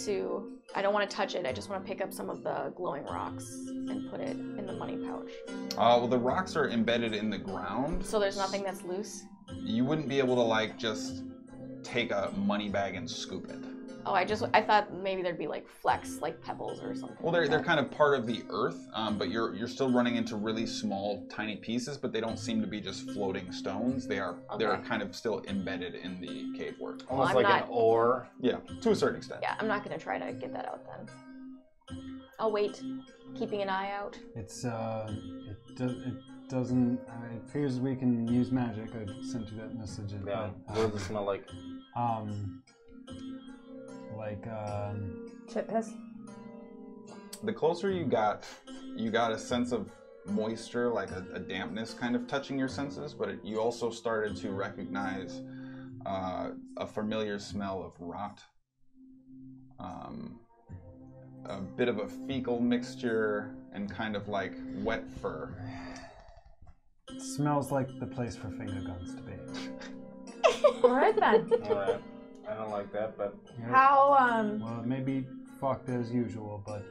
to... I don't want to touch it, I just want to pick up some of the glowing rocks and put it in the money pouch. Well, the rocks are embedded in the ground. So there's nothing that's loose? You wouldn't be able to, like, just take a money bag and scoop it. Oh, I thought maybe there'd be like flecks, like pebbles or something. Well, like they're that. kind of part of the earth, but you're still running into really small, tiny pieces, but they don't seem to be just floating stones. They're kind of still embedded in the cave work. Well, Almost I'm like not- an ore. Yeah, to a certain extent. Yeah, I'm not gonna try to get that out then. I'll wait, keeping an eye out. It doesn't. It appears we can use magic. I sent you that message. Yeah. But, What does it smell like? Shit piss. The closer you got a sense of moisture, like a dampness kind of touching your senses, but you also started to recognize a familiar smell of rot. A bit of a fecal mixture and kind of like wet fur. It smells like the place for finger guns to be. All right then. Alright. I don't like that, but How Well, it may be fucked as usual, but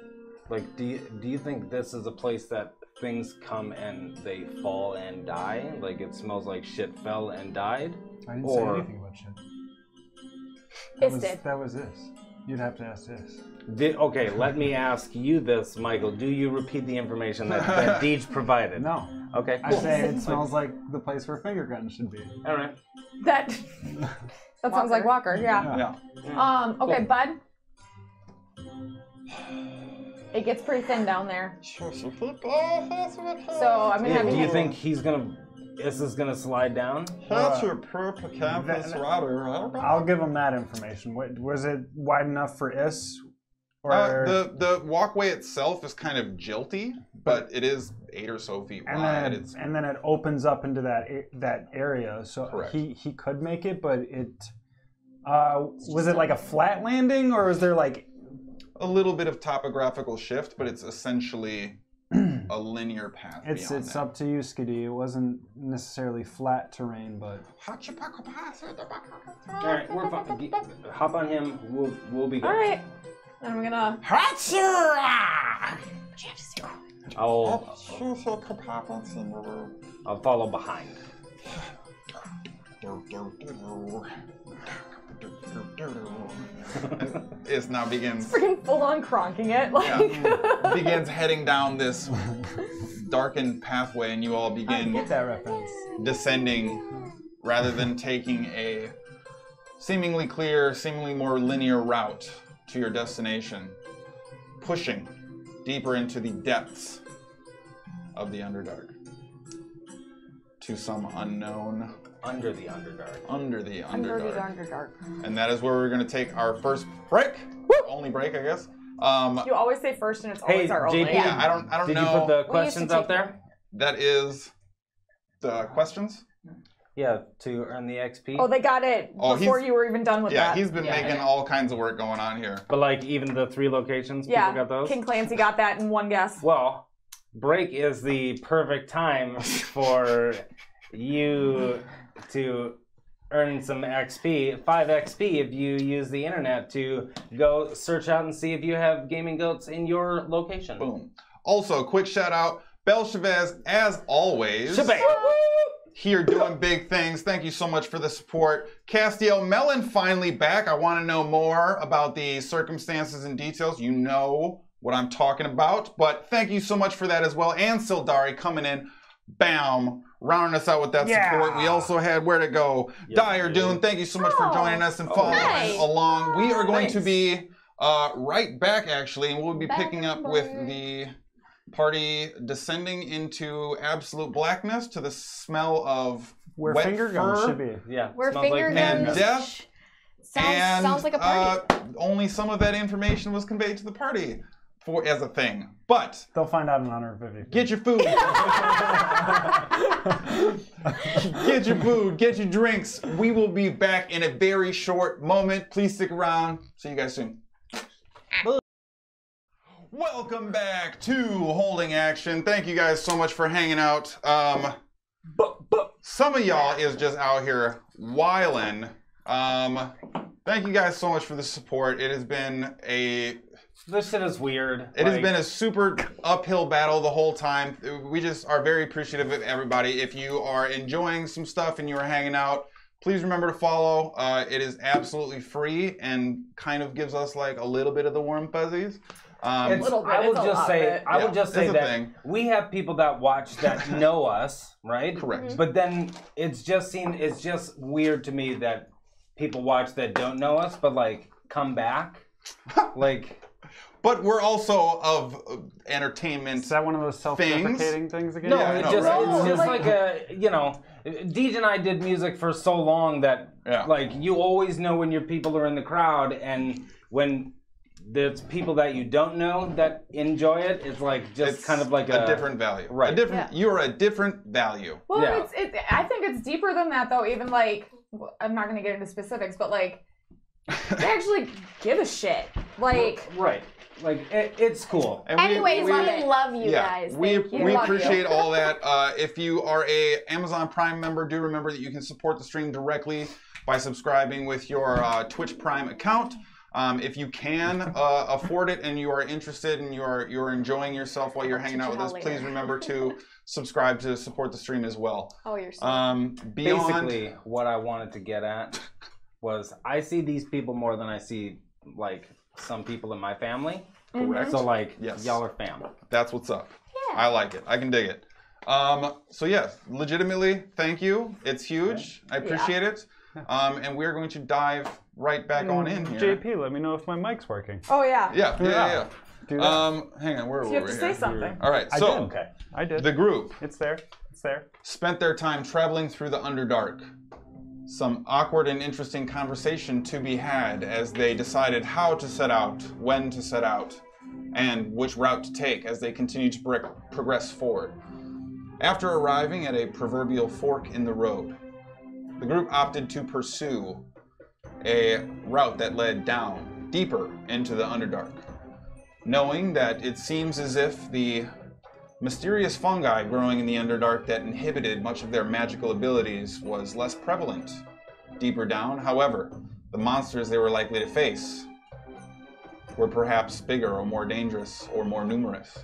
like, do you think this is a place that things come and they fall and die? Like it smells like shit fell and died? I didn't say anything about shit. It's That was this. You'd have to ask this. Okay, let me ask you this, Michael. Do you repeat the information that Deej provided? No. Okay, I cool. say it smells like the place where finger guns should be. All right. That sounds like Walker. Yeah. Yeah. Okay, Bud. It gets pretty thin down there. So I'm gonna have Do you. you think this is gonna slide down? That's your purple campus router. I'll give him that information. Was it wide enough for Is? Or The walkway itself is kind of jilty, but it is 8 or so feet wide. and then it opens up into that area, so Correct. he could make it, but it was it like a flat landing, or is there like a little bit of topographical shift, but it's essentially a linear path. it's up to you, Skadi. It wasn't necessarily flat terrain, but All right, we're fine. Hop on him. We'll be good. All right. And I'm gonna. I'll follow behind. It now begins Freaking full on cronking it. Like. begins heading down this darkened pathway, and you all I begin get that reference. descending rather than taking a seemingly clear, seemingly more linear route to your destination, pushing deeper into the depths of the Underdark to some unknown Under the Underdark. under the Under the Underdark. Underdark. And that is where we're going to take our first break. Only break, I guess. You always say first, and it's Hey, always our only. JP. Yeah, I don't Did know. you put the We used to questions out take there? That is the questions. Yeah, to earn the XP. Oh, they got it Oh, before he's- you were even done with Yeah, that. he's been making all kinds of work going on here. But like even the 3 locations, Yeah, people got those? King Clancy got that in one guess. Well, break is the perfect time for you to earn some XP, 5 XP if you use the internet to go search out and see if you have gaming goats in your location. Boom. Also, quick shout out, Bel Chavez, as always. Shabam! Here doing big things. Thank you so much for the support. Castiel Mellon finally back. I want to know more about the circumstances and details. You know what I'm talking about. But thank you so much for that as well. And Sildari coming in. Bam. Rounding us out with that support. We also had, where'd it go? Dire Dune, thank you so much for joining us and following nice. along. We are going to Thanks. be right back, actually, and we'll be picking up with the party descending into absolute blackness to the smell of Where wet finger guns fur should be. Yeah. Where smells finger like and guns- death. And Sounds like a party. only some of that information was conveyed to the party as a thing. But They'll find out in 150. get your food. Get your food, get your drinks. We will be back in a very short moment. Please stick around. See you guys soon. Welcome back to Holding Action. Thank you guys so much for hanging out. Some of y'all is just out here wildin'. Thank you guys so much for the support. It has been This shit is weird. It has been a super uphill battle the whole time. We just are very appreciative of everybody. If you are enjoying some stuff and you are hanging out, please remember to follow. It is absolutely free and kind of gives us like a little bit of the warm fuzzies. Little bit, I would it's a just lot say, of it. I would just say it's a that thing. we have people that watch that know us, right? Correct. But then it's just weird to me that people watch that don't know us, but like come back, like. But we're also of entertainment. Is that one of those self-deprecating things again? No, Yeah, it's no, just, right. it's just like a, Deej and I did music for so long that, like, you always know when your people are in the crowd, and when there's people that you don't know that enjoy it, it's like It's kind of like a different value. Right. A different. You are a different value. Well, Yeah. I think it's deeper than that, though. Even like, I'm not going to get into specifics, but like, they actually give a shit. Like, Right. Like, it's cool. And Anyways, we love it. love you guys. We Thank you. we Love you. appreciate all that. If you are a Amazon Prime member, do remember that you can support the stream directly by subscribing with your Twitch Prime account. If you can afford it and you are interested and you're enjoying yourself while you're hanging out with us, please remember to subscribe to support the stream as well. Oh, you're so Beyond Basically, what I wanted to get at was I see these people more than I see, like, some people in my family. Correct. So, like, Yes. y'all are fam. That's what's up. Yeah. I like it. I can dig it. So yes, legitimately, thank you. It's huge. I appreciate it. And we're going to dive right back on in here. JP, let me know if my mic's working. Oh yeah. Yeah. Do that. Hang on, where were we? You have to say something. All right, so I did. the group It's there. It's there. spent their time traveling through the Underdark. Some awkward and interesting conversation to be had as they decided how to set out, when to set out, and which route to take as they continue to progress forward. After arriving at a proverbial fork in the road, the group opted to pursue a route that led down, deeper into the Underdark, knowing that it seems as if the mysterious fungi growing in the Underdark that inhibited much of their magical abilities was less prevalent deeper down. However, the monsters they were likely to face were perhaps bigger or more dangerous or more numerous.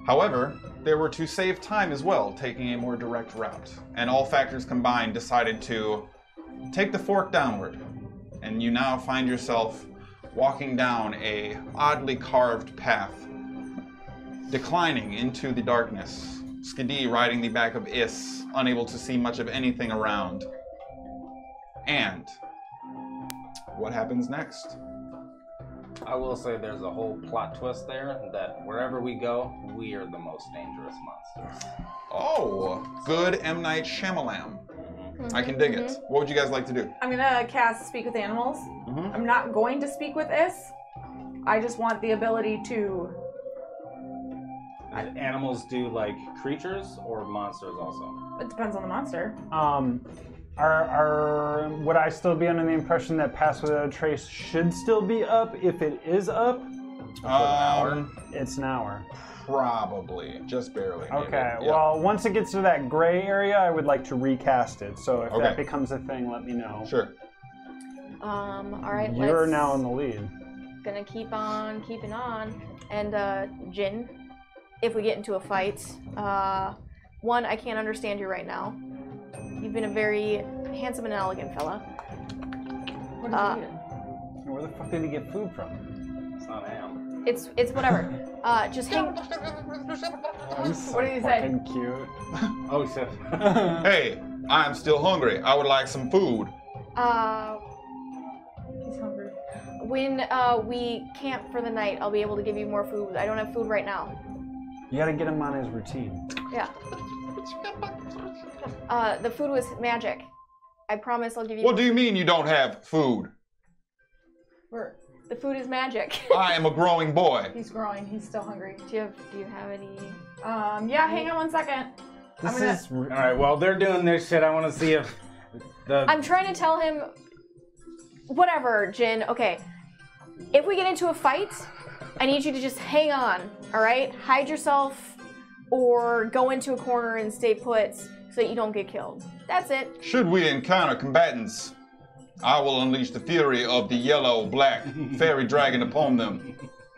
However, they were to save time as well, taking a more direct route. And all factors combined decided to take the fork downward. And you now find yourself walking down a oddly carved path, declining into the darkness. Skadi riding the back of Is, unable to see much of anything around. And what happens next? I will say there's a whole plot twist there that wherever we go, we are the most dangerous monsters. Oh, good M. Night Shyamalan. I can dig it. What would you guys like to do? I'm gonna cast Speak with Animals. I'm not going to speak with Is. I just want the ability to. Animals do like creatures or monsters also? It depends on the monster. Would I still be under the impression that Pass Without a Trace should still be up? If it is up, it's an hour. Probably, just barely. Maybe. Okay, Yeah. well, once it gets to that gray area, I would like to recast it. So if that becomes a thing, let me know. Sure. All right, You're let's now in the lead. gonna keep on keeping on. And Jin, if we get into a fight, one, I can't understand you right now. You've been a very handsome and elegant fella. What is it? Where the fuck did he get food from? It's not ham. It's whatever. Just hang. What did he say? Fucking cute. Oh, he said. Hey, I'm still hungry. I would like some food. He's hungry. When we camp for the night, I'll be able to give you more food. I don't have food right now. You gotta get him on his routine. Yeah. The food was magic. I promise I'll give you. What do you mean you don't have food? The food is magic. I am a growing boy. He's growing. He's still hungry. Do you have any? Yeah. Hang on 1 second. All right. Well, they're doing this shit. I want to see if the. I'm trying to tell him. Whatever, Jin. Okay. If we get into a fight, I need you to just hang on. All right. Hide yourself, or go into a corner and stay put so that you don't get killed. That's it. Should we encounter combatants, I will unleash the fury of the yellow-black fairy dragon upon them.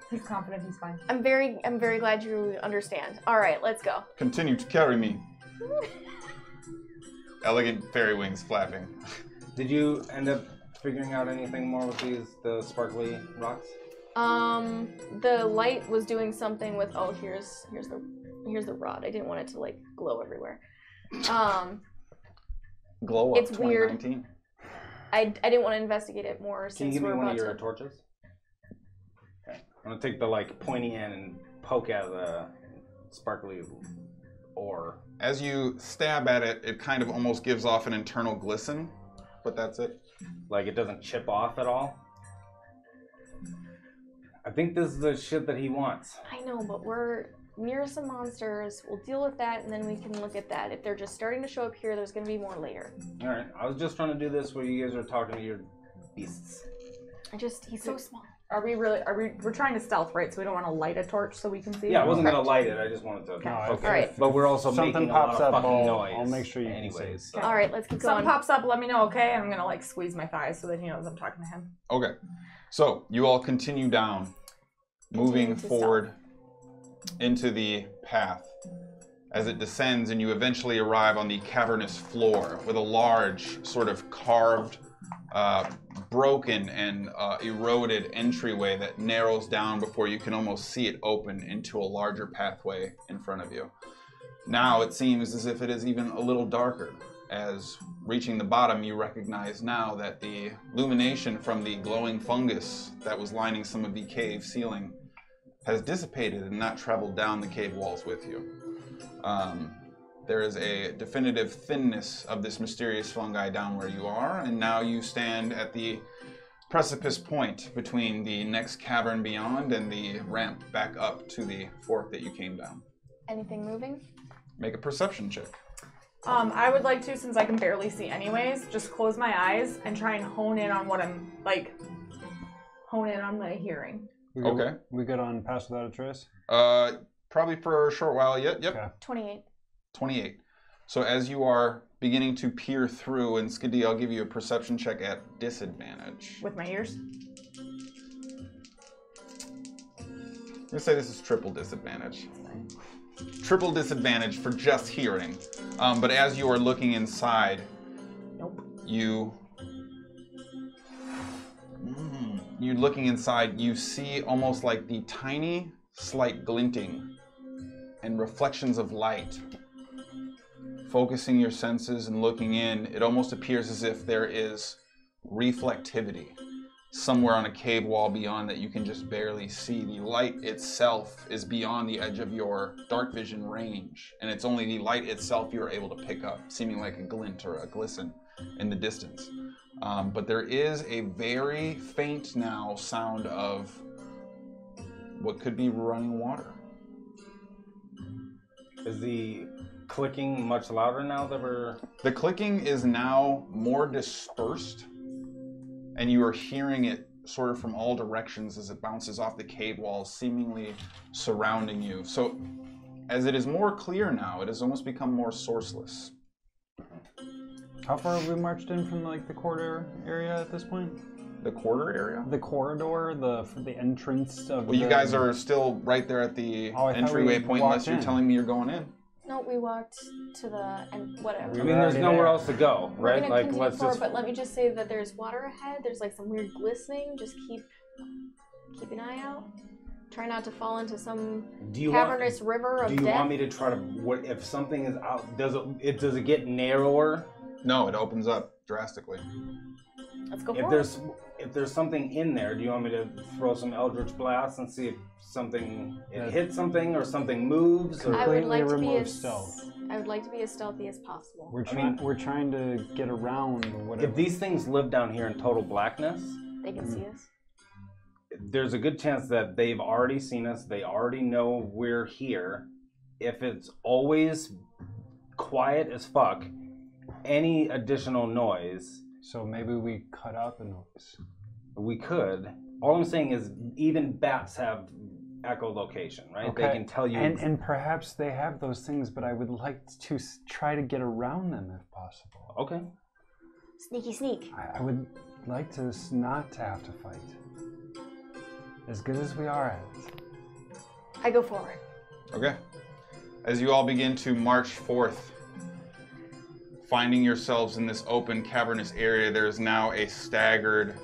He's confident. He's fine. I'm very glad you understand. All right, let's go. Continue to carry me. Elegant fairy wings flapping. Did you end up figuring out anything more with the sparkly rocks? The light was doing something with. Oh, here's the rod. I didn't want it to like glow everywhere. Glow up It's weird. 2019. I didn't want to investigate it more Can since you give me we're one about of your to. torches? Okay. I'm gonna take the like pointy end and poke out the sparkly ore. As you stab at it, it kind of almost gives off an internal glisten, but that's it. Like it doesn't chip off at all. I think this is the shit that he wants. I know, but we're near some monsters. We'll deal with that, and then we can look at that. If they're just starting to show up here, there's gonna be more later. All right. I was just trying to do this where you guys are talking to your beasts. He's so small. We're trying to stealth, right? So we don't want to light a torch so we can see. Yeah, I wasn't gonna light it. I just wanted to. No, Okay. All right. But we're also Something making pops a lot up, of fucking I'll- noise. I'll make sure you can anyways. see. So. All right, let's keep going. Something pops up. Let me know, okay? And I'm gonna like squeeze my thighs so that he knows I'm talking to him. Okay. So you all continue down, moving to forward into the path. As it descends and you eventually arrive on the cavernous floor with a large, sort of carved, broken and eroded entryway that narrows down before you can almost see it open into a larger pathway in front of you. Now it seems as if it is even a little darker. As reaching the bottom, you recognize now that the illumination from the glowing fungus that was lining some of the cave ceiling has dissipated and not traveled down the cave walls with you. There is a definitive thinness of this mysterious fungi down where you are, and now you stand at the precipice point between the next cavern beyond and the ramp back up to the fork that you came down. Anything moving? Make a perception check. I would like to, since I can barely see anyways, just close my eyes and try and hone in on what I'm, like, hone in on my hearing. Okay. We good on Pass Without a Trace? Probably for a short while yet. Yep. Okay. 28. 28. So as you are beginning to peer through, and Skadi, I'll give you a perception check at disadvantage. With my ears? Let's say this is triple disadvantage. Triple disadvantage for just hearing. But as you are looking inside, you're looking inside, you see almost like the tiny, slight glinting and reflections of light. Focusing your senses and looking in, it almost appears as if there is reflectivity somewhere on a cave wall beyond that you can just barely see. The light itself is beyond the edge of your dark vision range, and it's only the light itself you're able to pick up, seeming like a glint or a glisten in the distance. But there is a very faint now sound of what could be running water. Is the clicking much louder now that we're... The clicking is now more dispersed, and you are hearing it sort of from all directions as it bounces off the cave walls, seemingly surrounding you. So, as it is more clear now, it has almost become more sourceless. How far have we marched in from like the corridor area at this point? The quarter area? The corridor, the entrance of. Well, you guys are still right there at the entryway point, unless you're telling me you're going in. No, we walked to the and whatever. I mean, there's nowhere else to go, We're right? gonna Like, continue let's forward, just. but let me just say that there's water ahead. There's like some weird glistening. Just keep an eye out. Try not to fall into some cavernous river of death. Do you want me to try to? What if something is out? Does it get narrower? No, it opens up drastically. Let's go If forward. if there's something in there, do you want me to throw some Eldritch Blast and see if it hits something or something moves? Or... I would like to remove be stealth. I would like to be as stealthy as possible. We're trying to get around whatever. If these things live down here in total blackness, They can see us. there's a good chance that they've already seen us. They already know we're here. If it's always quiet as fuck, any additional noise, So maybe we cut out the noise. we could. All I'm saying is even bats have echolocation, right? Okay. They can tell you. And perhaps they have those things, but I would like to try to get around them if possible. Okay. Sneaky sneak. I would like to not to have to fight. As good as we are at it. I go forward. Okay. As you all begin to march forth, finding yourselves in this open, cavernous area, there is now a staggered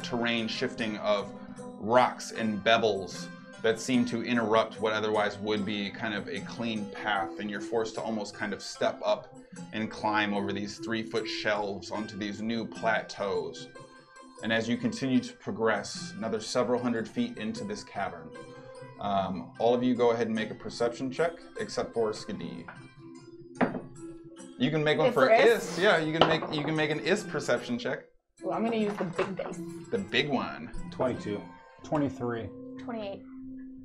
terrain shifting of rocks and bevels that seem to interrupt what otherwise would be kind of a clean path, and you're forced to almost kind of step up and climb over these 3-foot shelves onto these new plateaus. And as you continue to progress another several hundred feet into this cavern, all of you go ahead and make a perception check, except for Skadi. You can make one for Is. Yeah, you can make an Is perception check. Well, I'm gonna use the big dice. The big one. 22. 23. 28.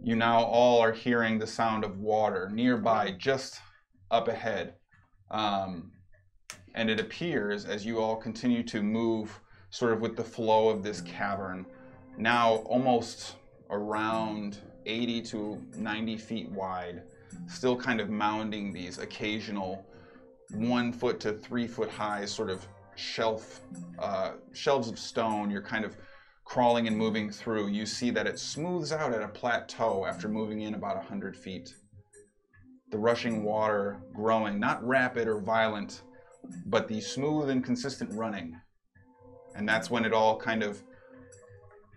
You now all are hearing the sound of water nearby, just up ahead. And it appears, as you all continue to move sort of with the flow of this cavern, now almost around 80 to 90 feet wide, still kind of mounding these occasional 1 foot to 3 foot high sort of shelves of stone. You're kind of crawling and moving through. You see that it smooths out at a plateau after moving in about 100 feet. The rushing water growing, not rapid or violent, but the smooth and consistent running. And that's when it all kind of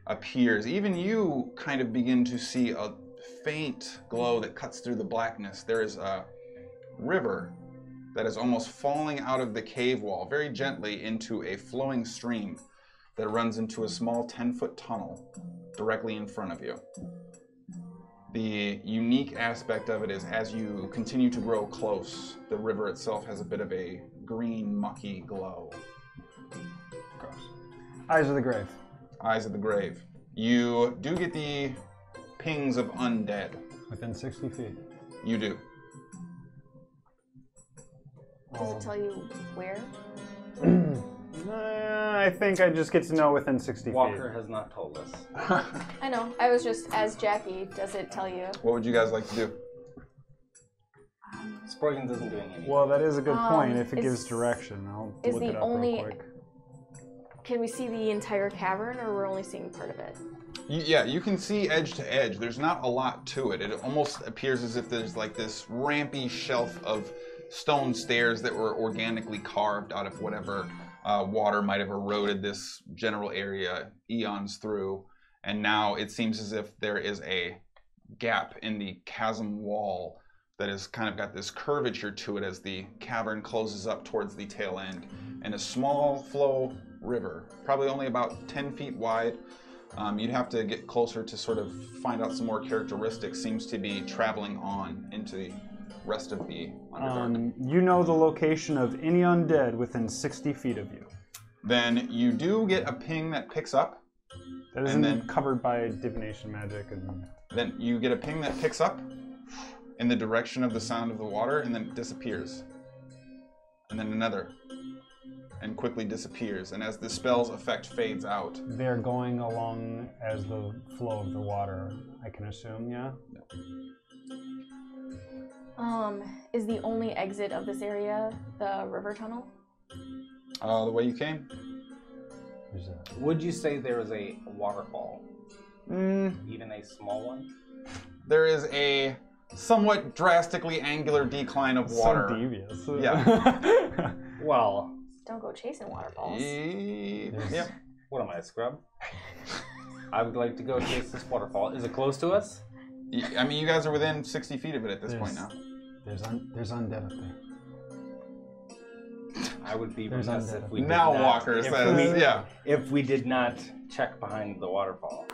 appears. Even you kind of begin to see a faint glow that cuts through the blackness. There is river that is almost falling out of the cave wall very gently into a flowing stream that runs into a small 10-foot tunnel directly in front of you. The unique aspect of it is as you continue to grow close, the river itself has a bit of a green, mucky glow. Gross. Eyes of the grave. Eyes of the grave. You do get the pings of undead. Within 60 feet. You do. Does it tell you where? I think I just get to know within 60 Walker has not told us. I know. I was just, as Jackie, does it tell you? What would you guys like to do? Sproigins isn't doing anything. Well, that is a good point. If it is- gives direction, I'll is look the it up only- real quick. Can we see the entire cavern, or we're only seeing part of it? Yeah, you can see edge to edge. There's not a lot to it. It almost appears as if there's like this rampy shelf of stone stairs that were organically carved out of whatever water might have eroded this general area eons through. And now it seems as if there is a gap in the chasm wall that has kind of got this curvature to it as the cavern closes up towards the tail end. And a small flow river, probably only about 10 feet wide. You'd have to get closer to sort of find out some more characteristics. Seems to be traveling on into the rest of the Underdark. You know the location of any undead within 60 feet of you. Then you do get a ping that picks up. That isn't covered by divination magic. And Then you get a ping that picks up in the direction of the sound of the water and then disappears. And then another. And quickly disappears. And as the spell's effect fades out. they're going along as the flow of the water, I can assume, yeah? Is the only exit of this area the river tunnel? The way you came? There's a, Would you say there is a waterfall? Mm, Even a small one? there is a somewhat drastically angular decline of water. so devious. Yeah. Well, Don't go chasing waterfalls. Yep. what am I, a scrub? I would like to go chase this waterfall. Is it close to us? I mean, you guys are within 60 feet of it at this point now. There's undead up there. I would be There's remiss undead. if we did Now not, Walker if says, we- yeah. If we did not check behind the waterfall.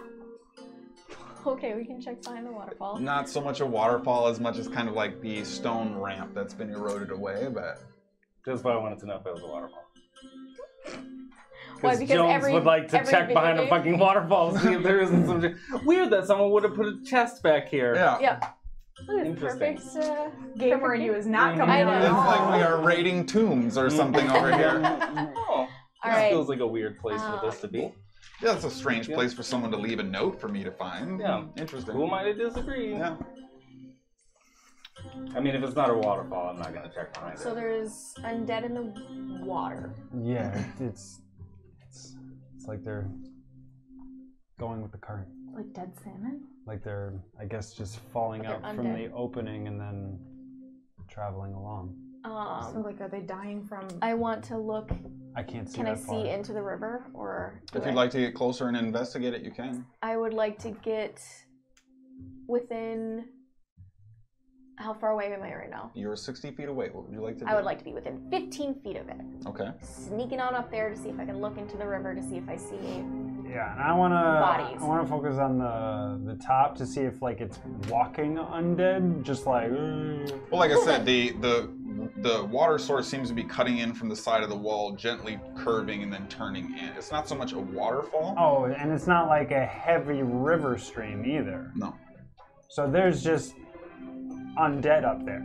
Okay, we can check behind the waterfall. Not so much a waterfall as much as kind of like the stone ramp that's been eroded away, but Just what I wanted to know if it was a waterfall. Why? Because Because Jones every would like to every check video behind a game- fucking waterfall, see if there isn't some. Weird that someone would have put a chest back here. yeah. Yep. Look at Interesting. perfect. Gamer perfect and you game. is not coming I in know. at It's all. like we are raiding tombs or something over here. Oh, All this right. feels like a weird place for this to be. Yeah, it's a strange place for someone to leave a note for me to find. Yeah. Interesting. Who am I to disagree? Yeah. I mean, if it's not a waterfall, I'm not going to check behind So it. there's undead in the water. Yeah, it's like they're going with the current. Like dead salmon? Like they're, I guess, just falling Like out they're from undead. the opening and then traveling along. So like, are they dying from? I want to look. I can't see Can I that far. see into the river, or do If you'd like to get closer and investigate it, you can. I would like to get within. How far away am I right now? You're 60 feet away. What would you like to do? I would like to be within 15 feet of it. Okay. Sneaking on up there to see if I can look into the river to see if I see. Yeah, and I wanna focus on the top to see if like it's walking undead, just like. Well, like I said, the water source seems to be cutting in from the side of the wall, gently curving and then turning in. It's not so much a waterfall. Oh, and it's not like a heavy river stream either. No. So there's just undead up there,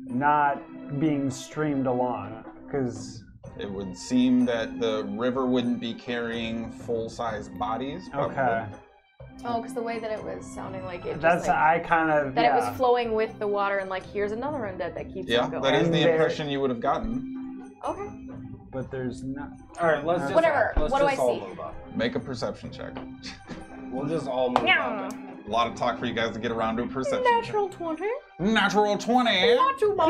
not being streamed along, because. It would seem that the river wouldn't be carrying full-size bodies. Probably. Okay. Oh, because the way that it was sounding like it. That's just, like, I kind of that it was flowing with the water, and like here's another undead that keeps Yeah, on going. that is And the there- impression you would have gotten. Okay. But there's not. All right, let's just Whatever. Let's What do just I all see? move on. Make a perception check. We'll just all move Yeah. on. A lot of talk for you guys to get around to a perception Natural 20. check. Natural 20! Not too much.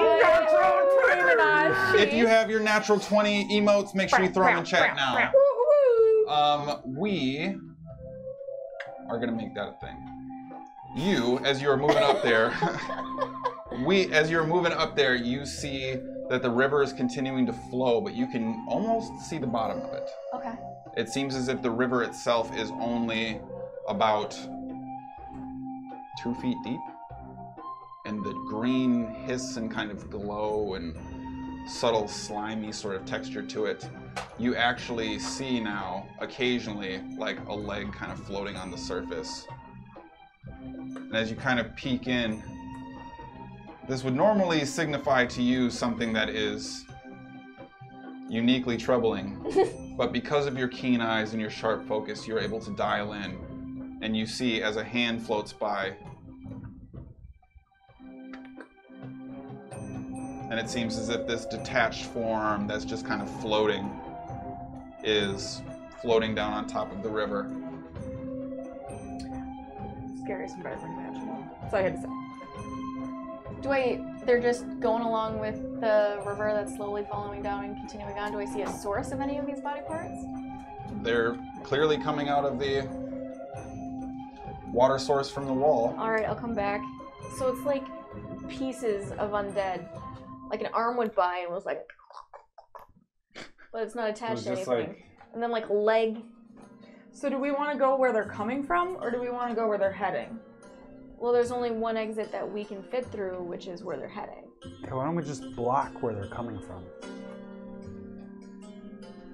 If you have your natural 20 emotes, make sure you throw them in chat now. We are gonna make that a thing. You, as you are moving up there, As you're moving up there, you see that the river is continuing to flow, but you can almost see the bottom of it. Okay. It seems as if the river itself is only about 2 feet deep. And the green hiss and kind of glow and subtle slimy sort of texture to it. You actually see now, occasionally, like a leg kind of floating on the surface. And as you kind of peek in, this would normally signify to you something that is uniquely troubling. But because of your keen eyes and your sharp focus, you're able to dial in. And you see as a hand floats by, and it seems as if this detached form that's just kind of floating is floating down on top of the river. Scary, surprising, magical. So I had to say. They're just going along with the river that's slowly following down and continuing on. Do I see a source of any of these body parts? They're clearly coming out of the water source from the wall. All right, I'll come back. So it's like pieces of undead. Like an arm went by and was like, but it's not attached to anything. And then like a leg. So do we want to go where they're coming from, or do we want to go where they're heading? Well, there's only one exit that we can fit through, which is where they're heading. Okay, why don't we just block where they're coming from?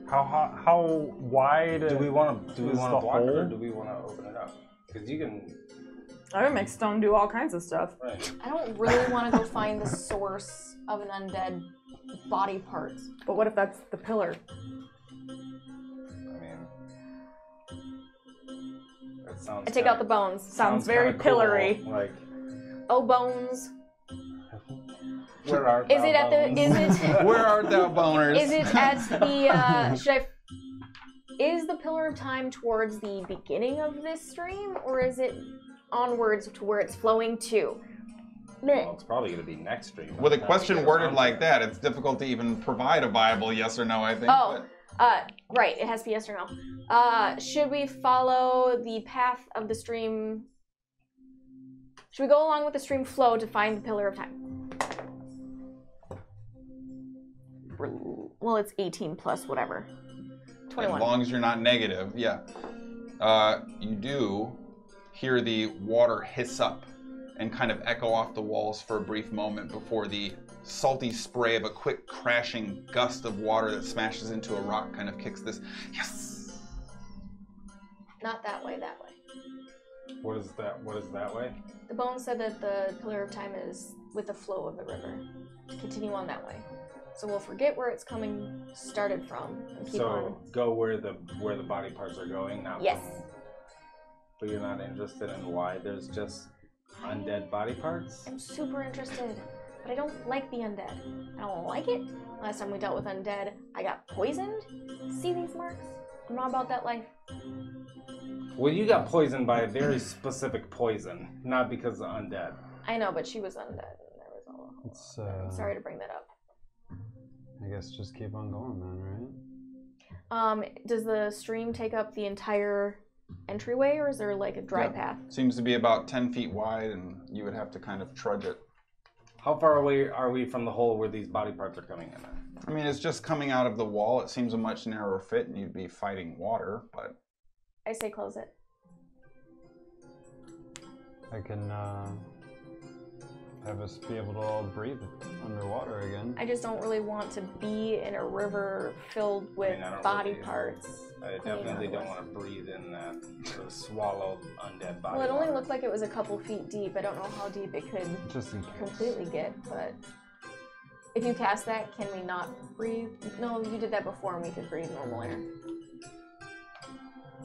How wide? Do we want to block it, or hole? do we want to open it up? Because you can. I would make stone do all kinds of stuff. Right. I don't really want to go find the source of an undead body part. But what if that's the pillar? I mean, that sounds. I take out the bones. Sounds very kinda pillory. Cool. Like, Oh, bones. where are Is it at the? Is it? Where art thou, boners? Is it at the? Is the Pillar of Time towards the beginning of this stream, or is it onwards to where it's flowing to? Well, it's probably going to be next stream. With a question worded like that, it's difficult to even provide a viable yes or no, I think. Oh, right. It has to be yes or no. Should we follow the path of the stream? Should we go along with the stream flow to find the Pillar of Time? Well, it's 18 plus whatever. 21. As long as you're not negative, yeah. You do hear the water hiss up and kind of echo off the walls for a brief moment before the salty spray of a quick crashing gust of water that smashes into a rock kind of kicks this, yes! Not that way, that way. What is that? What is that way? The bone said that the Pillar of Time is with the flow of the river. To continue on that way. So we'll forget where it's started from, and keep on. Go where the body parts are going, not Yes. But you're not interested in why there's just undead body parts? I'm super interested, but I don't like the undead. I don't like it. Last time we dealt with undead, I got poisoned. See these marks? I'm not about that life. Well, you got poisoned by a very specific poison, not because of undead. I know, but she was undead. And there was a It's, I'm sorry to bring that up. I guess just keep on going then, right? Does the stream take up the entire entryway, or is there like a dry path? Seems to be about 10 feet wide, and you would have to kind of trudge it. How far away are we from the hole where these body parts are coming in at? I mean, it's just coming out of the wall. It seems a much narrower fit, and you'd be fighting water, but... I say close it. I can have us be able to all breathe underwater again. I just don't really want to be in a river filled with I don't body really- parts. I definitely don't want to breathe in that sort of swallowed undead body. Well, it only water. looked like it was a couple feet deep. I don't know how deep it could Just in case. completely get, but if you cast that, can we not breathe? No, you did that before and we could breathe normal air.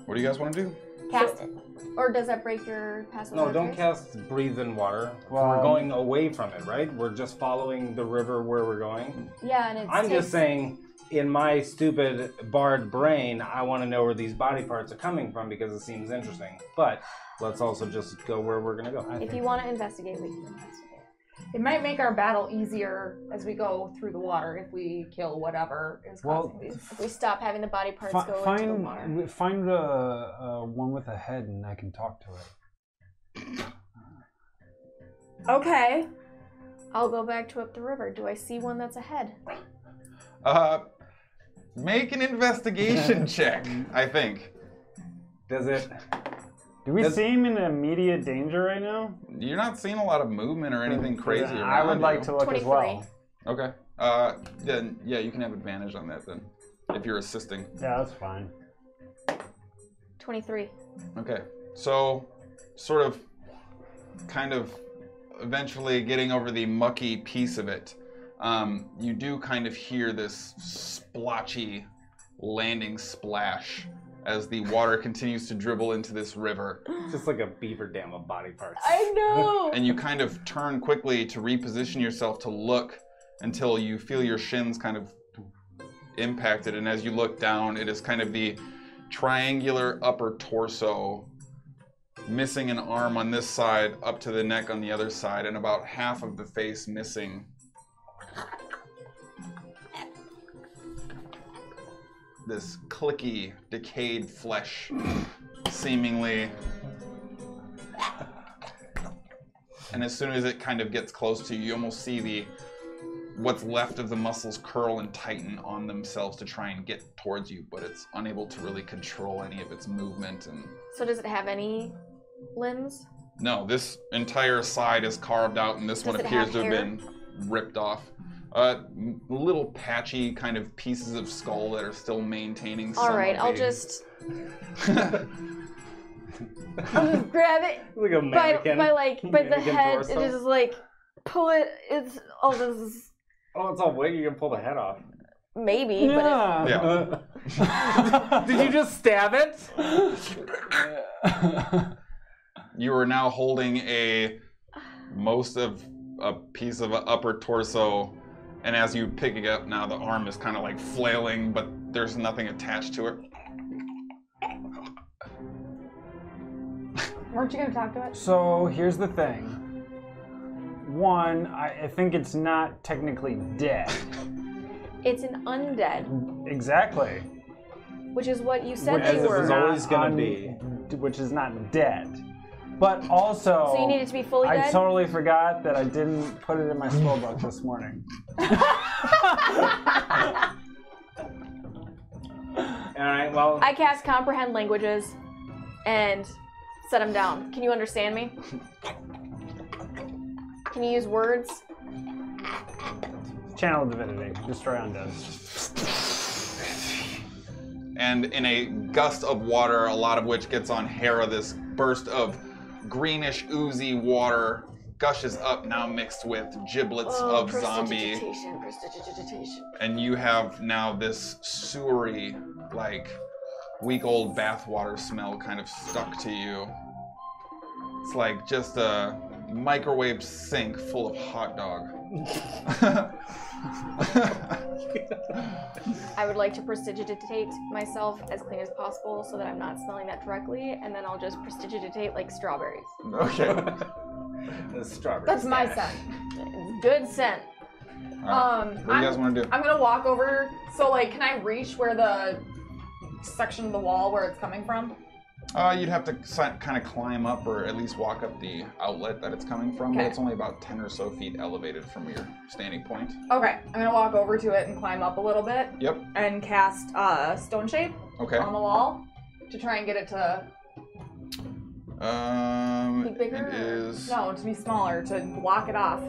What do you guys want to do? Cast it. Or does that break your passive No, water don't trace? cast breathe in water. Well, We're going away from it, right? We're just following the river where we're going. Yeah, and it's I'm just saying, in my stupid bard brain, I want to know where these body parts are coming from because it seems interesting. But let's also just go where we're going to go. if you want to investigate, we can investigate. It might make our battle easier as we go through the water if we kill whatever is causing these. If we stop having the body parts go into the water. Find a one with a head and I can talk to it. Okay. I'll go back to up the river. Do I see one that's ahead? Make an investigation check, I think. Does it? Do we seem in immediate danger right now? You're not seeing a lot of movement or anything crazy around I would like you. to look 23. as well. Okay. Then, yeah, you can have advantage on that then, if you're assisting. Yeah, that's fine. 23. Okay. So, sort of, kind of, eventually getting over the mucky piece of it, you do kind of hear this splotchy landing splash as the water continues to dribble into this river. It's just like a beaver dam of body parts. I know! And you kind of turn quickly to reposition yourself to look until you feel your shins kind of impacted. And as you look down, it is kind of the triangular upper torso, missing an arm on this side, up to the neck on the other side, and about half of the face missing. This clicky, decayed flesh, seemingly. And as soon as it kind of gets close to you, you almost see what's left of the muscles curl and tighten on themselves to try and get towards you, but it's unable to really control any of its movement. And So does it have any limbs? no, this entire side is carved out, and this one Does it appears have to have hair? been ripped off. Little patchy kind of pieces of skull that are still maintaining some Alright, of I'll the- just grab it Like a mannequin. by the mannequin head torso. and just like pull it. It's this is Oh, it's all wig. You can pull the head off. maybe, but Yeah. Yeah. Did you just stab it? You are now holding most of a piece of an upper torso, and as you pick it up now, the arm is kind of like flailing, but there's nothing attached to it. Weren't you gonna talk to it? So here's the thing. One, I think it's not technically dead. it's an undead, Exactly. which is what you said Which they As it were. was always gonna be. Which is not dead. But also, So you need it to be fully I dead? totally forgot that I didn't put it in my spell book this morning. Alright, well. I cast comprehend languages and set them down. Can you understand me? Can you use words? Channel divinity, destroy undead. And in a gust of water, a lot of which gets on Hara, this burst of greenish, oozy water gushes up, now mixed with giblets of zombie. Prestidigitation. And you have now this sewery, like, week-old bathwater smell kind of stuck to you. It's like just a microwave sink full of hot dog. I would like to prestidigitate myself as clean as possible so that I'm not smelling that directly, and then I'll just prestidigitate like strawberries. Okay. The strawberry. That's my stash. scent. Good scent. All right. What do you guys want to do? I'm gonna walk over. So, like, can I reach where the section of the wall where it's coming from? You'd have to kind of climb up, or at least walk up the outlet that it's coming from, but Okay. it's only about 10 or so feet elevated from your standing point. Okay, I'm gonna walk over to it and climb up a little bit Yep. and cast Stone Shape Okay. on the wall to try and get it to Be bigger, It or- is. to be smaller, to block it off.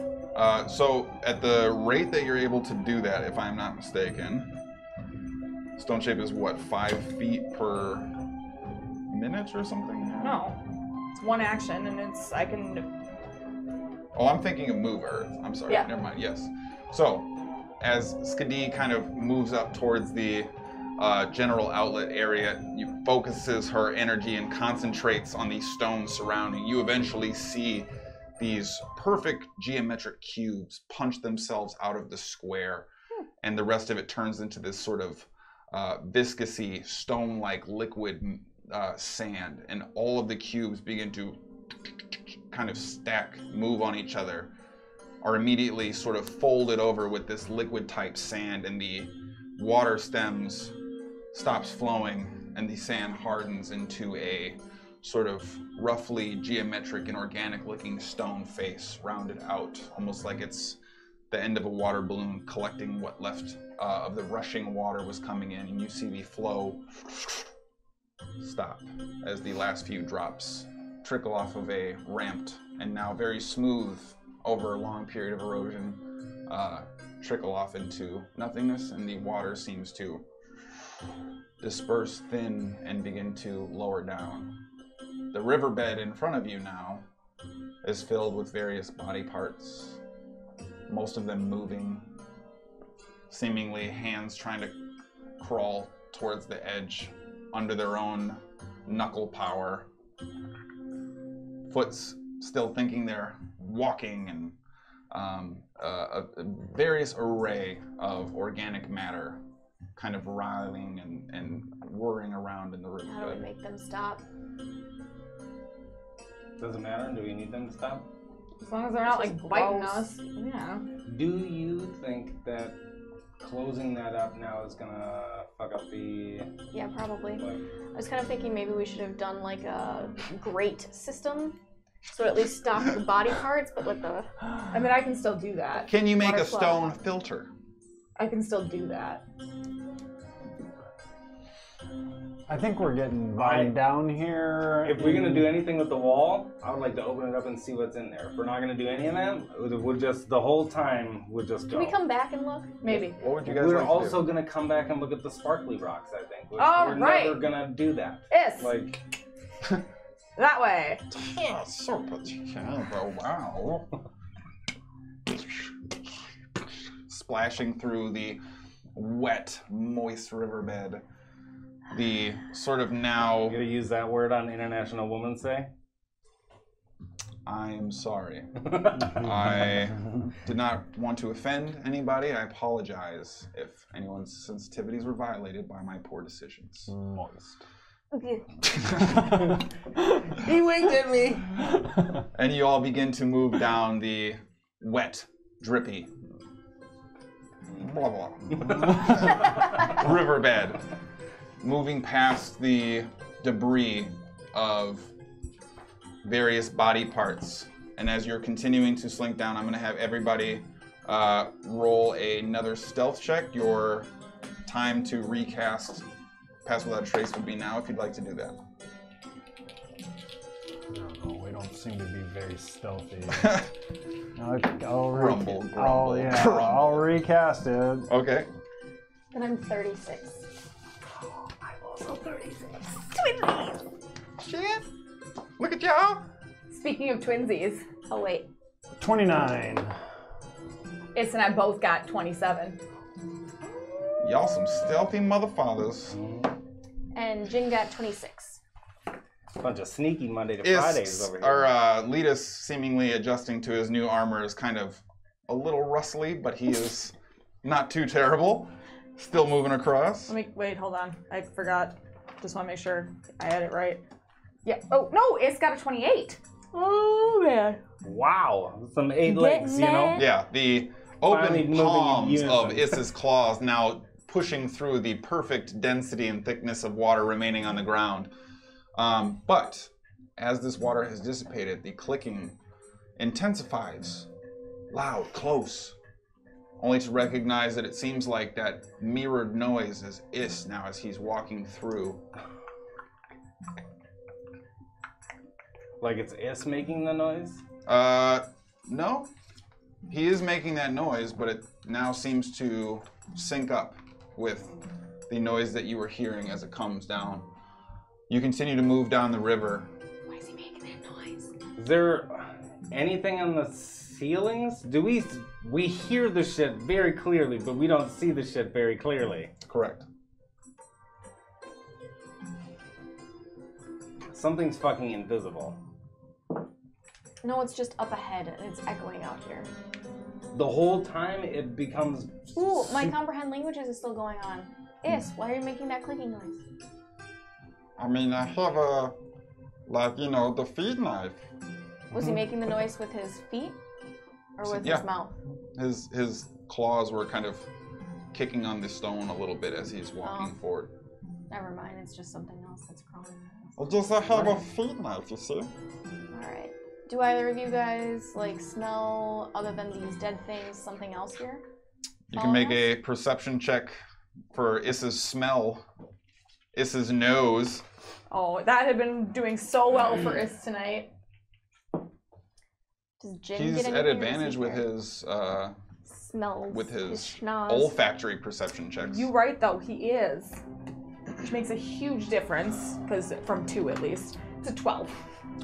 So at the rate that you're able to do that, if I'm not mistaken, Stone Shape is what, 5 feet per minute or something? No, it's one action, and I can. Oh, I'm thinking of Move Earth. I'm sorry. Yeah. Never mind. Yes. So, as Skadi kind of moves up towards the general outlet area, you focuses her energy and concentrates on the stones surrounding. You eventually see these perfect geometric cubes punch themselves out of the square, and the rest of it turns into this sort of viscousy, stone-like liquid sand, and all of the cubes begin to kind of stack, move on each other, are immediately sort of folded over with this liquid type sand, and the water stops flowing, and the sand hardens into a sort of roughly geometric and organic looking stone face rounded out, almost like it's the end of a water balloon collecting what left of the rushing water was coming in, and you see the flow stop as the last few drops trickle off of a ramped and now very smooth over a long period of erosion trickle off into nothingness, and the water seems to disperse thin and begin to lower down. The riverbed in front of you now is filled with various body parts, most of them moving, seemingly hands trying to crawl towards the edge under their own knuckle power, foots still thinking they're walking, and a various array of organic matter kind of writhing and whirring around in the riverbed. How do we make them stop? Does it matter? Do we need them to stop? As long as they're not like biting Gross. us. Yeah. Do you think that closing that up now is gonna fuck up the... Yeah, probably. Like, I was kind of thinking maybe we should have done like a grate system, so at least stop the body parts, but with the... I mean, I can still do that. Can you make Water a flow. stone filter? I can still do that. I think we're getting bogged down here. if we're gonna do anything with the wall, I would like to open it up and see what's in there. If we're not gonna do any of that, we'll just, the whole time, we'll just go. Can we come back and look? Maybe. What would you guys We're like also to do? gonna come back and look at the sparkly rocks, I think. Oh, we're right. never gonna do that. Yes. Like, That way. Yeah, so wow. Splashing through the wet, moist riverbed. The sort of now... I'm gonna use that word on International Women's Day. I'm sorry. I did not want to offend anybody. I apologize if anyone's sensitivities were violated by my poor decisions. Moist. He winked at me. And you all begin to move down the wet, drippy, blah, blah, riverbed, moving past the debris of various body parts. And as you're continuing to slink down, I'm going to have everybody roll another stealth check. Your time to recast Pass Without a Trace would be now, if you'd like to do that. I don't know, we don't seem to be very stealthy. I'll Grumble, grumble, yeah, grumble. I'll recast it. Okay. And I'm 36. Shit. Look at y'all. Speaking of twinsies, Oh wait. 29. It's and I both got 27. Y'all some stealthy motherfathers. And Jin got 26. Bunch of sneaky Monday to Is Fridays over here. our Letus seemingly adjusting to his new armor is kind of a little rustly, but he is not too terrible. Still moving across. Let me wait. Hold on. I forgot. Just want to make sure I had it right. Yeah. Oh no, it's got a 28. Oh man. Wow, some 8 legs, you know? Yeah, the Finally open moving in palms of unison. Issa's claws now pushing through the perfect density and thickness of water remaining on the ground. But as this water has dissipated, the clicking intensifies, loud, close, only to recognize that it seems like that mirrored noise is Is now as he's walking through. Like it's Is making the noise? No. He is making that noise, but it now seems to sync up with the noise that you were hearing as it comes down. You continue to move down the river. Why is he making that noise? Is there anything on the ceilings? Do we hear the shit very clearly, but we don't see the shit very clearly. Correct. Something's fucking invisible. No, it's just up ahead and it's echoing out here. The whole time it becomes... Ooh, my comprehend languages is still going on. Is, why are you making that clicking noise? I mean, I have a, like, you know, the feed knife. Was he making the noise with his feet? Or with Yeah. his mouth? His claws were kind of kicking on the stone a little bit as he's walking forward. Never mind, it's just something else that's crawling. I'll just have a feet knife, you see? Alright. Do either of you guys, like, smell, other than these dead things, something else here? You can make a perception check for Issa's smell. Issa's nose. Oh, that had been doing so well for Is tonight. Does Jin He's get at anything advantage with here? his Smells. with his schnoz. olfactory perception checks. You right though, he is. Which makes a huge difference, because from 2 at least to 12.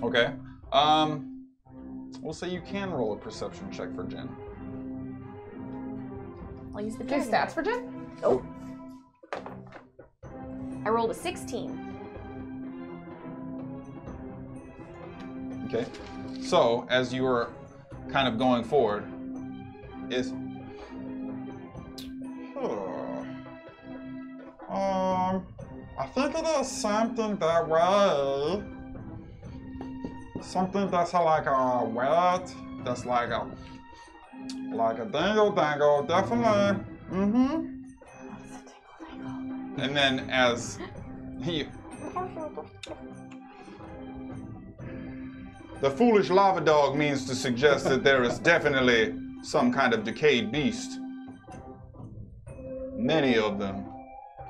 Okay. We'll say you can roll a perception check for Jin. I'll use the Do you have dragon. stats for Jin? Oh. I rolled a 16. Okay. So, as you were kind of going forward, is I think it is something that way. Something that's like a wet, that's like a dingle, definitely. Mm-hmm. And then as he the foolish lava dog means to suggest that there is definitely some kind of decayed beast. Many of them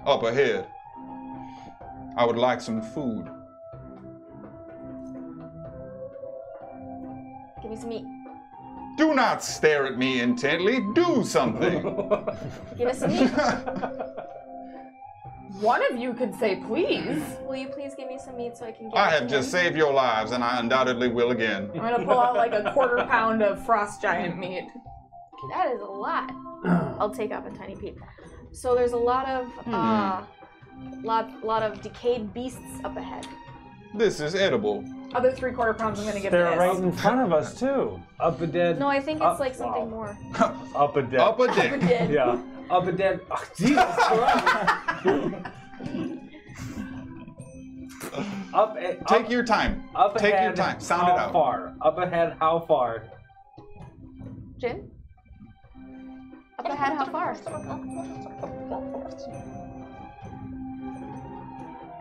up ahead. I would like some food. Give me some meat. Do not stare at me intently. Do something. Give us some meat. One of you could say please. Will you please give me some meat so I can get I it have to just him? saved your lives, and I undoubtedly will again. I'm gonna pull out like a 1/4 pound of frost giant meat. That is a lot. I'll take off a tiny piece. So there's a lot of lot of decayed beasts up ahead. This is edible. Other 3/4 pounds I'm gonna give They're to right Is. in front of us too. Up a dead. No, I think it's like something wow. more. Up a dead. Up a dick. Dead. Yeah. Up a dead. Oh, Jesus Christ. Up a, Take your time. up Take ahead, your time. Sound how it out. far? Up ahead, how far? Jin? Up ahead, how far? I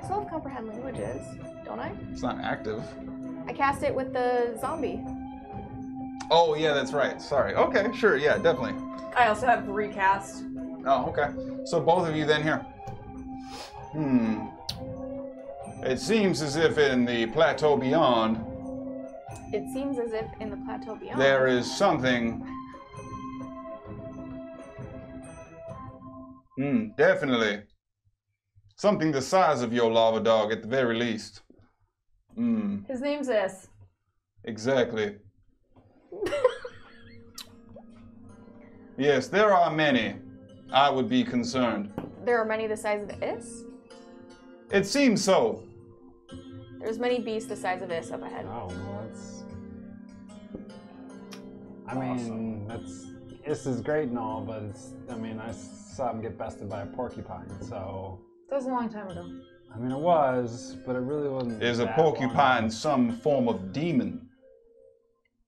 still have comprehend languages, don't I? It's not active. I cast it with the zombie. Oh, yeah, that's right. Sorry. Okay, sure. Yeah, definitely. I also have recast. Oh, okay. So both of you then here. It seems as if in the plateau beyond, It seems as if in the plateau beyond. there is something. Definitely. Something the size of your lava dog at the very least. His name's Is. Exactly. Yes, there are many. I would be concerned. There are many the size of Is. It seems so. There's many beasts the size of Is up ahead. Oh, well, that's. I mean, this is great and all, but it's. I mean, I saw him get bested by a porcupine, so. That was a long time ago. I mean, it was, but it really wasn't. Is a that porcupine long. some form of demon?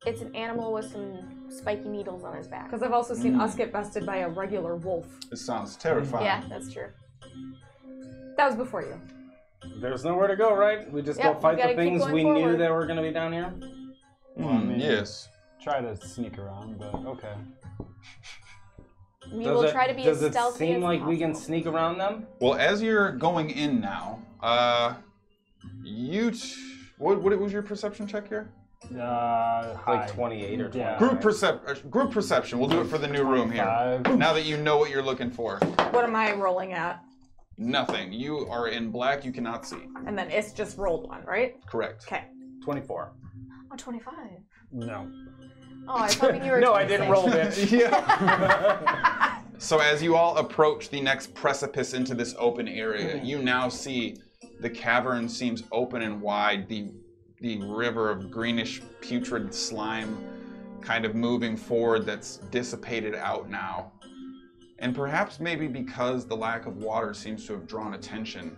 It's an animal with some spiky needles on his back. Because I've also seen us get bested by a regular wolf. It sounds terrifying. Yeah, that's true. That was before you. There's nowhere to go, right? We just Yep, go fight we gotta the keep things going we knew forward. that were going to be down here? Well, I mean, Yes. Try to sneak around, but okay. We will try to be as Does it stealthy seem as like we can possible. sneak around them? Well, as you're going in now, what was your perception check here? High. 28 or 20. Yeah. Group perception. We'll do it for the new room here. 5. Now that you know what you're looking for. What am I rolling at? Nothing. You are in black. You cannot see. And then Is just rolled one, right? Correct. Okay. 24. Oh, 25. No. Oh, I was hoping you were. No, I didn't 26. roll it. Yeah. So as you all approach the next precipice into this open area, you now see the cavern seems open and wide. The river of greenish putrid slime kind of moving forward that's dissipated out now. And perhaps maybe because the lack of water seems to have drawn attention,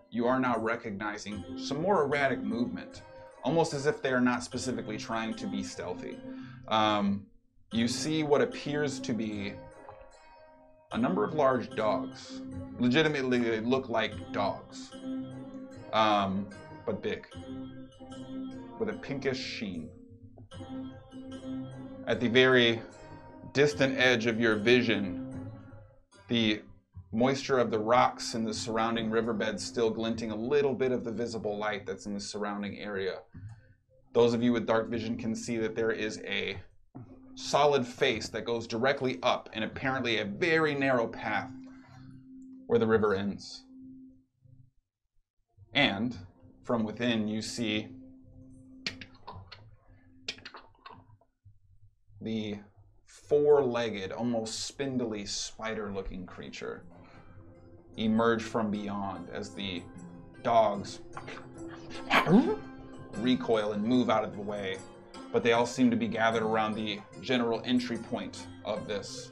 you are now recognizing some more erratic movement, almost as if they are not specifically trying to be stealthy. You see what appears to be a number of large dogs legitimately they look like dogs, but big, with a pinkish sheen. At the very distant edge of your vision, the moisture of the rocks in the surrounding riverbed still glinting a little bit of the visible light that's in the surrounding area. Those of you with dark vision can see that there is a solid face that goes directly up and apparently a very narrow path where the river ends. And from within you see the four-legged, almost spindly, spider-looking creature emerge from beyond as the dogs recoil and move out of the way, but they all seem to be gathered around the general entry point of this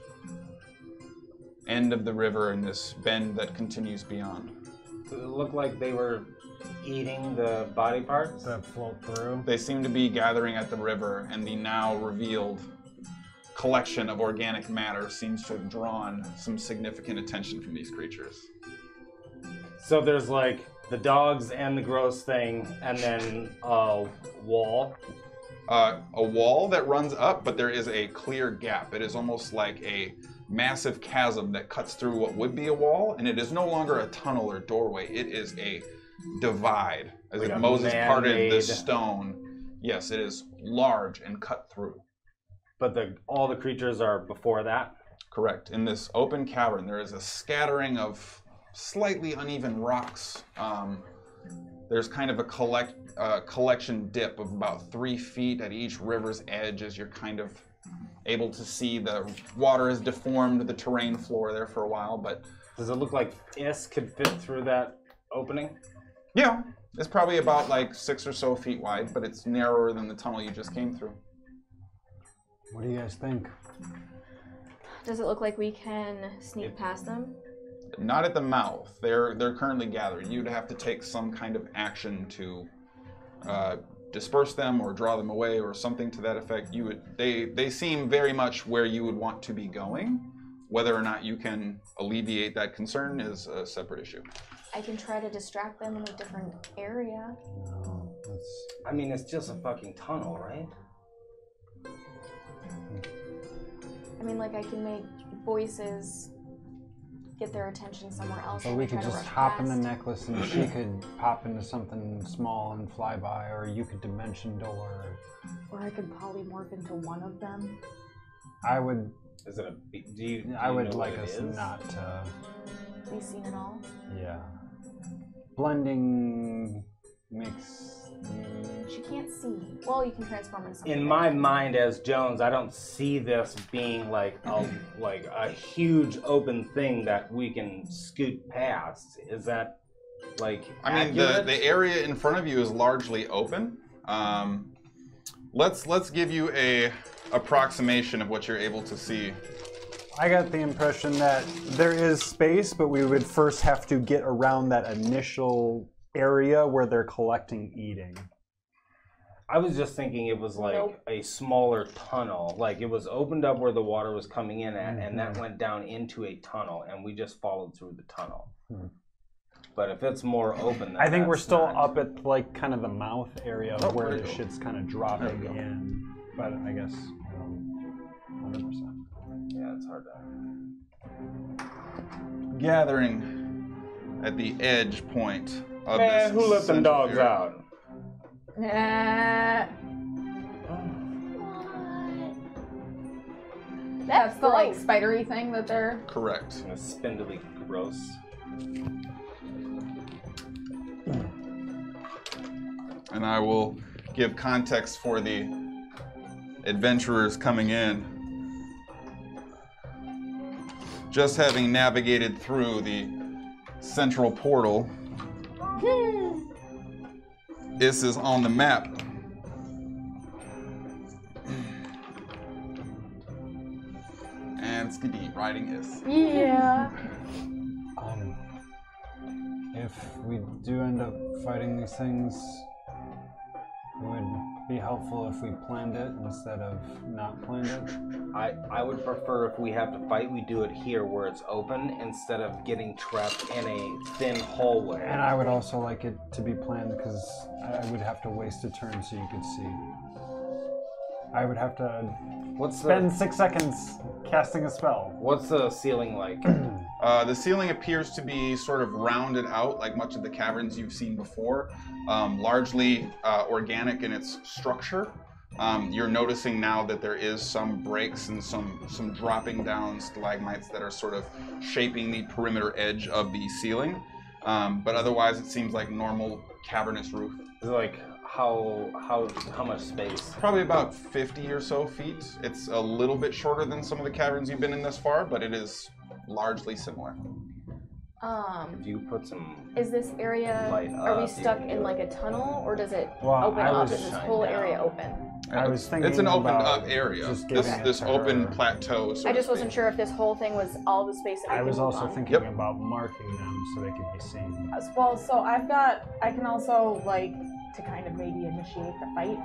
end of the river and this bend that continues beyond. Does it look like they were eating the body parts that float through? They seem to be gathering at the river, and the now revealed collection of organic matter seems to have drawn some significant attention from these creatures. So there's like the dogs and the gross thing, and then a wall. A wall that runs up, but there is a clear gap. It is almost like a massive chasm that cuts through what would be a wall, and it is no longer a tunnel or doorway. It is a divide, as like if Moses parted the man-made stone. Yes, it is large and cut through. But all the creatures are before that? Correct. In this open cavern, there is a scattering of slightly uneven rocks. There's kind of a collection dip of about 3 feet at each river's edge as you're kind of able to see the water has deformed the terrain floor there for a while, but... Does it look like Is could fit through that opening? Yeah, it's probably about like 6 or so feet wide, but it's narrower than the tunnel you just came through. What do you guys think? Does it look like we can sneak past them? Not at the mouth. They're currently gathered. You'd have to take some kind of action to disperse them or draw them away or something to that effect. They seem very much where you would want to be going. Whether or not you can alleviate that concern is a separate issue. I can try to distract them in a different area. No, I mean, it's just a fucking tunnel, right? I mean, like, I can make voices get their attention somewhere else. Or we could just hop in the necklace and she could pop into something small and fly by, or you could dimension door. Or I could polymorph into one of them. I would. Is it a? Do you I would know like what it us is? not to. Be seen at all. Yeah. Blending makes. She can't see. Well, you can transform into something. In my mind, as Jones, I don't see this being like a huge open thing that we can scoot past. Is that like? I mean, the area in front of you is largely open. Let's give you a approximation of what you're able to see. I got the impression that there is space, but we would first have to get around that initial area where they're collecting eating. I was just thinking it was like a smaller tunnel. Like it was opened up where the water was coming in at, and that went down into a tunnel, and we just followed through the tunnel. But if it's more open, then I think we're that's still not- up at like kind of the mouth area where there the you go. shit's kind of dropping in. But I guess 100%. Yeah, it's hard to. Gathering at the edge point of Man, this who let them central dogs area. out? That's the like spidery thing that they're. Correct. It's spindly gross. And I will give context for the adventurers coming in. Just having navigated through the central portal, this is on the map. And Skadi riding is. Yeah. If we do end up fighting these things, it would be helpful if we planned it instead of not planned it? I would prefer if we have to fight, we do it here where it's open instead of getting trapped in a thin hallway. And I would also like it to be planned because I would have to waste a turn so you could see. I would have to spend 6 seconds casting a spell. What's the ceiling like? The ceiling appears to be sort of rounded out like much of the caverns you've seen before, largely organic in its structure. You're noticing now that there is some breaks and some dropping down stalagmites that are sort of shaping the perimeter edge of the ceiling. But otherwise it seems like normal cavernous roof. Is it like how much space? Probably about 50 or so feet. It's a little bit shorter than some of the caverns you've been in this far, but it is largely similar. If you put some Is this area, light are we up, stuck you in could- like a tunnel, or does it Well, open I up? was Is this shine whole down. area open? I was thinking It's an opened about up area. just This, giving it this to open her. plateau. So I to just wasn't speak. sure if this whole thing was all the space that we I could was move also on. thinking about marking them so they could be seen. Well, so I can also, like, to kind of maybe initiate the fight,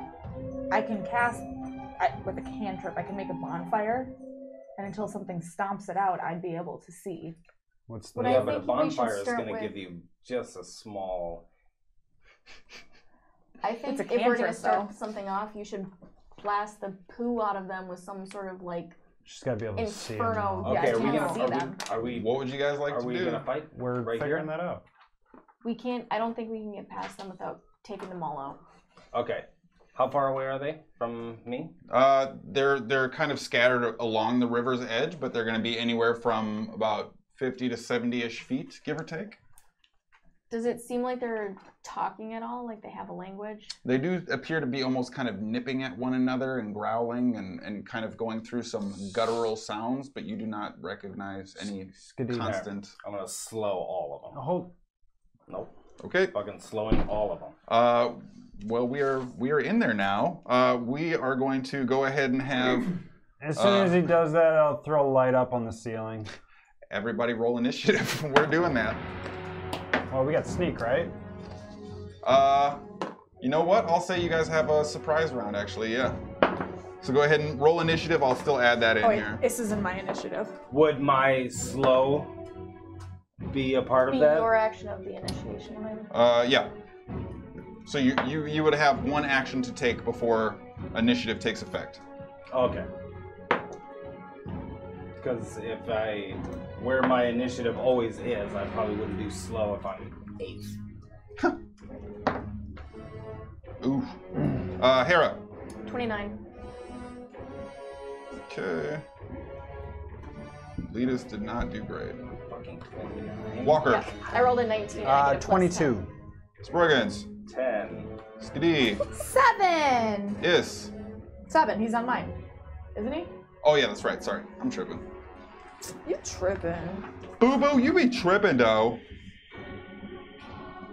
I can cast, with a cantrip, I can make a bonfire, and until something stomps it out, I'd be able to see. What's the But I Yeah, but a think we should bonfire is start going to with- give you just a small. I think It's a if we're going to cantrip, start though. something off, you should blast the poo out of them with some sort of like She's got to be able to see them. Inferno. now. Yeah, Okay, I are we can't gonna see them. are we What would you guys like are to we do? gonna fight? We're right figuring here? that out. we can't. I don't think we can get past them without taking them all out. Okay. How far away are they from me? They're kind of scattered along the river's edge, but they're going to be anywhere from about 50 to 70-ish feet, give or take. Does it seem like they're talking at all? Like they have a language? They do appear to be almost kind of nipping at one another and growling and kind of going through some guttural sounds, but you do not recognize any Skadi. constant. I'm gonna slow all of them. Hold. Nope. Okay. Fucking slowing all of them. Well, we are in there now. We are going to go ahead and have As soon as he does that, I'll throw a light up on the ceiling. everybody roll initiative. We're doing that. Well, we got sneak, right? You know what? I'll say you guys have a surprise round, actually. Yeah. So go ahead and roll initiative. I'll still add that in Oh, wait, here. this is in my initiative. Would my slow be a part Be of that? your action of the initiation. Yeah. So you would have one action to take before initiative takes effect. Okay. Because where my initiative always is, I probably wouldn't do slow if I'm 8th. Ooh. Hera. 29. Okay. Leadus did not do great. Fucking 29. Walker. Yeah, I rolled a 19. and I get a plus 22. Sproigins. 10. Skadi. 7! Is. 7, he's on mine. Isn't he? Oh yeah, that's right. Sorry, I'm tripping. You tripping. Boo boo, you be tripping, though.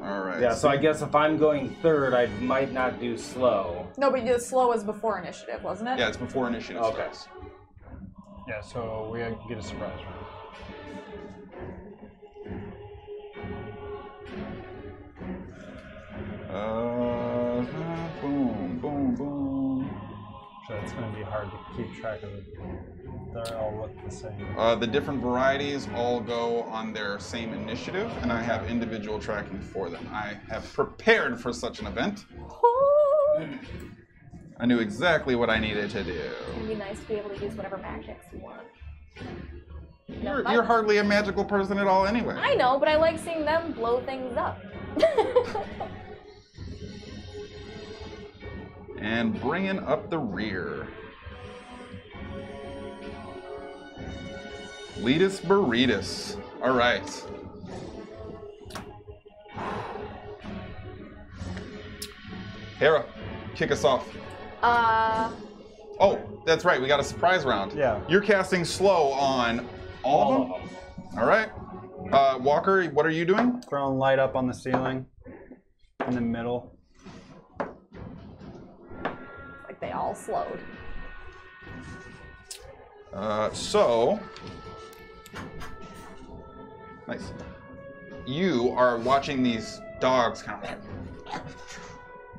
All right. Yeah, so I guess if I'm going 3rd, I might not do slow. No, but the slow was before initiative, wasn't it? Yeah, it's before initiative Okay. starts. Yeah, so we get a surprise round. Boom, boom, boom. So it's going to be hard to keep track of it. They all look the same. The different varieties all go on their same initiative, and I have individual tracking for them. I have prepared for such an event. I knew exactly what I needed to do. It'd be nice to be able to use whatever magics you want. You're hardly a magical person at all anyway. I know, but I like seeing them blow things up. And bringing up the rear. Leadus Burritus. All right. Hera, kick us off. Oh, that's right. We got a surprise round. Yeah. You're casting slow on all of them? All right. Walker, what are you doing? Throwing light up on the ceiling in the middle. Like they all slowed. So, nice. You are watching these dogs kind of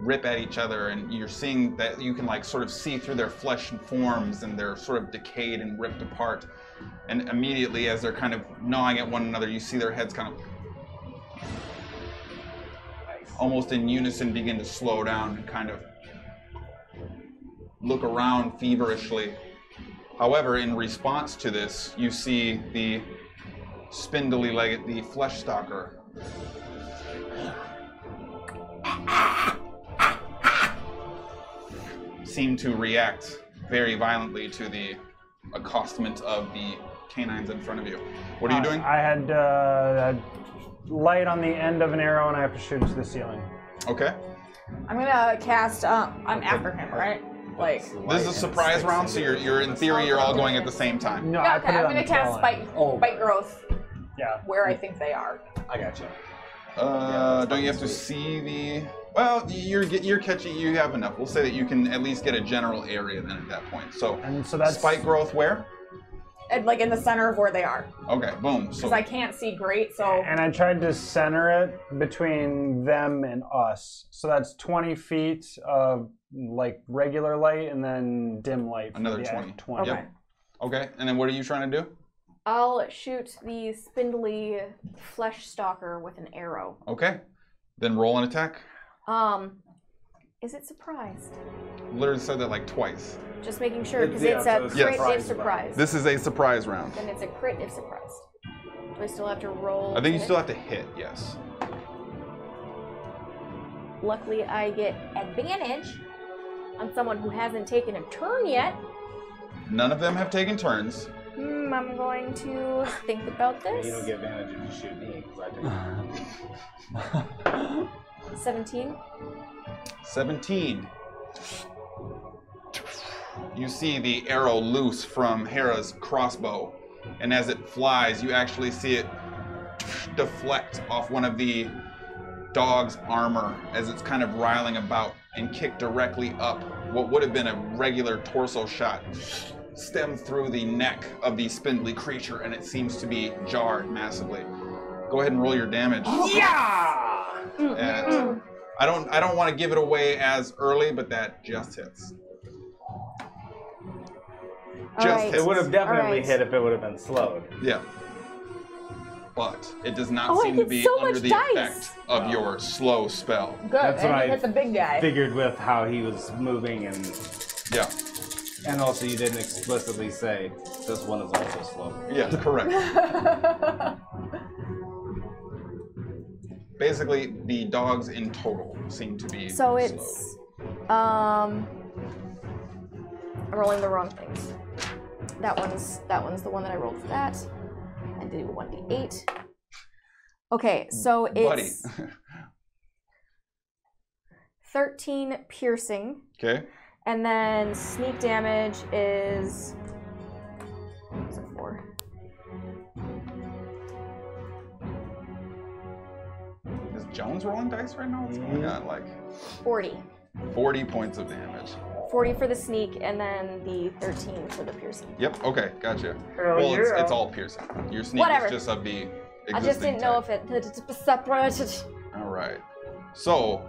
rip at each other, and you're seeing that you can like sort of see through their flesh and forms, and they're sort of decayed and ripped apart. And immediately, as they're kind of gnawing at one another, you see their heads kind of almost in unison begin to slow down and kind of look around feverishly. However, in response to this, you see the spindly-legged, the flesh stalker seem to react very violently to the accostement of the canines in front of you. What are you doing? I had a light on the end of an arrow, and I have to shoot into the ceiling. Okay. I'm gonna cast. I'm after him, right? Like. This is a surprise round, so you're in theory you're all going at the same time. No, Yeah, I okay, put it I'm on gonna the cast tail end. spike growth Yeah. where I think they are. I got you. Don't you have to see the? Well, you're catching. You have enough. We'll say that you can at least get a general area then at that point. So, And so that's spike growth where? And like in the center of where they are, Okay, boom. because So I can't see great. So And I tried to center it between them and us. So that's 20 feet of like regular light and then dim light. for Another the 20. 20. okay. Yep. Okay, and then what are you trying to do? I'll shoot the spindly flesh stalker with an arrow. Okay, then roll an attack. Is it surprised? Literally said that like twice. Just making sure, because Yeah, it's so a it's crit surprise if surprised. This is a surprise round. Then it's a crit if surprised. Do I still have to roll? I think you to still hit? have to hit. Yes. Luckily, I get advantage on someone who hasn't taken a turn yet. None of them have taken turns. I'm going to think about this. You don't get advantage if you shoot me, because I do. 17. 17. You see the arrow loose from Hera's crossbow, and as it flies, you actually see it deflect off one of the dog's armor as it's kind of riling about and kick directly up. What would have been a regular torso shot stem through the neck of the spindly creature, and it seems to be jarred massively. Go ahead and roll your damage. Yeah! And I don't want to give it away as early, but that just hits. Just Alright. hits. It would have definitely Alright. hit if it would have been slowed. Yeah. But it does not Oh, I seem to get be so under much the dice. effect of your slow spell. Good. That's and what he I hit the big guy. Figured with how he was moving, and Yeah. also you didn't explicitly say this one is also slow. Yeah, correct. Basically, the dogs in total seem to be So slow. it's I'm rolling the wrong things. That one's the one that I rolled for that. I did 1d8. Okay, so Buddy. it's 13 piercing, Okay. and then sneak damage is what's it for? Is Jones rolling dice right now? What's going on? Like 40. 40 points of damage. 40 for the sneak, and then the 13 for the piercing. Yep. Okay. Gotcha. Hell Well, yeah. it's all piercing. Your sneak Whatever. is just of the existing I just didn't know type. if it separated. All right. So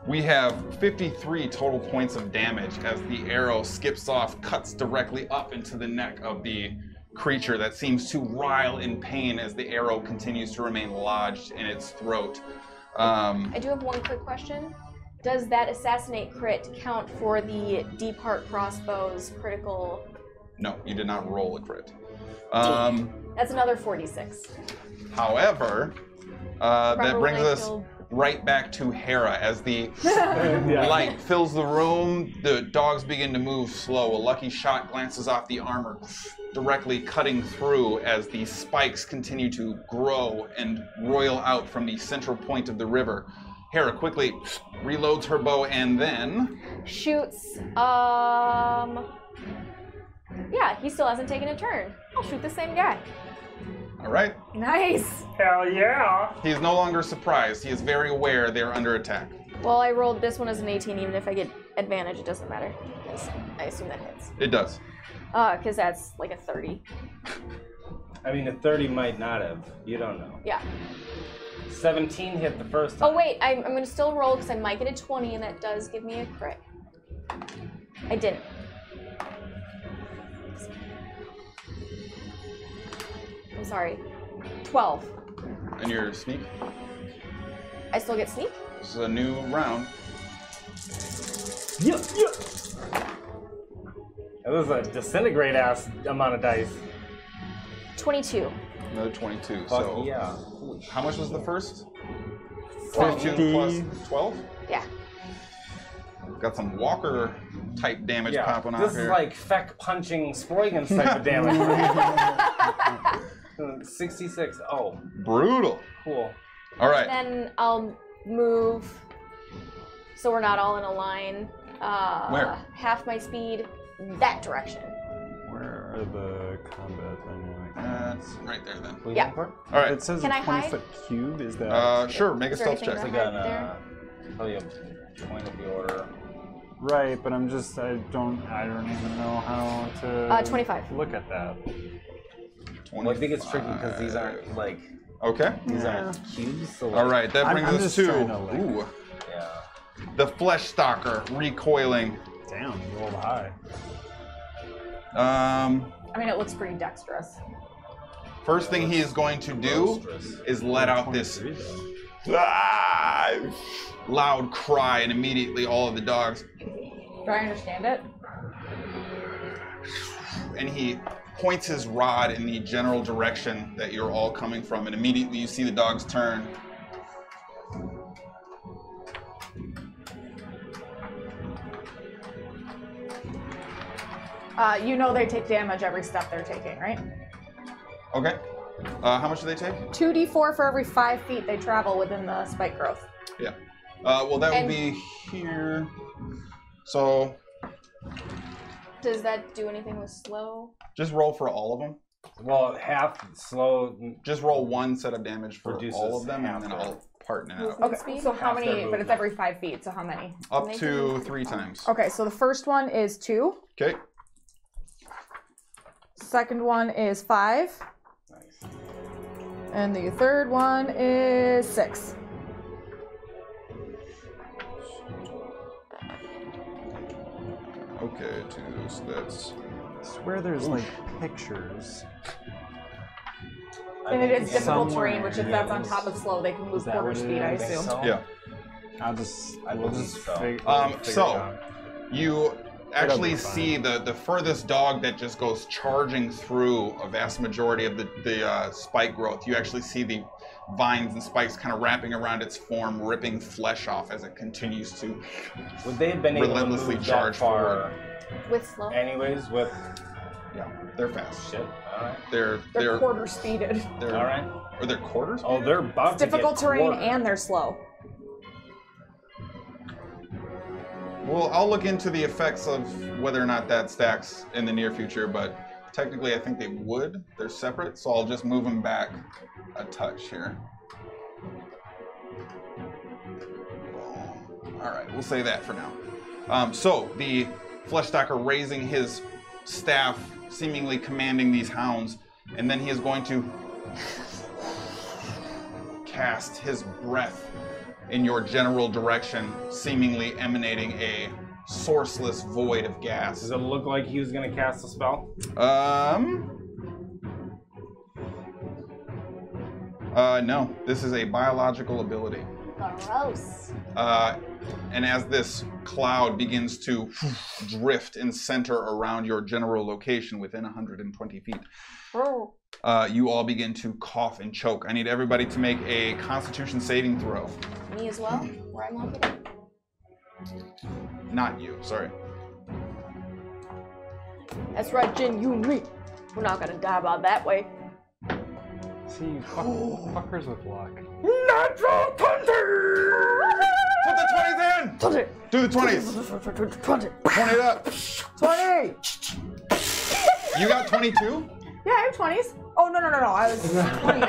we have 53 total points of damage as the arrow skips off, cuts directly up into the neck of the creature that seems to writhe in pain as the arrow continues to remain lodged in its throat. I do have one quick question. Does that assassinate crit count for the deep heart crossbow's critical? No, you did not roll a crit. That's another 46. However, that Remember brings when I us killed- right back to Hera as the light fills the room. The dogs begin to move slow. A lucky shot glances off the armor, directly cutting through as the spikes continue to grow and roil out from the central point of the river. Hera quickly reloads her bow and then Shoots. Yeah, he still hasn't taken a turn. I'll shoot the same guy. all right. Nice. Hell yeah! He is no longer surprised. He is very aware they're under attack. Well, I rolled this one as an 18. Even if I get advantage, it doesn't matter. 'Cause I assume that hits. It does. Because that's like a 30. I mean, a 30 might not have. You don't know. Yeah. 17 hit the first time. Oh wait, I'm gonna still roll because I might get a 20, and that does give me a crit. I didn't. I'm sorry. 12. And your sneak. I still get sneak? This is a new round. Yeah. That was a disintegrate ass amount of dice. 22. Another 22. Fuck So yeah. how much was the first? 12. 15 plus 12? Yeah. Got some walker type damage Yeah, popping off this here. is like feck punching Sproigins type of damage. 66. Oh, brutal. cool. All right. Then I'll move so we're not all in a line. Where? Half my speed that direction. Where are the combat dynamics? That's right there then. Yeah. All right. It says Can a I hide? 20-foot cube. Is that Sure. Make a Is there stealth anything check. that- I Right tell you a point of the order. right? But I don't even know how to 25. look at that. Well, I think it's tricky because these aren't like Okay. these aren't cubes. So All right. That brings I'm us just to trying to, like- ooh, Yeah. the flesh stalker recoiling. Damn, you rolled high. I mean, it looks pretty dexterous. First thing he is going to do is let out this 23. loud cry, and immediately all of the dogs, Do I understand it? and he points his rod in the general direction that you're all coming from, and immediately you see the dogs turn. You know they take damage every step they're taking, right? Okay. How much do they take? 2d4 for every 5 feet they travel within the spike growth. Yeah. Well, that would And- be here. So Does that do anything with slow? just roll for all of them. Well, half slow. Just roll one set of damage for Reduces all of them, and half then the- I'll parting it out. Movement Okay, speed? so how Half their many? But it's movement. every 5 feet, so how many? Up Make to them- 3 times. Okay, so the first one is 2. Okay. Second one is 5. Nice. And the third one is 6. Okay, 2, so that's... I swear there's like pictures. And it is it's difficult somewhere. terrain, which if that's on top of slow, they can move Is that quarter what it speed, I is? assume. So? Yeah. We'll believe just so. figure So- it out. You actually be fine. see the furthest dog that just goes charging through a vast majority of the spike growth. You actually see the vines and spikes kind of wrapping around its form, ripping flesh off as it continues to... Would they have been able to relentlessly move charge that far forward. With slow? anyways with Yeah, they're fast. shit? All right. They're quarter speeded. they're All right. Are they quarters? Oh, they're about It's to difficult get terrain quartered. and they're slow. Well, I'll look into the effects of whether or not that stacks in the near future, but technically I think they would. They're separate, so I'll just move them back a touch here. All right, we'll say that for now. So the flesh stalker raising his staff, seemingly commanding these hounds, and then he is going to cast his breath in your general direction, seemingly emanating a sourceless void of Does gas. it look like he was gonna cast a spell? No. This is a biological ability. Gross. And as this cloud begins to drift and center around your general location within 120 feet, Oh. you all begin to cough and choke. I need everybody to make a Constitution saving throw. Me as well? Where I'm located? Not you, sorry. That's right, Jin, you and me. We're not gonna die about that way. See, fuckers with luck. Natural 20! Put the 20s in! 20! Do the 20s! 20! 20 it up! 20! You got 22? Yeah, I have 20s. Oh, no. I was 20.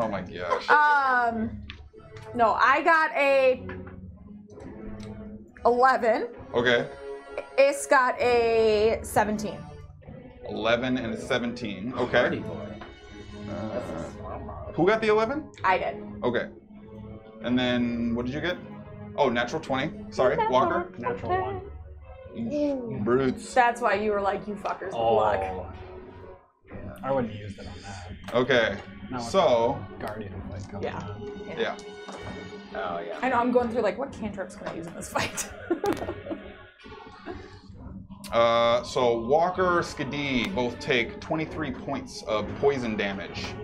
Oh my gosh. No, I got a 11. Okay. Ace got a 17. 11 and 17. Party Okay. boy. Who got the 11? I did. Okay. And then what did you get? Oh, natural 20. Sorry, Walker. Natural 1. Brutes. That's why you were like, you fuckers with luck. I wouldn't use it on that. Okay. Not with So. the Guardian fight coming Yeah. on. Yeah. Oh, yeah. I know, I'm going through like, what cantrips can I use in this fight? So Walker, Skadi both take 23 points of poison damage,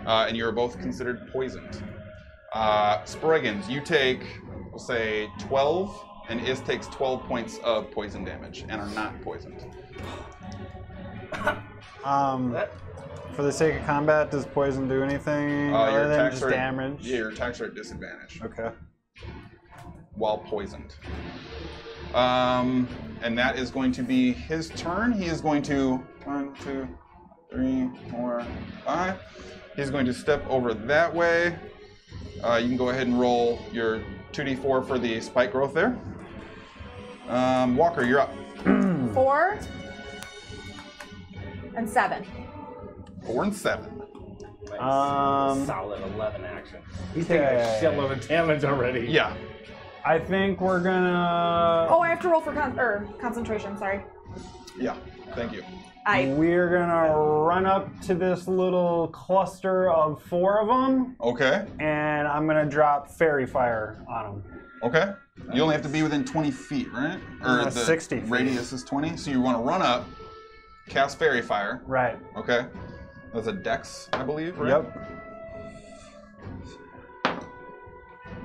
and you're both considered poisoned. Sproigins, you take, we'll say, 12, and Is takes 12 points of poison damage and are not poisoned. For the sake of combat, does poison do anything other than just damage? Yeah, your attacks are at disadvantage Okay. while poisoned. And that is going to be his turn. He is going to 1, 2, 3, 4, 5. He's going to step over that way. You can go ahead and roll your 2d4 for the spike growth there. Walker, you're up. 4 and 7. 4 and 7. Nice. Solid 11 action. He's taking a shitload of damage already. Yeah. I think we're gonna. Oh, I have to roll for concentration, sorry. Yeah. Thank you. We're gonna run up to this little cluster of 4 of them, Okay. and I'm gonna drop fairy fire on them. Okay. You only have to be within 20 feet, right? Or the 60 feet. radius is 20. So you want to run up, cast fairy fire. Right. Okay. That's a dex, I believe, right? Yep.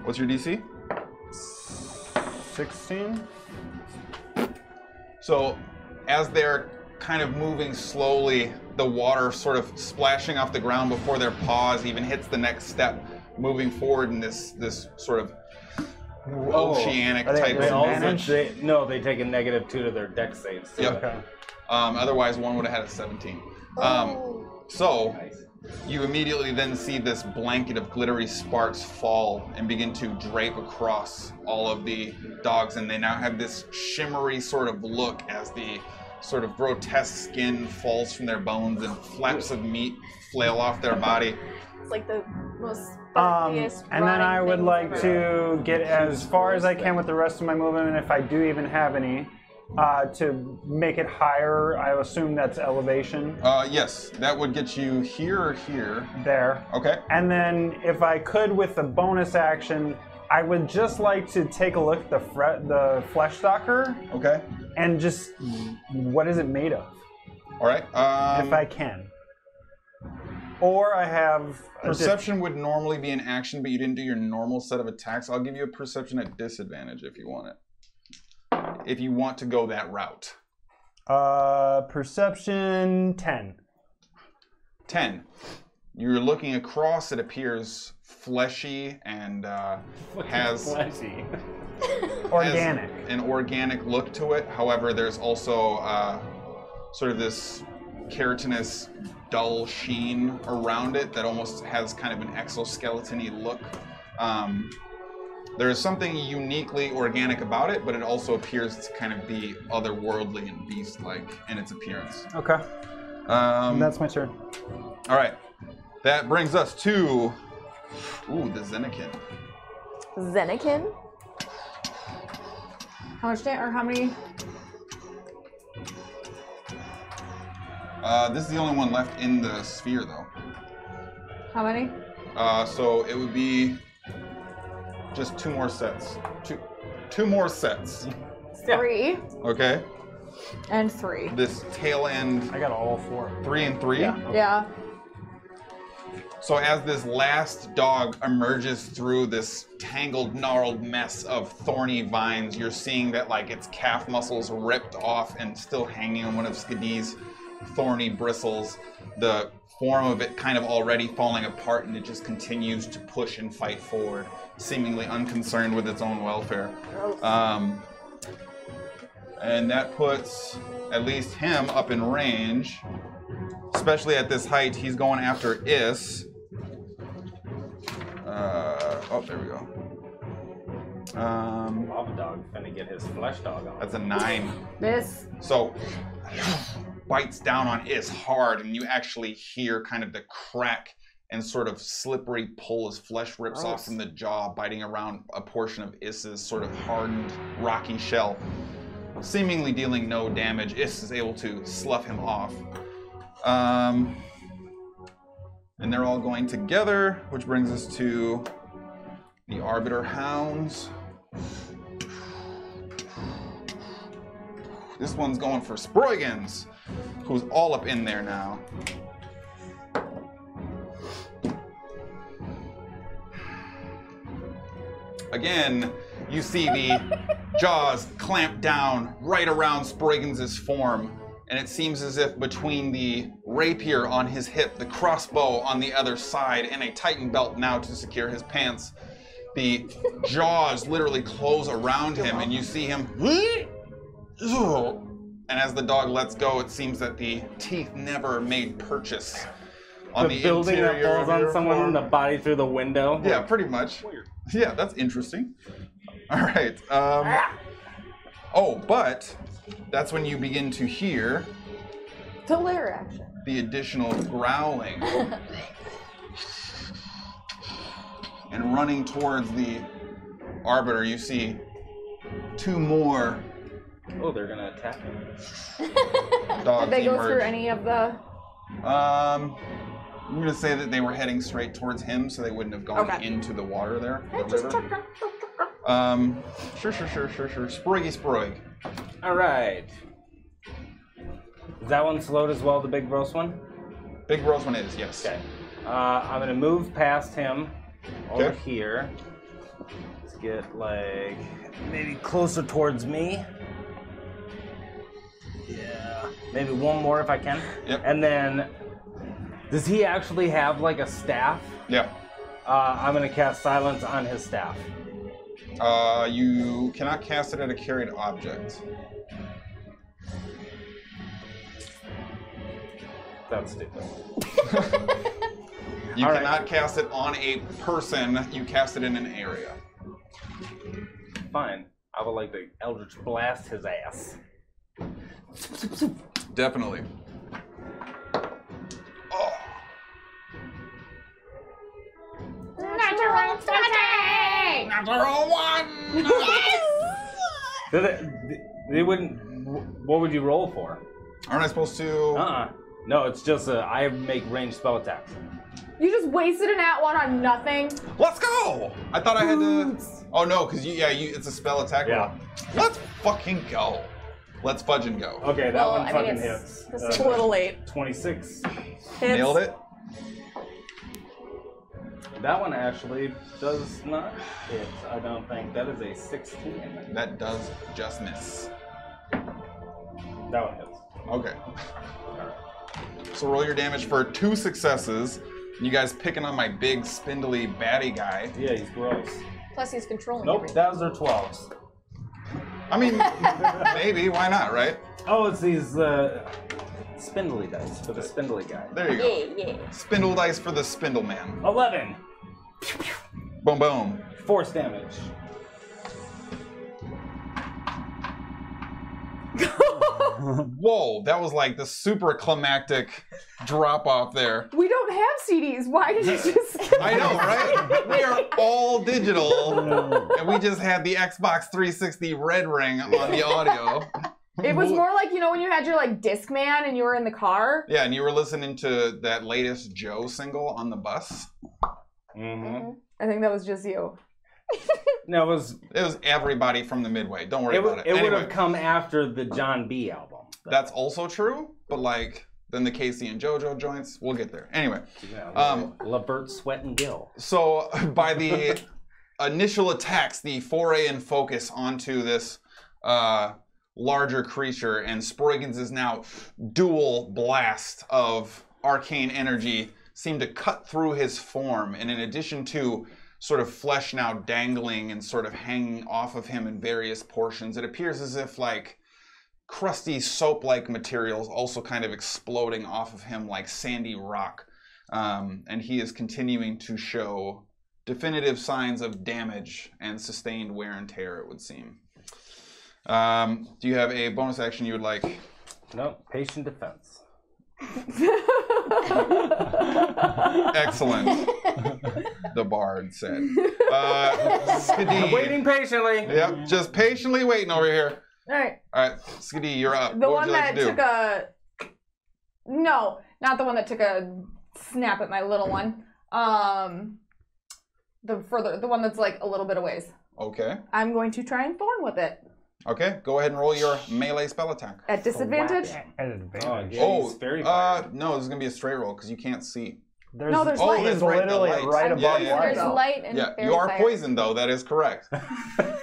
What's your DC? 16. So as they're kind of moving slowly, the water sort of splashing off the ground before their paws even hits the next step, moving forward in this sort of oceanic Are they type at of disadvantage? They take a -2 to their dex saves. So. Yep. Okay. Otherwise, one would have had a 17. So you immediately then see this blanket of glittery sparks fall and begin to drape across all of the dogs, and they now have this shimmery sort of look as the sort of grotesque skin falls from their bones and flaps of meat flail off their body. It's like the most sparkliest And then I would rotting like things ever. to get as far as I can with the rest of my movement, if I do even have any, to make it higher. I assume that's elevation. Yes, that would get you here or here. There. Okay. And then if I could, with the bonus action, I would just like to take a look at the flesh stalker Okay. and just, what is it made of? All right. If I can. Or I have... Perception would normally be an action, but you didn't do your normal set of attacks. I'll give you a perception at disadvantage if you want it. If you want to go that route. Perception 10. 10. You're looking across, it appears fleshy and has Fleshy. Organic. an organic look to it. However, there's also sort of this keratinous, dull sheen around it that almost has kind of an exoskeleton-y look. There is something uniquely organic about it, but it also appears to kind of be otherworldly and beast-like in its appearance. Okay. That's my turn. All right. That brings us to, the Zenekin. Zenekin? How much or how many? This is the only one left in the sphere, though. How many? So it would be just 2 more sets. Two more sets. 3 Okay. and 3. This tail end, I got all 4. 3 and 3. Yeah. So as this last dog emerges through this tangled, gnarled mess of thorny vines, you're seeing that like its calf muscles ripped off and still hanging on one of Skadi's thorny bristles. The form of it kind of already falling apart, and it just continues to push and fight forward, seemingly unconcerned with its own welfare. And that puts at least him up in range. Especially at this height, he's going after Is. There we go. Lava dog finna get his flesh dog on. That's a 9. This. So bites down on Is hard, and you actually hear kind of the crack and sort of slippery pull as flesh rips off from the jaw, biting around a portion of Is's sort of hardened, rocky shell. Seemingly dealing no damage, Is is able to slough him off. And they're all going together, which brings us to the Arbiter Hounds. This one's going for Sproigins, who's all up in there now. Again, you see the jaws clamp down right around Sproigins' form, and it seems as if between the rapier on his hip, the crossbow on the other side, and a tightened belt now to secure his pants, the jaws literally close around him, and you see him. And as the dog lets go, it seems that the teeth never made purchase on the building that interior falls of on your someone, form. the body through the window. Yeah, pretty much. Weird. Yeah, that's interesting. All right. Oh, but that's when you begin to hear The lair action. the additional growling. And running towards the Arbiter, you see two more Oh, they're gonna attack him. dogs Did they go emerge. through any of the... I'm gonna say that they were heading straight towards him, so they wouldn't have gone Okay. into the water there, the river. Sure. Sproigy Sproig. All right. Is that one slowed as well, the big gross one? Big gross one is, yes. Okay. I'm gonna move past him over Okay. here. Let's get like maybe closer towards me. Yeah. Maybe one more if I can. Yep. And then, does he actually have like a staff? Yeah. I'm gonna cast silence on his staff. You cannot cast it at a carried object. That's stupid. You All right. cannot cast it on a person, you cast it in an area. Fine. I would like to Eldritch Blast his ass. Definitely. Oh. Natural 20! Natural one! They wouldn't. What would you roll for? Aren't I supposed to? No, it's just I make ranged spell attacks. You just wasted an @1 on nothing. Let's go! I thought I had to. Oh no, because it's a spell attack roll. Yeah. Let's fucking go. Let's fudge and go. Okay, that Well, one I mean, fucking it's- hits. It's a little late. 26. Hits. Nailed it. That one actually does not hit. I don't think that is a 16. That does just miss. That one hits. Okay. So roll your damage for 2 successes. You guys picking on my big, spindly, batty guy. Yeah, he's gross. Plus, he's controlling Nope, everything. those are 12s. I mean, maybe, why not, right? Oh, it's these spindly dice for the spindly guy. There you go. Yeah. Spindle dice for the spindle man. 11. Boom, boom. Force damage. Whoa, that was like the super climactic drop off there. We don't have CDs. Why did you just skip I know, right? We are all digital, and we just had the Xbox 360 red ring on the audio. It was more like, you know, when you had your like Discman and you were in the car. Yeah, and you were listening to that latest Joe single on the bus. Mm-hmm. I think that was just you. No, It was everybody from the Midway. Don't worry about it. It would Anyway, have come after the John B album. that's also true, but like then the Casey and JoJo joints, we'll get there. Anyway, Labert, Sweat, and Gill. so by the initial attacks, the foray and focus onto this larger creature, and Sproigins' now dual blast of arcane energy seemed to cut through his form, and in addition to sort of flesh now dangling and sort of hanging off of him in various portions, it appears as if like crusty soap-like materials also kind of exploding off of him like sandy rock. And he is continuing to show definitive signs of damage and sustained wear and tear, it would seem. Do you have a bonus action you would like? Nope. Patient defense. Excellent. The bard said. Skadi. I'm waiting patiently. Yep, just patiently waiting over here. Alright. All right, Skadi, you're up. The what would one you like that to do? took a... No, not the one that took a snap at my little one. The one that's like a little bit of ways. Okay. I'm going to try and thorn with it. Okay, go ahead and roll your melee spell attack. At disadvantage? At advantage. Oh, very fire. No, this is gonna be a straight roll because you can't see. There's, No, there's Oh, light. that's It's right, the literally light. right I'm above thinking yeah. there's water. light and Yeah, fairy you are fire. poisoned though. That is correct.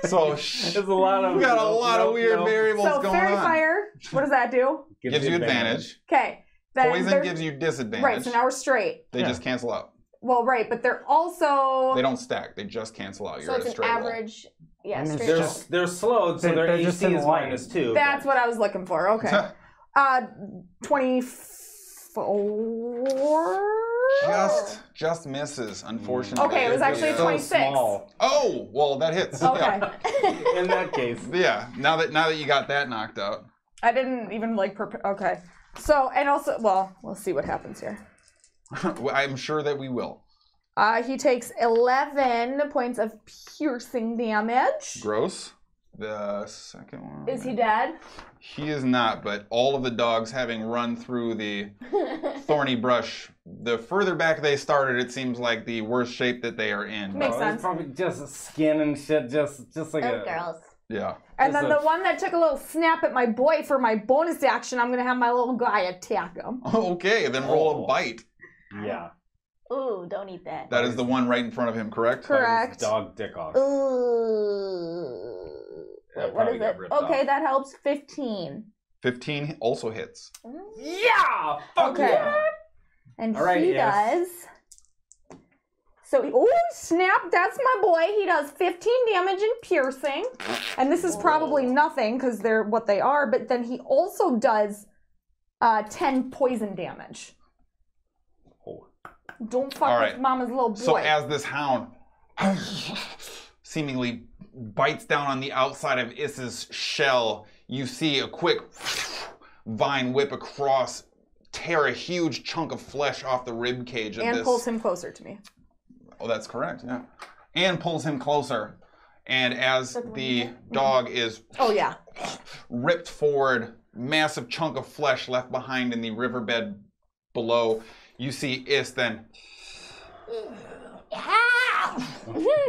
So There's a lot of. we got a lot of weird variables So going fairy on. fire, what does that do? Gives you advantage. Okay. Then Poison there's- gives you disadvantage. Right, so now we're straight. They just cancel out. Well, right, but they're also... They don't stack. They just cancel out. You're So at it's a an straight roll. average. Yeah, And it's straight roll. They're slowed, so their They're just AC in is line. -2. That's what I was looking for. Okay. 24... Just misses, unfortunately. Okay, it was actually So 26. small. Oh, well, that hits. Okay. Yeah. In that case. Yeah. Now that you got that knocked out. I didn't even like prepare. Okay. So, and also, well, we'll see what happens here. I'm sure that we will. He takes 11 points of piercing damage. Gross. The second one. Is he dead? He is not, but all of the dogs having run through the thorny brush, the further back they started, it seems like the worse shape that they are in. Makes Oh, sense. it's probably just skin and shit, just like Oh, a. girls. Yeah. And Just then a- the one that took a little snap at my boy for my bonus action, I'm going to have my little guy attack him. Okay, then roll a bite. Yeah. Ooh, don't eat that. That is the one right in front of him, correct? Correct. Dog dick off. Ooh. That Wait, what probably is got it? ripped Okay, off. that helps. 15. 15 also hits. Yeah! Fuck Okay. yeah! And All right, he yes. does. So, oh, snap, that's my boy. He does 15 damage in piercing. And this is probably nothing because they're what they are, but then he also does 10 poison damage. Oh. Don't fuck All with right. mama's little boy. So as this hound seemingly bites down on the outside of Issa's shell, you see a quick vine whip across, tear a huge chunk of flesh off the rib cage of and this. pulls him closer to me. Oh, that's correct, yeah. And pulls him closer. And as the dog is Oh, yeah. ripped forward, massive chunk of flesh left behind in the riverbed below, you see Is then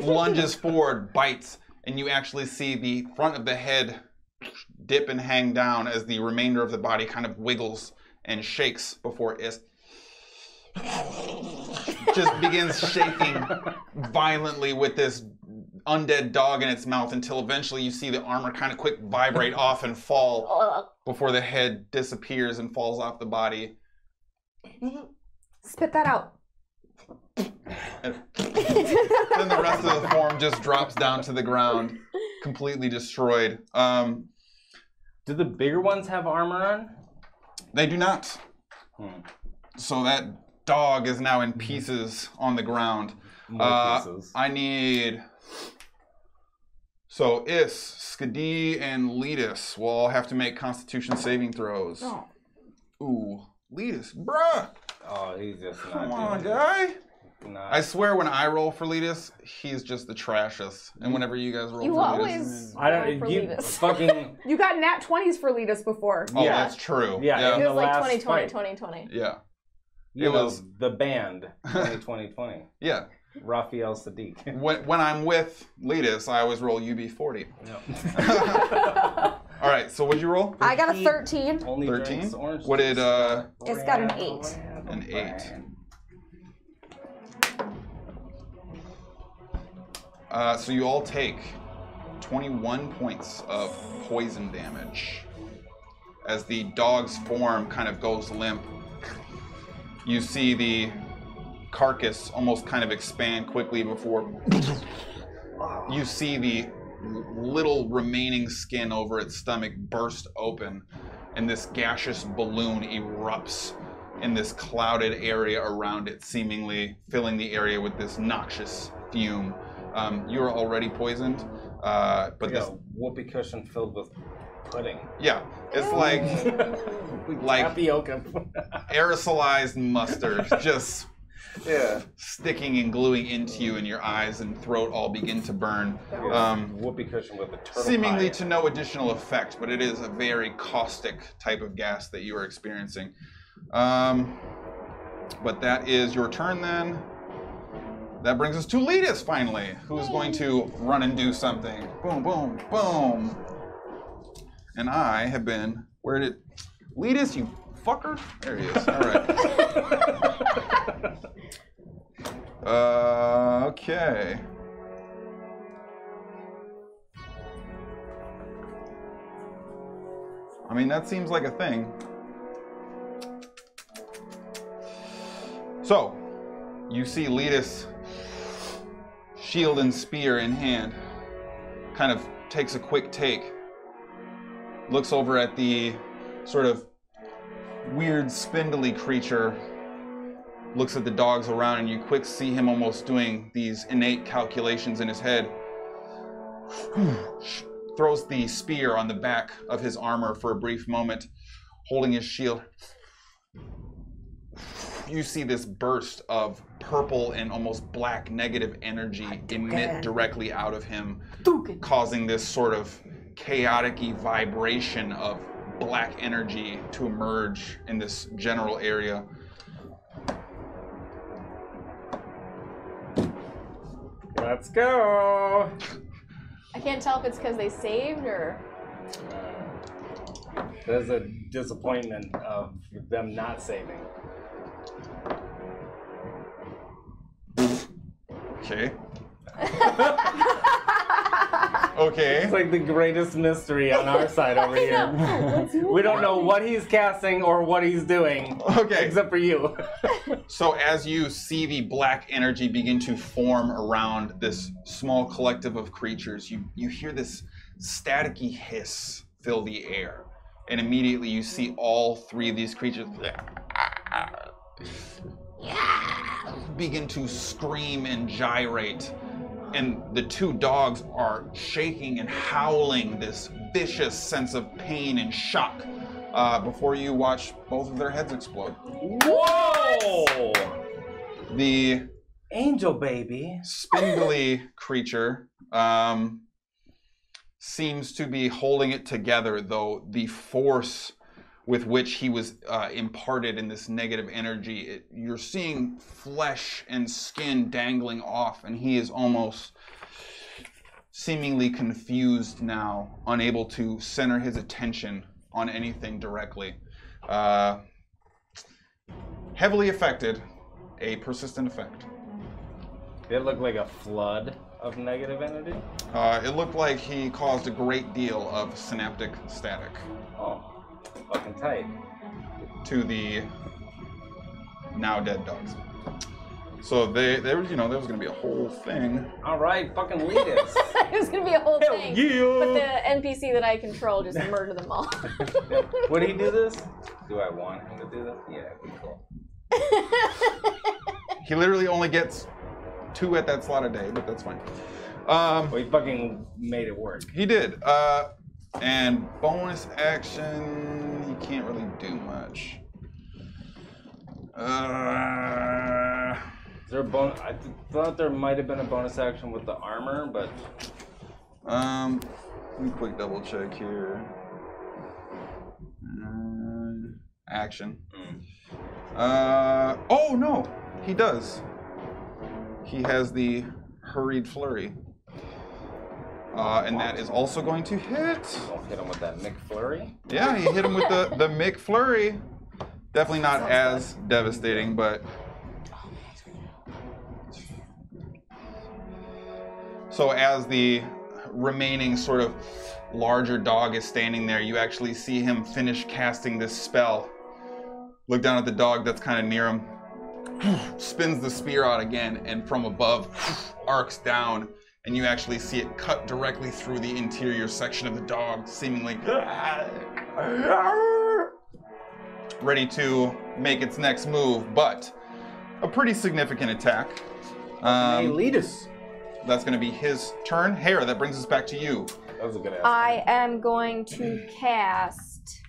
lunges forward, bites, and you actually see the front of the head dip and hang down as the remainder of the body kind of wiggles and shakes before Is just begins shaking violently with this undead dog in its mouth until eventually you see the armor kind of quick vibrate off and fall before the head disappears and falls off the body. Spit that out. And then the rest of the form just drops down to the ground, completely destroyed. Do the bigger ones have armor on? They do not. So that dog is now in pieces on the ground. More pieces. I need... So Is, Skadi, and Letus will all have to make Constitution saving throws. Oh. Ooh, Letus, bruh! Oh, he's just not Come on, doing guy! it. Not- I swear when I roll for Letus, he's just the trashest. And whenever you guys roll You for always I roll don't. for You Letus. fucking. You got nat 20s for Letus before. Oh, Yeah. that's true. Yeah, Yeah. in It the was like last 2020, fight. 2020. Yeah. You It know, was- the band 2020. Yeah. Raphael Sadiq. When I'm with Letus, I always roll UB40. All right, so what'd you roll? I got a 13. Only 13? drinks orange What did, juice. It's got an 8. An 8. So you all take 21 points of poison damage. As the dog's form kind of goes limp, you see the carcass almost kind of expand quickly before you see the little remaining skin over its stomach burst open, and this gaseous balloon erupts in this clouded area around it, seemingly filling the area with this noxious fume. You are already poisoned, but I this got a whoopee cushion filled with pudding. Yeah, it's like Tapioca. aerosolized mustard, just Yeah. sticking and gluing into you, and your eyes and throat all begin to burn. Whoopee cushion with a turtle Seemingly pie. to no additional effect, but it is a very caustic type of gas that you are experiencing. But that is your turn then. That brings us to Letus finally, who's going to run and do something. Boom, boom, boom. And I have been, where did, Letus, you fucker? There he is, all right. Okay. I mean, that seems like a thing. So, you see Letus, shield and spear in hand, kind of takes a quick take, looks over at the sort of weird spindly creature, looks at the dogs around, and you quick see him almost doing these innate calculations in his head. Throws the spear on the back of his armor for a brief moment, holding his shield. You see this burst of purple and almost black negative energy emit directly out of him, causing this sort of chaotic-y vibration of black energy to emerge in this general area. Let's go. I can't tell if it's because they saved or. There's a disappointment of them not saving. Okay. Okay. It's like the greatest mystery on our side over here. We don't know what he's casting or what he's doing. Okay. Except for you. So as you see the black energy begin to form around this small collective of creatures, you hear this staticky hiss fill the air. And immediately you see all three of these creatures begin to scream and gyrate. And the two dogs are shaking and howling this vicious sense of pain and shock before you watch both of their heads explode. Whoa! The angel baby spindly creature seems to be holding it together, though the force with which he was imparted in this negative energy, you're seeing flesh and skin dangling off, and he is almost seemingly confused now, unable to center his attention on anything directly. Heavily affected, a persistent effect. Did it look like a flood of negative energy? It looked like he caused a great deal of synaptic static. Oh. Fucking tight. To the now dead dogs. So there was gonna be a whole thing. All right, fucking lead us. It was gonna be a whole thing. Yeah. But the NPC that I control just murdered them all. Would he do this? Do I want him to do this? Yeah, it'd be cool. He literally only gets 2 at that slot a day, but that's fine. Well, he fucking made it work. He did. And bonus action, he can't really do much. Is there a bonus? I thought there might have been a bonus action with the armor, but let me quick double check here. Action. Oh no, he does. He has the hurried flurry. And that is also going to hit. Don't hit him with that McFlurry. Yeah, he hit him with the McFlurry. Definitely not as devastating, but. So as the remaining sort of larger dog is standing there, you actually see him finish casting this spell. Look down at the dog that's kind of near him. Spins the spear out again, and from above, arcs down. And you actually see it cut directly through the interior section of the dog, seemingly ready to make its next move, but a pretty significant attack. Hey, lead us. That's going to be his turn. Hara, that brings us back to you. That was a good answer. I am going to cast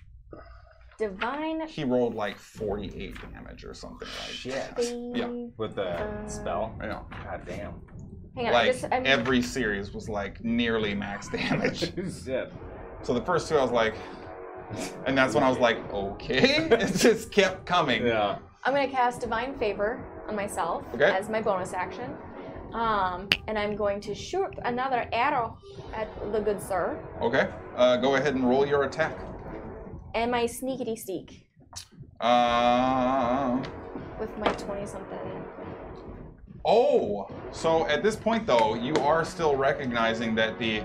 Divine. He rolled like 48 damage or something like Shit. that. Yeah. With the spell? Yeah. God damn. Hang on, Like I'm every series was like nearly max damage. Shit. So the first two I was like, and that's when I was like, okay. It just kept coming. Yeah. I'm gonna cast Divine Favor on myself as my bonus action. And I'm going to shoot another arrow at the good sir. Okay. Go ahead and roll your attack. And my sneakity sneak with my 20-something. Oh, so at this point though, you are still recognizing that the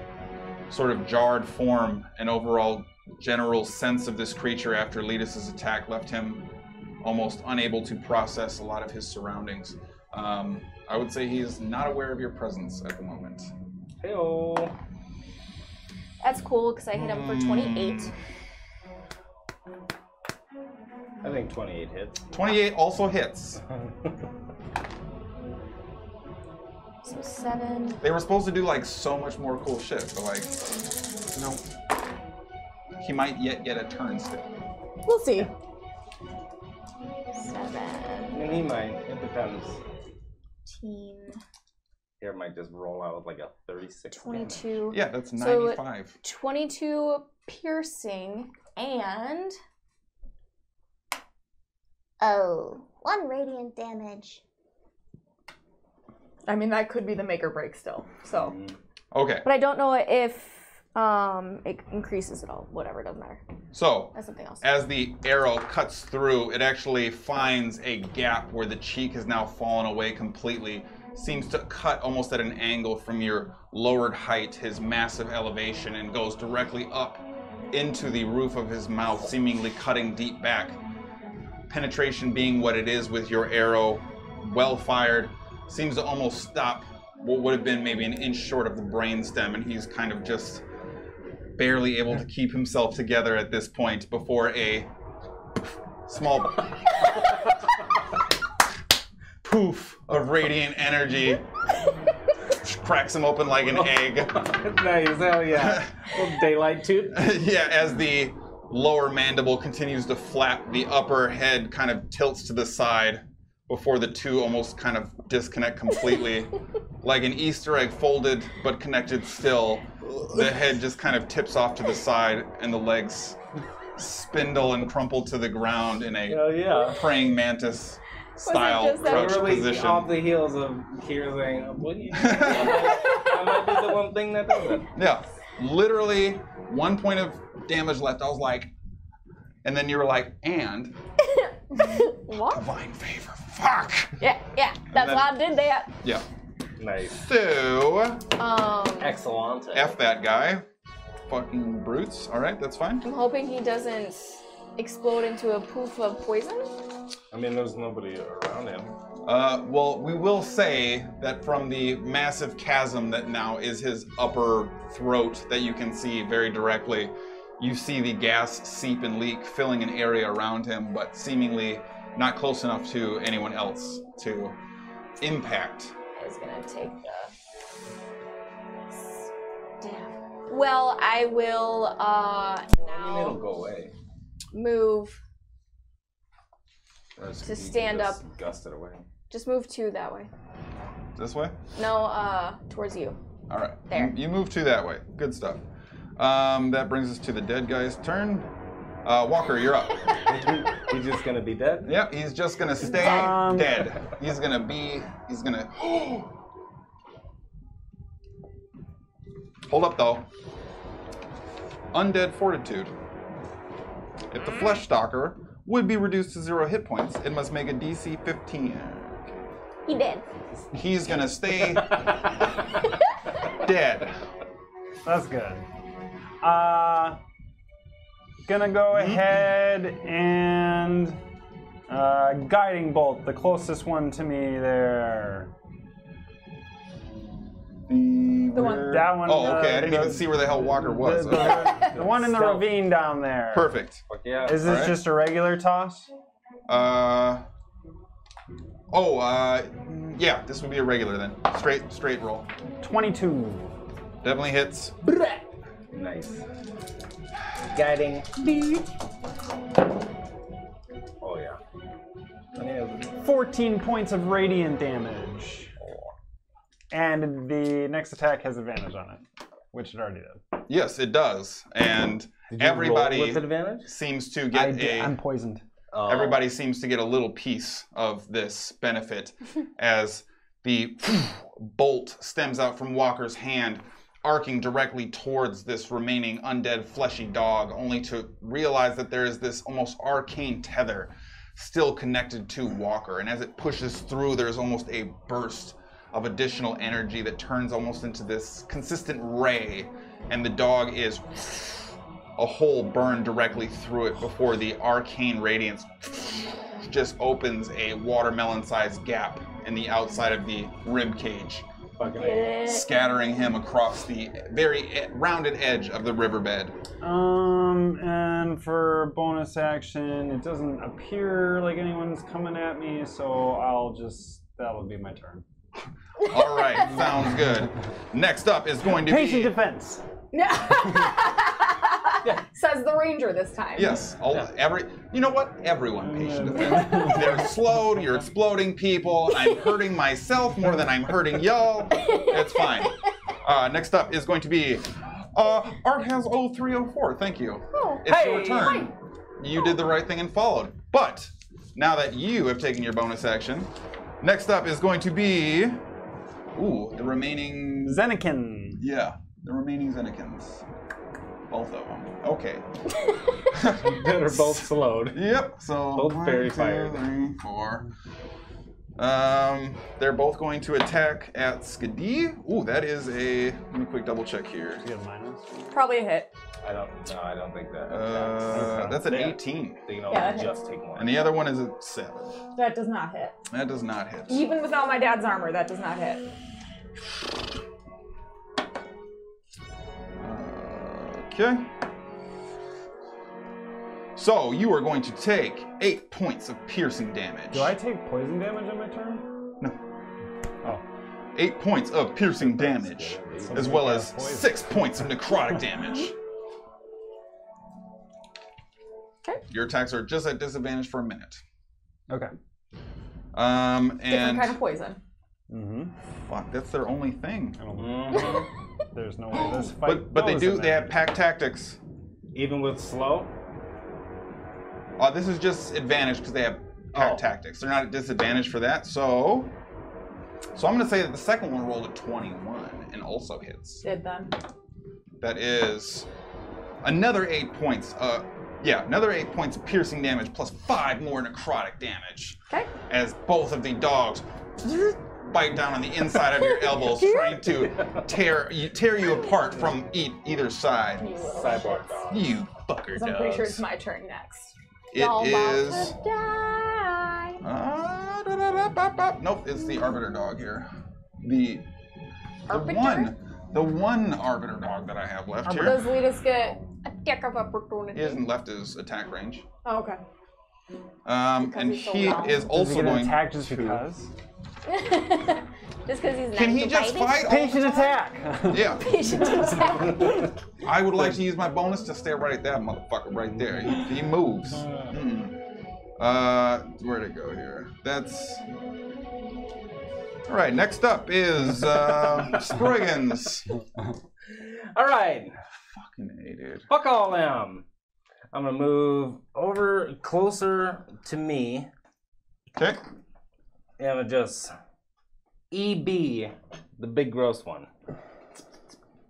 sort of jarred form and overall general sense of this creature after Letus's attack left him almost unable to process a lot of his surroundings. I would say he is not aware of your presence at the moment. Hey-oh. That's cool because I hit him for 28. I think 28 hits. 28 also hits. So 7. They were supposed to do like so much more cool shit, but like, no. He might yet get a turn still. We'll see. 7. And he might. It depends. 18. Here might just roll out with like a 36 22. damage. Yeah, that's So 95. 22 piercing and 1 radiant damage. I mean, that could be the make or break still. So. Okay. But I don't know if it increases at all. Whatever, it doesn't matter. So, That's something else. as the arrow cuts through, it actually finds a gap where the cheek has now fallen away completely. Seems to cut almost at an angle from your lowered height, his massive elevation, and goes directly up into the roof of his mouth, seemingly cutting deep back. Penetration being what it is with your arrow, well fired, seems to almost stop what would have been maybe an inch short of the brainstem, and he's kind of just barely able to keep himself together at this point before a small poof of radiant energy cracks him open like an egg. Nice, hell yeah. Little daylight tooth. Yeah, as the lower mandible continues to flap, the upper head kind of tilts to the side before the two almost kind of disconnect completely. Like an Easter egg folded but connected still. The head just kind of tips off to the side and the legs spindle and crumple to the ground in a praying mantis style crouch Literally position. off the heels of Kira saying, what do you I might be the one thing that does it. Yeah, literally 1 point of damage left. I was like, and then you were like, and What? divine favor. Fuck. Yeah. That's then- why I did that. Yeah. Nice. So, Excellent. F that guy. Fucking brutes. All right, that's fine. I'm hoping he doesn't explode into a poof of poison. I mean, there's nobody around him. Well, we will say that from the massive chasm that now is his upper throat that you can see very directly, you see the gas seep and leak, filling an area around him, but seemingly not close enough to anyone else to impact. I was gonna take the. Damn. Well, I will I mean, it'll now go away. move. Or To you stand can just up. Gust it away. Just move 2 that way. This way? No, towards you. All right. There. You move to that way. Good stuff. That brings us to the dead guy's turn. Walker, you're up. He's just gonna be dead? Yep, he's just gonna stay dead. He's gonna. Hold up though. Undead Fortitude. If the Flesh Stalker would be reduced to 0 hit points, it must make a DC 15. He did. He's gonna stay dead. That's good. Gonna go ahead and guiding bolt, the closest one to me there. The one. That one. Oh, okay. I didn't even see where the hell Walker was. Okay. The one in the Stealth. ravine down there. Perfect. Fuck yeah. Is this Alright. just a regular toss? Yeah, this would be a regular then. Straight roll. 22. Definitely hits. Nice. Guiding. Oh yeah. I mean, it was 14 points of radiant damage. And the next attack has advantage on it, which it already did. Yes, it does. And Did you roll everybody with advantage? seems to get I'm poisoned. Oh. everybody seems to get a little piece of this benefit as the bolt stems out from Walker's hand, arcing directly towards this remaining undead fleshy dog, only to realize that there is this almost arcane tether still connected to Walker. And as it pushes through, there's almost a burst of additional energy that turns almost into this consistent ray, and the dog is a hole burned directly through it before the arcane radiance just opens a watermelon-sized gap in the outside of the rib cage, scattering him across the very rounded edge of the riverbed. And for bonus action, it doesn't appear like anyone's coming at me, so that'll be my turn. All right, sounds good. Next up is going to Patient be... defense. Says the ranger this time. Yes, you know what? Everyone patient defense. They're slowed, you're exploding people, I'm hurting myself more than I'm hurting y'all. It's fine. Next up is going to be Art has 0304. Thank you. Oh. It's your turn. You did the right thing and followed. But now that you have taken your bonus action, next up is going to be the remaining Zenikin. Yeah, the remaining Zenikins. Both of them. Okay. They're both slowed. Yep. So Both 1, very 2, fired. 3, 4. They're both going to attack at Skadi. Ooh, that is a. Let me quick double check here. You have minus? Probably a hit. I don't think that. That's an 18. They can Yeah, only that just take one. And the other one is a 7. That does not hit. That does not hit. Even without my dad's armor, that does not hit. Okay. So you are going to take 8 points of piercing damage. Do I take poison damage on my turn? No. Oh. 8 points of piercing damage, as well as 6 points of necrotic damage. Okay. Your attacks are just at disadvantage for a minute. Okay. And Different kind of poison. Mm-hmm. fuck, that's their only thing. I don't There's no way this fight But they goes do. in They have that. pack tactics. Even with slow? This is just advantage because they have pack tactics. They're not at disadvantage for that. So I'm gonna say that the second one rolled a 21 and also hits. Did then. That is another 8 points. Another 8 points of piercing damage plus 5 more necrotic damage. Okay. As both of the dogs bite down on the inside of your elbows, trying to tear you apart from either side. You little Cyborg shits. dog. You fucker 'Cause dogs. I'm pretty sure it's my turn next. It Y'all about is. to die. Nope, it's the arbiter dog here. The Arbiter? one arbiter dog that I have left here. Does Letus get... Attack of opportunity. He hasn't left his attack range. Oh, okay. And he's so he loud. is Does he also get an going attack just to. because? Just because he's Can nice he to just biting? fight? Patient attack! Yeah. Patient attack. I would like to use my bonus to stare right at that motherfucker right there. He moves. Where'd it go here? That's. All right. Next up is Sproigins. All right. Fucking A, dude. Fuck all them. I'm gonna move over closer to me. Okay. And I'm gonna just EB the big gross one.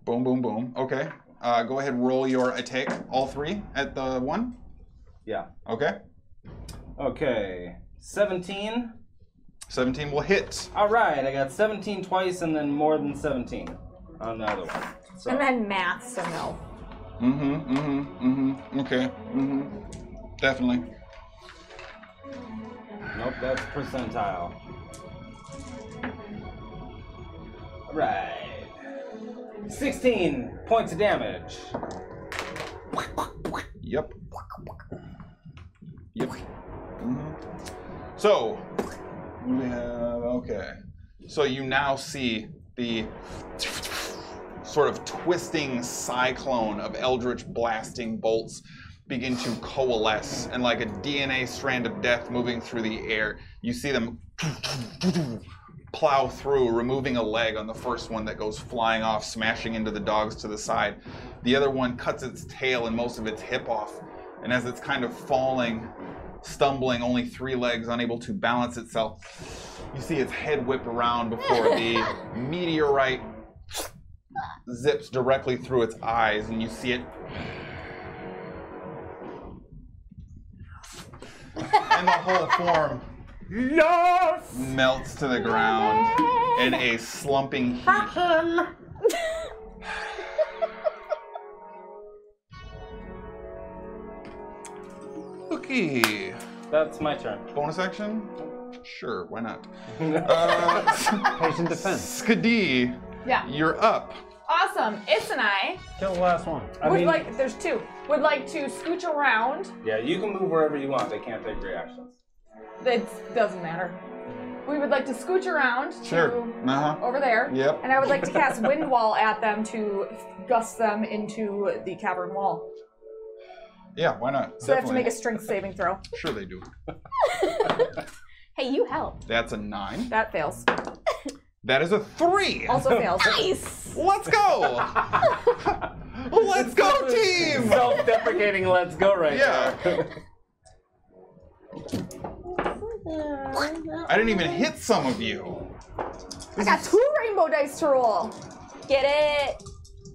Boom, boom, boom. Okay. Go ahead. Roll your attack. All three at the one. Yeah. Okay. Okay. 17. 17 will hit. All right. I got 17 twice and then more than 17 on the other one. So. And then math, so no. Okay. Definitely. Nope, that's percentile. All right. 16 points of damage. Yep. So, we have, okay. So you now see the sort of twisting cyclone of eldritch blasting bolts begin to coalesce, and like a DNA strand of death moving through the air, you see them plow through, removing a leg on the first one that goes flying off, smashing into the dogs to the side. The other one cuts its tail and most of its hip off, and as it's kind of falling, stumbling, only 3 legs, unable to balance itself, you see its head whip around before the meteorite zips directly through its eyes, and you see it. And the whole form melts to the ground in a slumping heap. Okay. That's my turn. Bonus action? Sure, why not? Patient defense. Skadi, Yeah. you're up. Awesome. It's and I Kill the last one. there's 2. Would like to scooch around. Yeah, you can move wherever you want. They can't take reactions. It doesn't matter. We would like to scooch around to over there. Yep. And I would like to cast Wind Wall at them to gust them into the cavern wall. Yeah, why not? So they have to make a strength saving throw. Sure they do. Hey, you help. That's a 9. That fails. That is a 3. Also fails. Nice. Let's go! Let's go, team! Self-deprecating let's go right Yeah. there. I didn't even hit some of you. I got 2 rainbow dice to roll. Get it?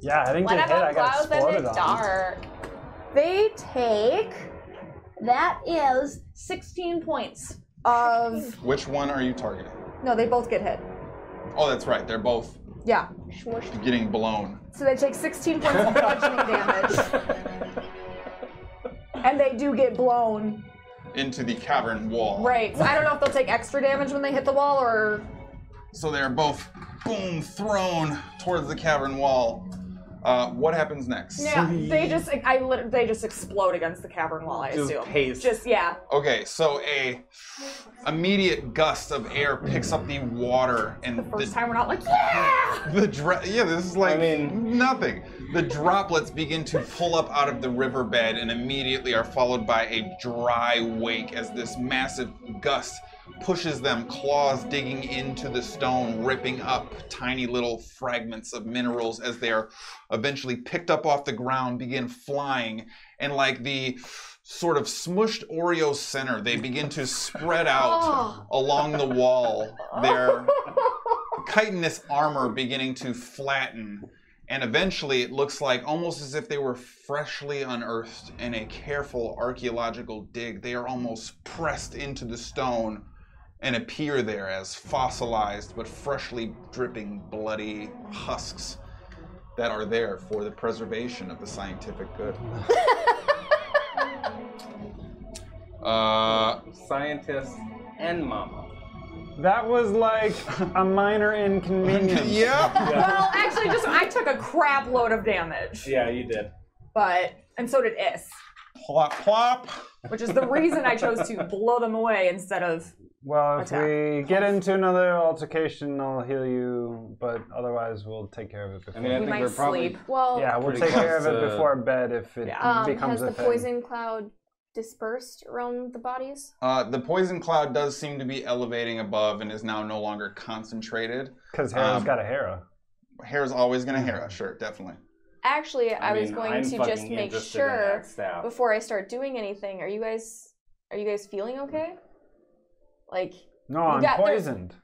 Yeah, I didn't What get hit. I about got glows in exploded the on. dark? They take. That is 16 points of. Which one are you targeting? No, they both get hit. Oh, that's right. They're both Yeah. getting blown. So they take 16 points of bludgeoning damage. And they do get blown. Into the cavern wall. Right. So I don't know if they'll take extra damage when they hit the wall or. So they're both, boom, thrown towards the cavern wall. What happens next? Yeah, they just explode against the cavern wall, I assume. Paste. Just, yeah. Okay, so a immediate gust of air picks up the water, and First time we're not like, yeah! this is like I mean- nothing. The droplets begin to pull up out of the riverbed and immediately are followed by a dry wake as this massive gust pushes them, claws digging into the stone, ripping up tiny little fragments of minerals as they are eventually picked up off the ground, begin flying, and like the sort of smushed Oreo center, they begin to spread out along the wall, their chitinous armor beginning to flatten, and eventually it looks like almost as if they were freshly unearthed in a careful archaeological dig. They are almost pressed into the stone and appear there as fossilized but freshly dripping bloody husks that are there for the preservation of the scientific good. Scientist and mama. That was like a minor inconvenience. Yeah. Well, actually, I took a crap load of damage. Yeah, you did. And so did Is. Plop, plop. Which is the reason I chose to blow them away instead of. Well, if Attack. we get into another altercation, I'll heal you, but otherwise we'll take care of it before. I mean, I We think might we're probably. sleep. Well, yeah, we'll pretty take care of close it to- before bed if it becomes has a the thing. poison cloud dispersed around the bodies? The poison cloud does seem to be elevating above and is now no longer concentrated. Because Hera's got a Hera. Hair's always gonna Hera, sure, definitely. Actually, I was mean, going I'm to just fucking make interested in sure that staff. before I start doing anything. Are you guys feeling okay? Like, No, You I'm got- there's- poisoned.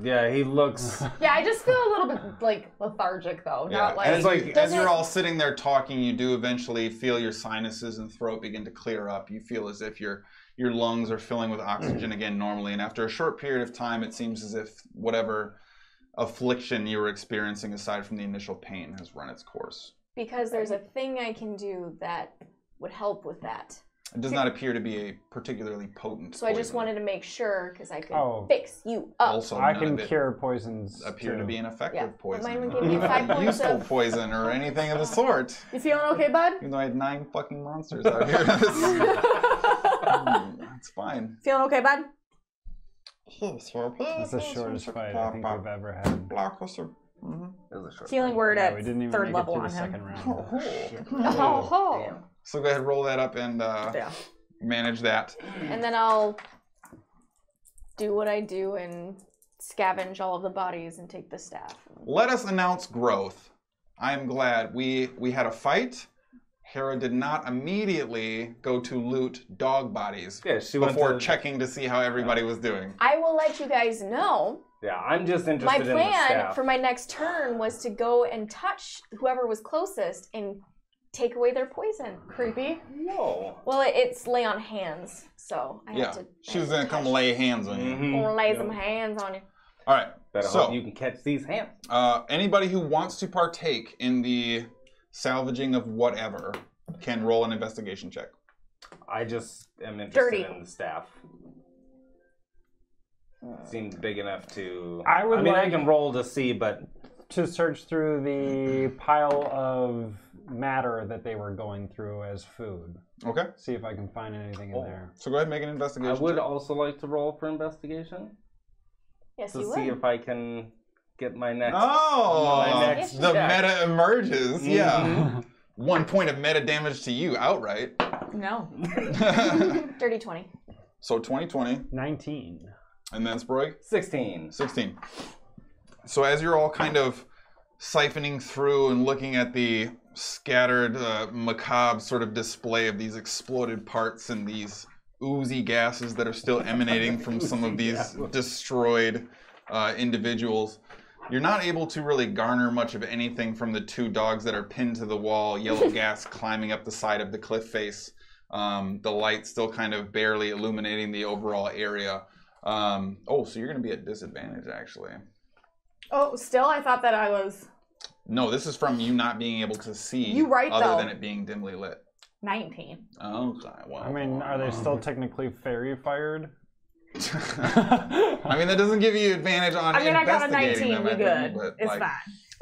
Yeah, he looks. Yeah, I just feel a little bit like lethargic though. Yeah, Not like. and it's like as Does you're it- all sitting there talking, you do eventually feel your sinuses and throat begin to clear up. You feel as if your lungs are filling with oxygen again normally, and after a short period of time, it seems as if whatever affliction you were experiencing, aside from the initial pain, has run its course. because there's a thing I can do that would help with that. It does not appear to be a particularly potent. So I just poison. wanted to make sure because I could Oh. fix you up. Also, I none can of it cure poisons. appear too. to be an effective Yeah, but poison. mine would give me 5 points useful of- poison or anything of the sort. You feeling okay, bud? Even though I had 9 fucking monsters out here. It's fine. Feeling okay, bud? It's the shortest fight I think we've ever had. It was a short Healing time. word Yeah, at we didn't even third make level it to on the him. second round. Oh, Damn. So go ahead, roll that up and Yeah. manage that. And then I'll do what I do and scavenge all of the bodies and take the staff. Let us announce growth. I am glad we had a fight. Hera did not immediately go to loot dog bodies Yeah, she went before to. checking to see how everybody was doing. I will let you guys know. Yeah, I'm just interested My in the plan staff. for my next turn was to go and touch whoever was closest and take away their poison. Creepy. Whoa. Well, it's lay on hands, so I Yeah, have to. she was gonna come lay hands on you. Mhm. lay Yeah. some hands on you. All right. Better So- hope you can catch these hands. Anybody who wants to partake in the salvaging of whatever can roll an investigation check. I just am interested Dirty. in the staff. Seems big enough to. I would I like- can roll to see, but To search through the pile of matter that they were going through as food. Okay. See if I can find anything in Oh. there. So go ahead and make an I investigation. would check. also like to roll for investigation Yes, to you see would. if I can get my next. Oh, My next the check. meta emerges. Yeah. Mhm. 1 point of meta damage to you outright. No. Dirty 20. So 2020, 19. and then Sproig. 16. 16. So as you're all kind of siphoning through and looking at the scattered, macabre sort of display of these exploded parts and these oozy gases that are still emanating from some of these destroyed individuals, you're not able to really garner much of anything from the two dogs that are pinned to the wall, yellow gas climbing up the side of the cliff face, the light still kind of barely illuminating the overall area. So you're going to be at disadvantage, actually. Oh, still? I thought that I was No, this is from you not being able to see You right, other though. than it being dimly lit. 19. Okay, well. I mean, are they still technically fairy fired? I mean, that doesn't give you advantage on I mean, I got a investigating 19. them, We I think, good. but, It's like- fine.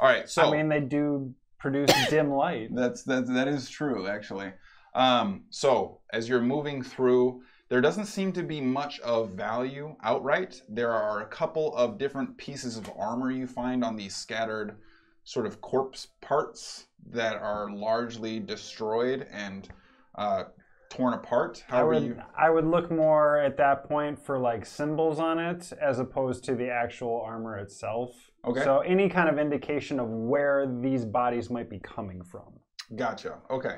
All right, so I mean, they do produce dim light. that is true, actually. So as you're moving through, there doesn't seem to be much of value outright. There are a couple of different pieces of armor you find on these scattered sort of corpse parts that are largely destroyed and torn apart. I would look more at that point for like symbols on it as opposed to the actual armor itself. Okay. So any kind of indication of where these bodies might be coming from. Gotcha. Okay.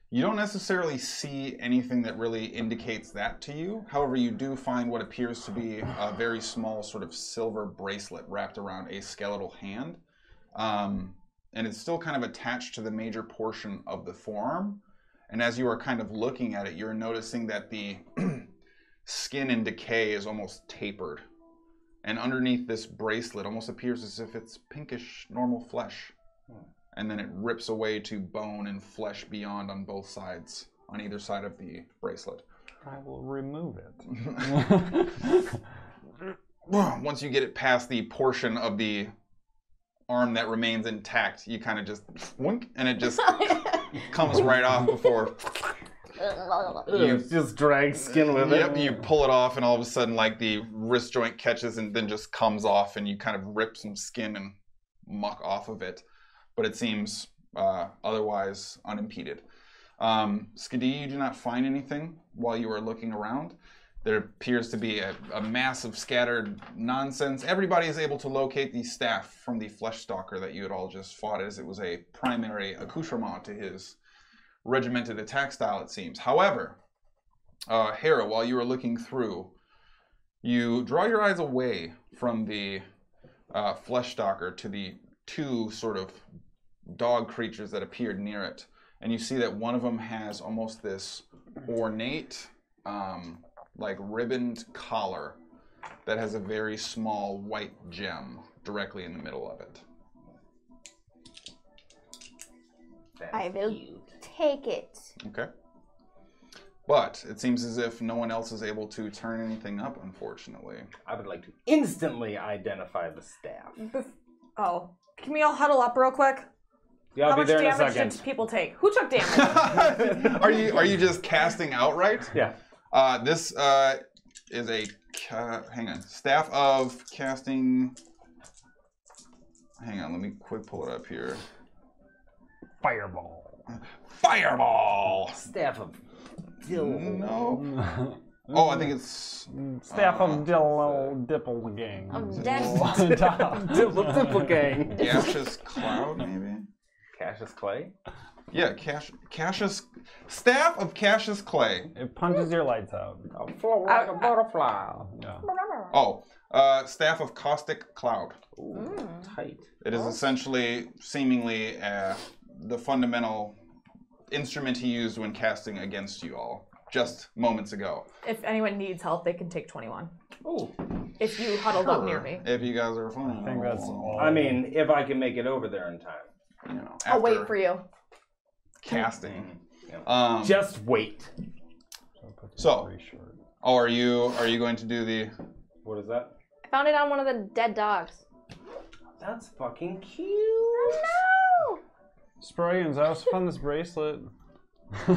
You don't necessarily see anything that really indicates that to you. However, you do find what appears to be a very small sort of silver bracelet wrapped around a skeletal hand. And it's still kind of attached to the major portion of the forearm. And as you are kind of looking at it, you're noticing that the skin in decay is almost tapered. And underneath this bracelet almost appears as if it's pinkish, normal flesh. And then it rips away to bone and flesh beyond on both sides, on either side of the bracelet. I will remove it. Once you get it past the portion of the arm that remains intact, you kind of just wink, and it just comes right off before You just drag skin with it. Yep, you pull it off, and all of a sudden, like, the wrist joint catches and then just comes off, and you kind of rip some skin and muck off of it. But it seems otherwise unimpeded. Skadi, you do not find anything while you are looking around. There appears to be a mass of scattered nonsense. Everybody is able to locate the staff from the flesh stalker that you had all just fought, as it was a primary accoutrement to his regimented attack style, it seems. However, Hera, while you are looking through, you draw your eyes away from the flesh stalker to the two sort of dog creatures that appeared near it. And you see that one of them has almost this ornate, like ribboned collar that has a very small white gem directly in the middle of it. I will take it. Okay. But it seems as if no one else is able to turn anything up, unfortunately. I would like to instantly identify the staff. Oh. Can we all huddle up real quick? Yeah, I'll How be much there in a damage second. did people take? Who took damage? Are you just casting outright? Yeah. This is a hang on, staff of casting. Hang on, let me quick pull it up here. Fireball. Fireball! Staff of Dill. No. Oh, I think it's... Staff of Dipple Gang. Of Death. Dipple Gang. Gaseous Cloud, maybe? Cassius Clay? Yeah, Cassius... Staff of Cassius Clay. It punches your lights out. I'll float like a butterfly. Yeah. Oh, Staff of Caustic Cloud. Ooh, tight. It is essentially, seemingly, the fundamental instrument he used when casting against you all, just moments ago. If anyone needs help, they can take 21. Ooh. If you huddled up near me. If you guys are fine. I think that's all. I mean, if I can make it over there in time. You know, I'll wait after for you. casting. Yeah. Just wait. So, are you going to do the... What is that? I found it on one of the dead dogs. That's fucking cute. No! Sproigins, I also found this bracelet. I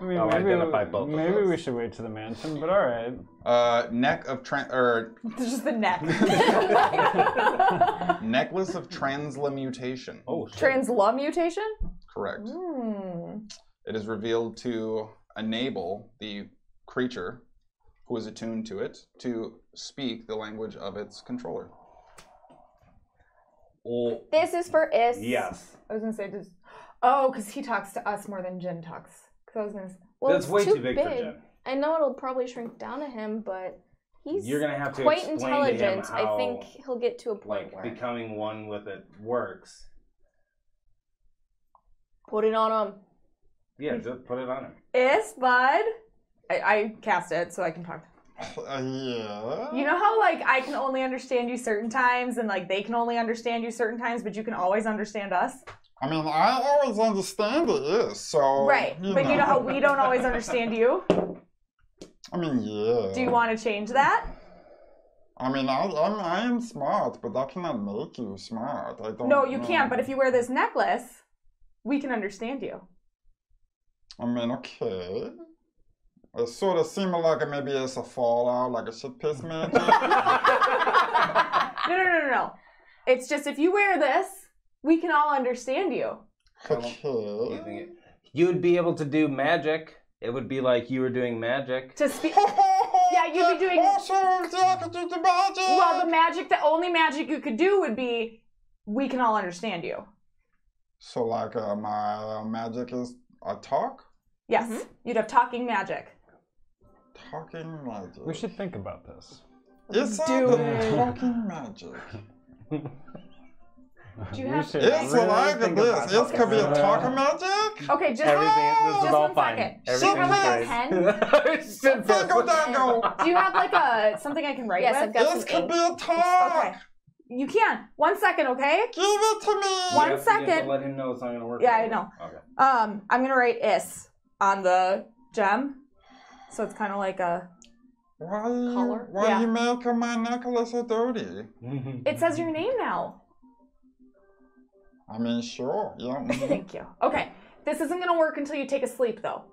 mean, I'll identify both of maybe those. we should wait to the mansion, but all right. Neck of or It's just the neck. necklace of transmutation. Oh, shit. Transla mutation? Correct. Hmm. It is revealed to enable the creature who is attuned to it to speak the language of its controller. Oh, This is for Is. yes. I was gonna say, oh, because he talks to us more than Jin talks. Because I was gonna. Well, That's it's way too too big for Jen. I know it'll probably shrink down to him, but he's You're gonna have to quite explain intelligent. to him how, I think he'll get to a point like, where becoming one with it works. put it on him. Yeah, just put it on him. Is bud. I cast it so I can talk. Yeah. You know how like I can only understand you certain times, and like they can only understand you certain times, but you can always understand us. I mean, I always understand it is, so... Right, but you know how we don't always understand you? I mean, yeah. Do you want to change that? I mean, I am smart, but that cannot make you smart. I don't No, you know. can't, but if you wear this necklace, we can understand you. I mean, okay. It sort of seemed like maybe it's a fallout, like a shit piss magic. No. It's just if you wear this, we can all understand you. Okay. You would be able to do magic. It would be like you were doing magic. To speak. Yeah, you'd be doing. Well, the magic, the only magic you could do would be, we can all understand you. So, like, my magic is a talk? Yes, you'd have talking magic. Talking magic. We should think about this. It's Do a it. talking magic. Do you We have? should It's really like think this. about It could be a talking magic. Okay, just Everything. This is just all 1 fine. second. Everything's Do you have like a pen? Bingo dango. Do you have like a something I can write Yes, with? I've got This some could ink. be a talk. Okay, you can. 1 second, okay? Give it to me. One You have second. to let him know it's not gonna work. Yeah, I know. Okay. I'm gonna write is on the gem, so it's kind of like a. Color? Why Yeah. you make my necklace so dirty? It says your name now. I mean, sure, yeah. Mhm. Thank you. Okay, this isn't gonna work until you take a sleep, though.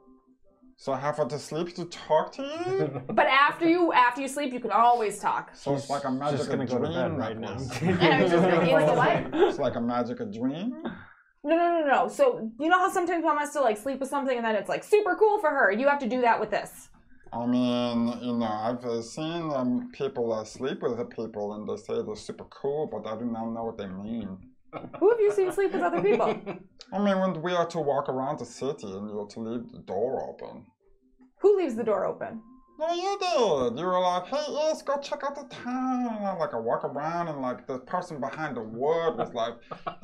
So I have to sleep to talk to you? But after you sleep, you can always talk. So it's like a magic just gonna go to bed dream right now. necklace. And I was just thinking, like, what? It's like a magic dream? No. So you know how sometimes one has to like sleep with something and then it's like super cool for her. You have to do that with this. I mean, you know, I've seen people sleep with the people and they say they're super cool, but I do not know what they mean. Who have you seen sleep with other people? I mean, when we are to walk around the city and you are to leave the door open. Who leaves the door open? No, you did. You were like, hey, let's go check out the town. And like, I walk around and like the person behind the wood was like,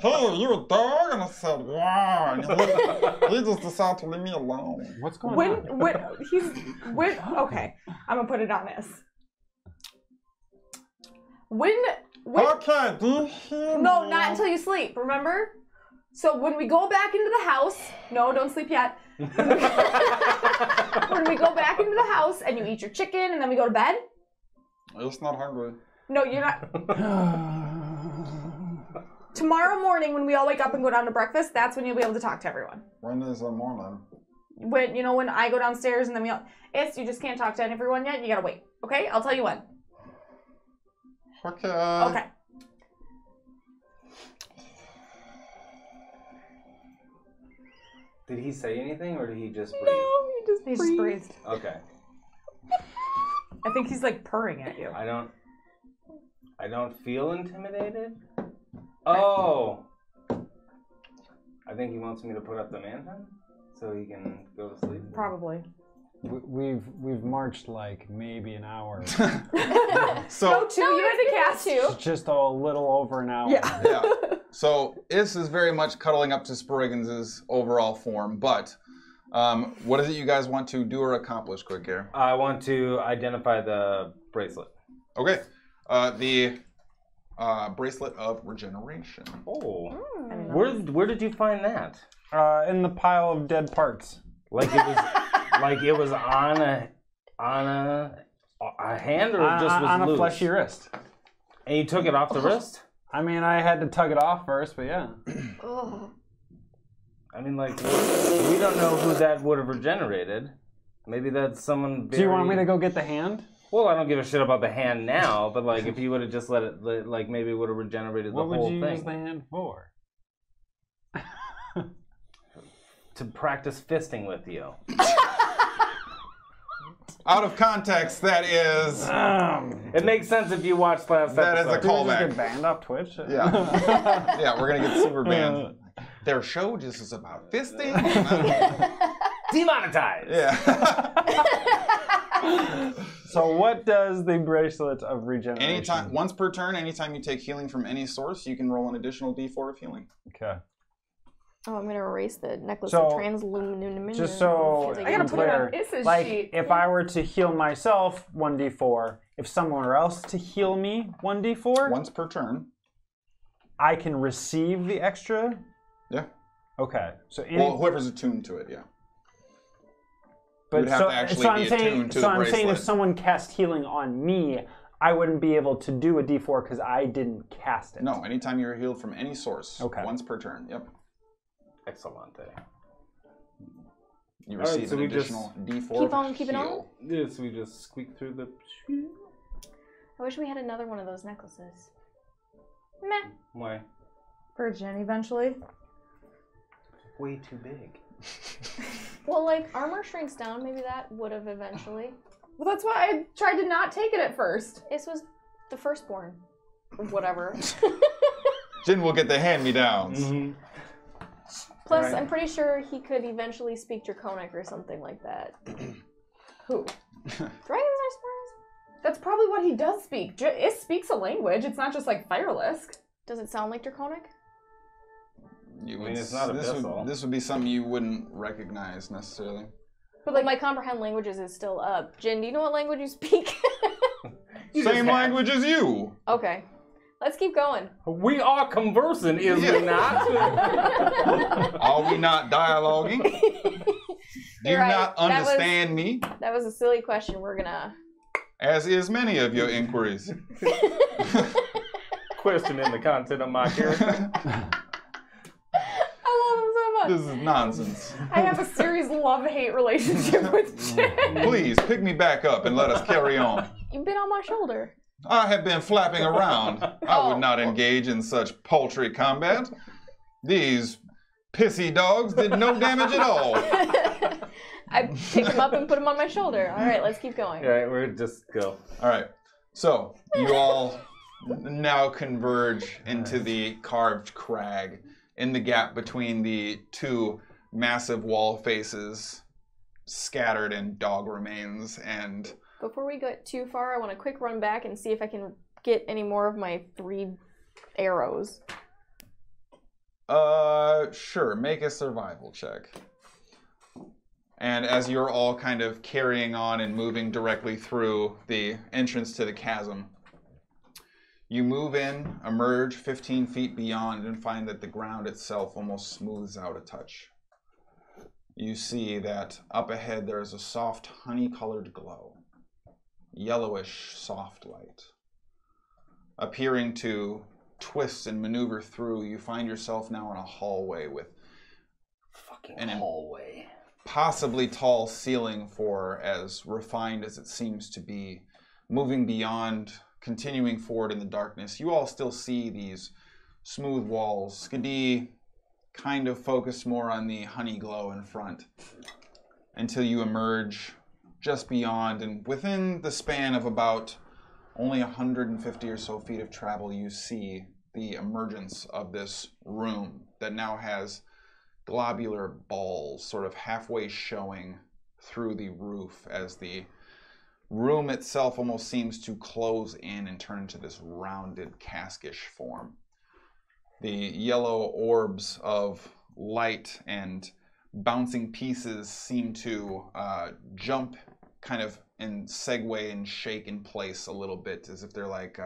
hey, you a dog? And I said, wow. And he just decided to leave me alone. What's going on? Okay, I'm gonna put it on this. When Okay, do you hear no, me? not until you sleep, remember? So when we go back into the house, no, don't sleep yet. When we go back into the house and you eat your chicken and then we go to bed? It's not hungry. No, you're not. Tomorrow morning when we all wake up and go down to breakfast, that's when you'll be able to talk to everyone. When is the morning? When I go downstairs and then you just can't talk to everyone yet, you gotta wait. Okay? I'll tell you when. Okay. Okay. Did he say anything, or did he just breathe? No, he just He just breathed. Okay. I think he's like purring at you. I don't feel intimidated. Oh. I think he wants me to put up the manhunt so he can go to sleep. Probably. We've marched like maybe an hour. So You had to cast two. Just a little over an hour. Yeah. yeah. So Is is very much cuddling up to Sproigins' overall form, but what is it you guys want to do or accomplish, quick here? I want to identify the bracelet. Okay. The bracelet of regeneration. Oh. Mm. Where did you find that? In the pile of dead parts. Like it was like it was on a hand, or it just was on loose? a fleshy wrist. And you took it off the wrist? I mean, I had to tug it off first, but yeah. Oh. I mean, like, we don't know who that would have regenerated. Maybe that's someone very... Do you want me to go get the hand? Well, I don't give a shit about the hand now, but, like, if you would have just let it, like, maybe it would have regenerated the whole thing. What would you use the hand for? To practice fisting with you. Out of context, that is... It makes sense if you watched last That is episode. a callback. Just get banned off Twitch? Yeah. Yeah, we're going to get super banned. Their show just is about fisting. Demonetized! Yeah. So what does the bracelet of regeneration? Anytime, once per turn, anytime you take healing from any source, you can roll an additional d4 of healing. Okay. Oh, I'm gonna erase the necklace So, of translumination. Just so I gotta put it on Issa's like sheet. if I were to heal myself 1d4, if someone else to heal me 1d4, Once per turn. I can receive the extra. Yeah. Okay. So Well, whoever's attuned to it, yeah. but would have to actually I'm be saying, attuned to so the I'm saying if bracelet. someone cast healing on me, I wouldn't be able to do a d4 because I didn't cast it. No, anytime you're healed from any source. Okay. Once per turn, yep. Excellent. You All right, receive so an we just additional d4 keep on of keeping on? heal. Yes, we just squeak through the... I wish we had another one of those necklaces. Meh. Why? For Jen eventually. Way too big. Well, like armor shrinks down. Maybe that would have eventually. Well, that's why I tried to not take it at first. This was the firstborn, or whatever. Jin will get the hand-me-downs. Mm-hmm. Plus, Right. I'm pretty sure he could eventually speak Draconic or something like that. Who? Dragons are spurs. That's probably what he does speak. It speaks a language. It's not just like Firelisk. Does it sound like Draconic? You I would, mean, it's not this abyssal. would, this would be something you wouldn't recognize necessarily. But like my comprehend languages is still up. Jin, do you know what language you speak? Same language as you. Okay. Let's keep going. We are conversing, is we not? Are we not dialoguing? Do you You're right. not understand me? That was a silly question. We're gonna... As is many of your inquiries. Questioning the content of my character. I love him so much. This is nonsense. I have a serious love-hate relationship with Jen. Please pick me back up and let us carry on. You've been on my shoulder. I have been flapping around. I Oh. would not engage in such paltry combat. These pissy dogs did no damage at all. I pick him up and put him on my shoulder. All right, let's keep going. All right, we're just go. All right. So you all now converge into the carved crag in the gap between the two massive wall faces scattered in dog remains and... Before we get too far, I want a quick run back and see if I can get any more of my 3 arrows. Sure. Make a survival check. And as you're all kind of carrying on and moving directly through the entrance to the chasm, you move in, emerge 15 feet beyond, and find that the ground itself almost smooths out a touch. You see that up ahead there is a soft, honey-colored glow. Yellowish, soft light. Appearing to twist and maneuver through, you find yourself now in a hallway with Fucking hallway. possibly tall ceiling for as refined as it seems to be. Moving beyond, continuing forward in the darkness, you all still see these smooth walls. Skadi kind of focused more on the honey glow in front until you emerge just beyond, and within the span of about only 150 or so feet of travel, you see the emergence of this room that now has globular balls sort of halfway showing through the roof as the room itself almost seems to close in and turn into this rounded caskish form. The yellow orbs of light and bouncing pieces seem to jump kind of and segue and shake in place a little bit, as if they're like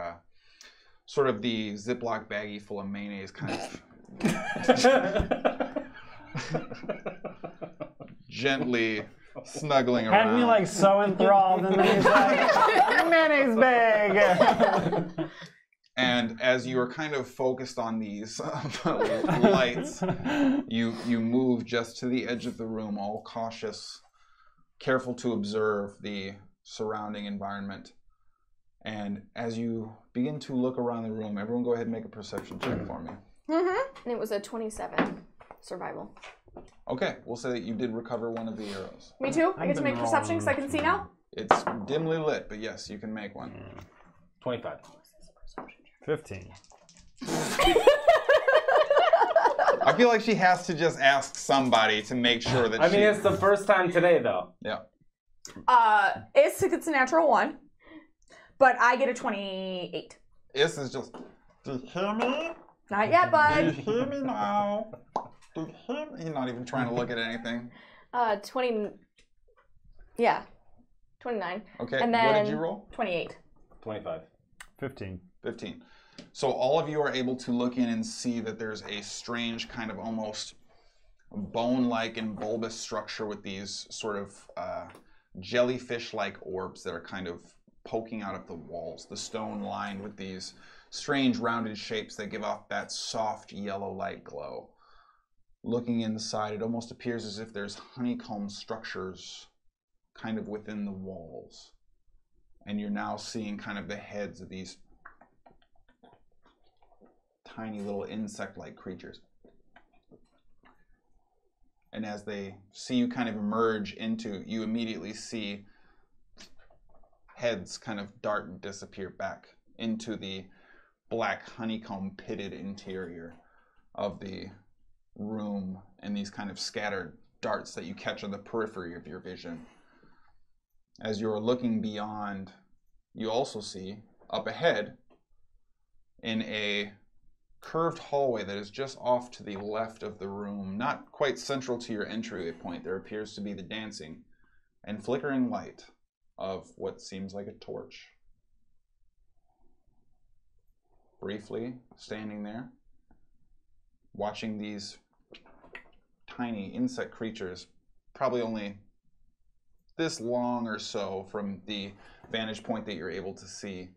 sort of the Ziploc baggie full of mayonnaise kind of gently snuggling around. Had me like so enthralled, and then he's like, mayonnaise bag. And as you are kind of focused on these lights, you move just to the edge of the room, all cautious, careful to observe the surrounding environment. And as you begin to look around the room, everyone go ahead and make a perception check for me. And it was a 27 survival. Okay, we'll say that you did recover one of the arrows. Me too. I get to make perception because I can see now. It's dimly lit, but yes, you can make one. 25. 15. I feel like she has to just ask somebody to make sure that I mean, it's the first time today, though. Yeah. It's a natural 1, but I get a 28. This is just... Do you hear me? Not yet, Do bud. you hear me now? Do you hear me? You're not even trying to look at anything. 20. Yeah, 29. Okay, And then what did you roll? 28. 25. 15. 15. So all of you are able to look in and see that there's a strange kind of almost bone-like and bulbous structure with these sort of jellyfish-like orbs that are kind of poking out of the walls. The stone lined with these strange rounded shapes that give off that soft yellow light glow. Looking inside, it almost appears as if there's honeycomb structures kind of within the walls. And you're now seeing kind of the heads of these tiny little insect-like creatures. And as they see you kind of emerge into, you immediately see heads kind of dart and disappear back into the black honeycomb pitted interior of the room, and these kind of scattered darts that you catch on the periphery of your vision. As you're looking beyond, you also see up ahead in a curved hallway that is just off to the left of the room, not quite central to your entryway point. There appears to be the dancing and flickering light of what seems like a torch. Briefly standing there, watching these tiny insect creatures, probably only this long or so from the vantage point that you're able to see,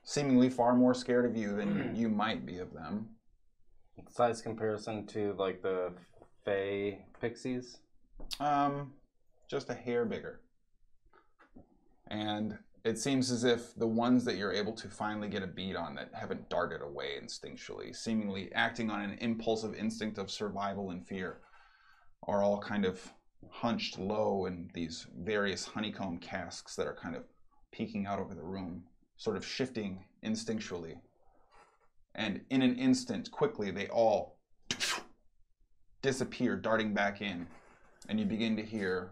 seemingly far more scared of you than you might be of them. Size comparison to like the Fey pixies? Just a hair bigger. And it seems as if the ones that you're able to finally get a bead on that haven't darted away instinctually, seemingly acting on an impulsive instinct of survival and fear, are all kind of hunched low in these various honeycomb casks that are kind of peeking out over the room, sort of shifting instinctually. And in an instant, quickly, they all disappear, darting back in, and you begin to hear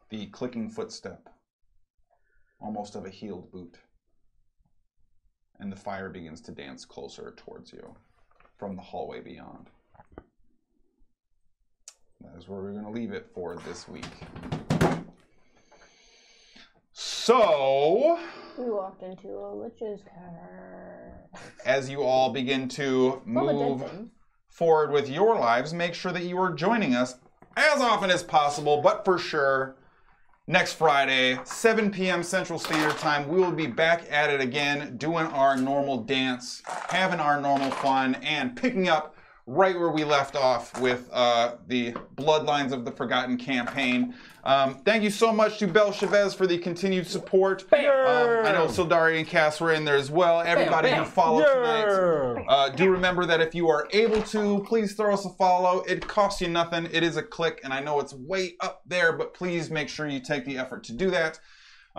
the clicking footstep, almost of a heeled boot. And the fire begins to dance closer towards you from the hallway beyond. That is where we're going to leave it for this week. So, We walked into a witch's car. as you all begin to move forward with your lives, make sure that you are joining us as often as possible, but for sure, next Friday, 7 p.m. Central Standard Time, we will be back at it again, doing our normal dance, having our normal fun, and picking up right where we left off with the Bloodlines of the Forgotten campaign. Thank you so much to Bel Chavez for the continued support. I know Sildari and Cass were in there as well. Everybody who followed tonight. Do remember that if you are able to, please throw us a follow. It costs you nothing. It is a click, and I know it's way up there, but please make sure you take the effort to do that.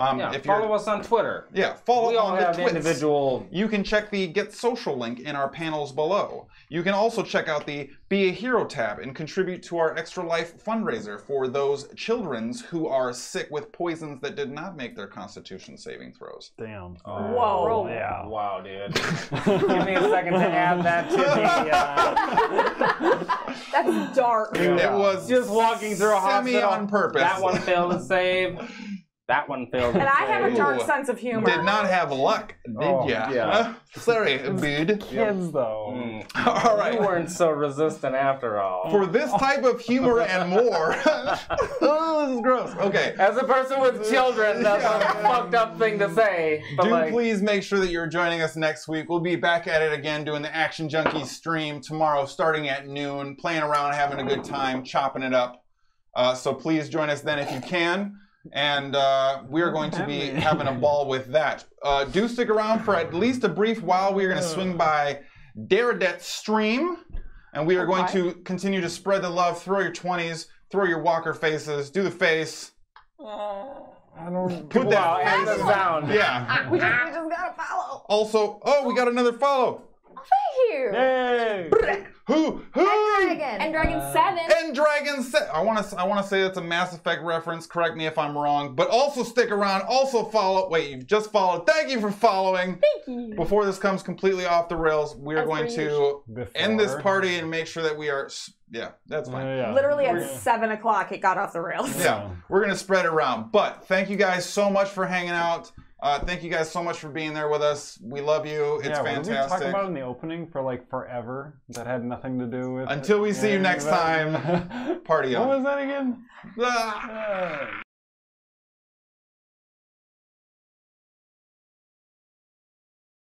If follow us on Twitter. Yeah, follow we all on have the Twits. individual. You can check the Get Social link in our panels below. You can also check out the Be a Hero tab and contribute to our Extra Life fundraiser for those children who are sick with poisons that did not make their Constitution saving throws. Damn. Whoa. Yeah. Wow, dude. Give me a second to add that to the... That's dark. It was just walking through a hospital. on purpose. That one failed to save. That one failed to And I have a save. dark sense of humor. Did not have luck, did ya? yeah. Sorry, dude. Kids, though. All right. You weren't so resistant after all. For this type of humor and more. Oh, this is gross. Okay. As a person with children, that's a fucked up thing to say. But Do please make sure that you're joining us next week. We'll be back at it again doing the Action Junkies stream tomorrow starting at noon, playing around, having a good time, chopping it up. So please join us then if you can. And we are going to be having a ball with that. Do stick around for at least a brief while. We are going to swing by Daredet's stream. And we are going to continue to spread the love. Throw your 20s, throw your walker faces, do the face. I don't Put that and the sound. Yeah. We just gotta follow. Also, oh, we got another follow. Thank you. Yay! Who? And Dragon 7. And Dragon 7. I want to say it's a Mass Effect reference. Correct me if I'm wrong. But also stick around. Also follow. Wait, you've just followed. Thank you for following. Thank you. Before this comes completely off the rails, we are going to end this party and make sure that we are. Yeah, that's fine. Yeah. Literally at 7 o'clock, it got off the rails. Yeah, we're going to spread it around. But thank you guys so much for hanging out. Thank you guys so much for being there with us. We love you. It's fantastic. What did we talk about in the opening for like forever that had nothing to do with Until we see you next time, party on. What was that again? Ah.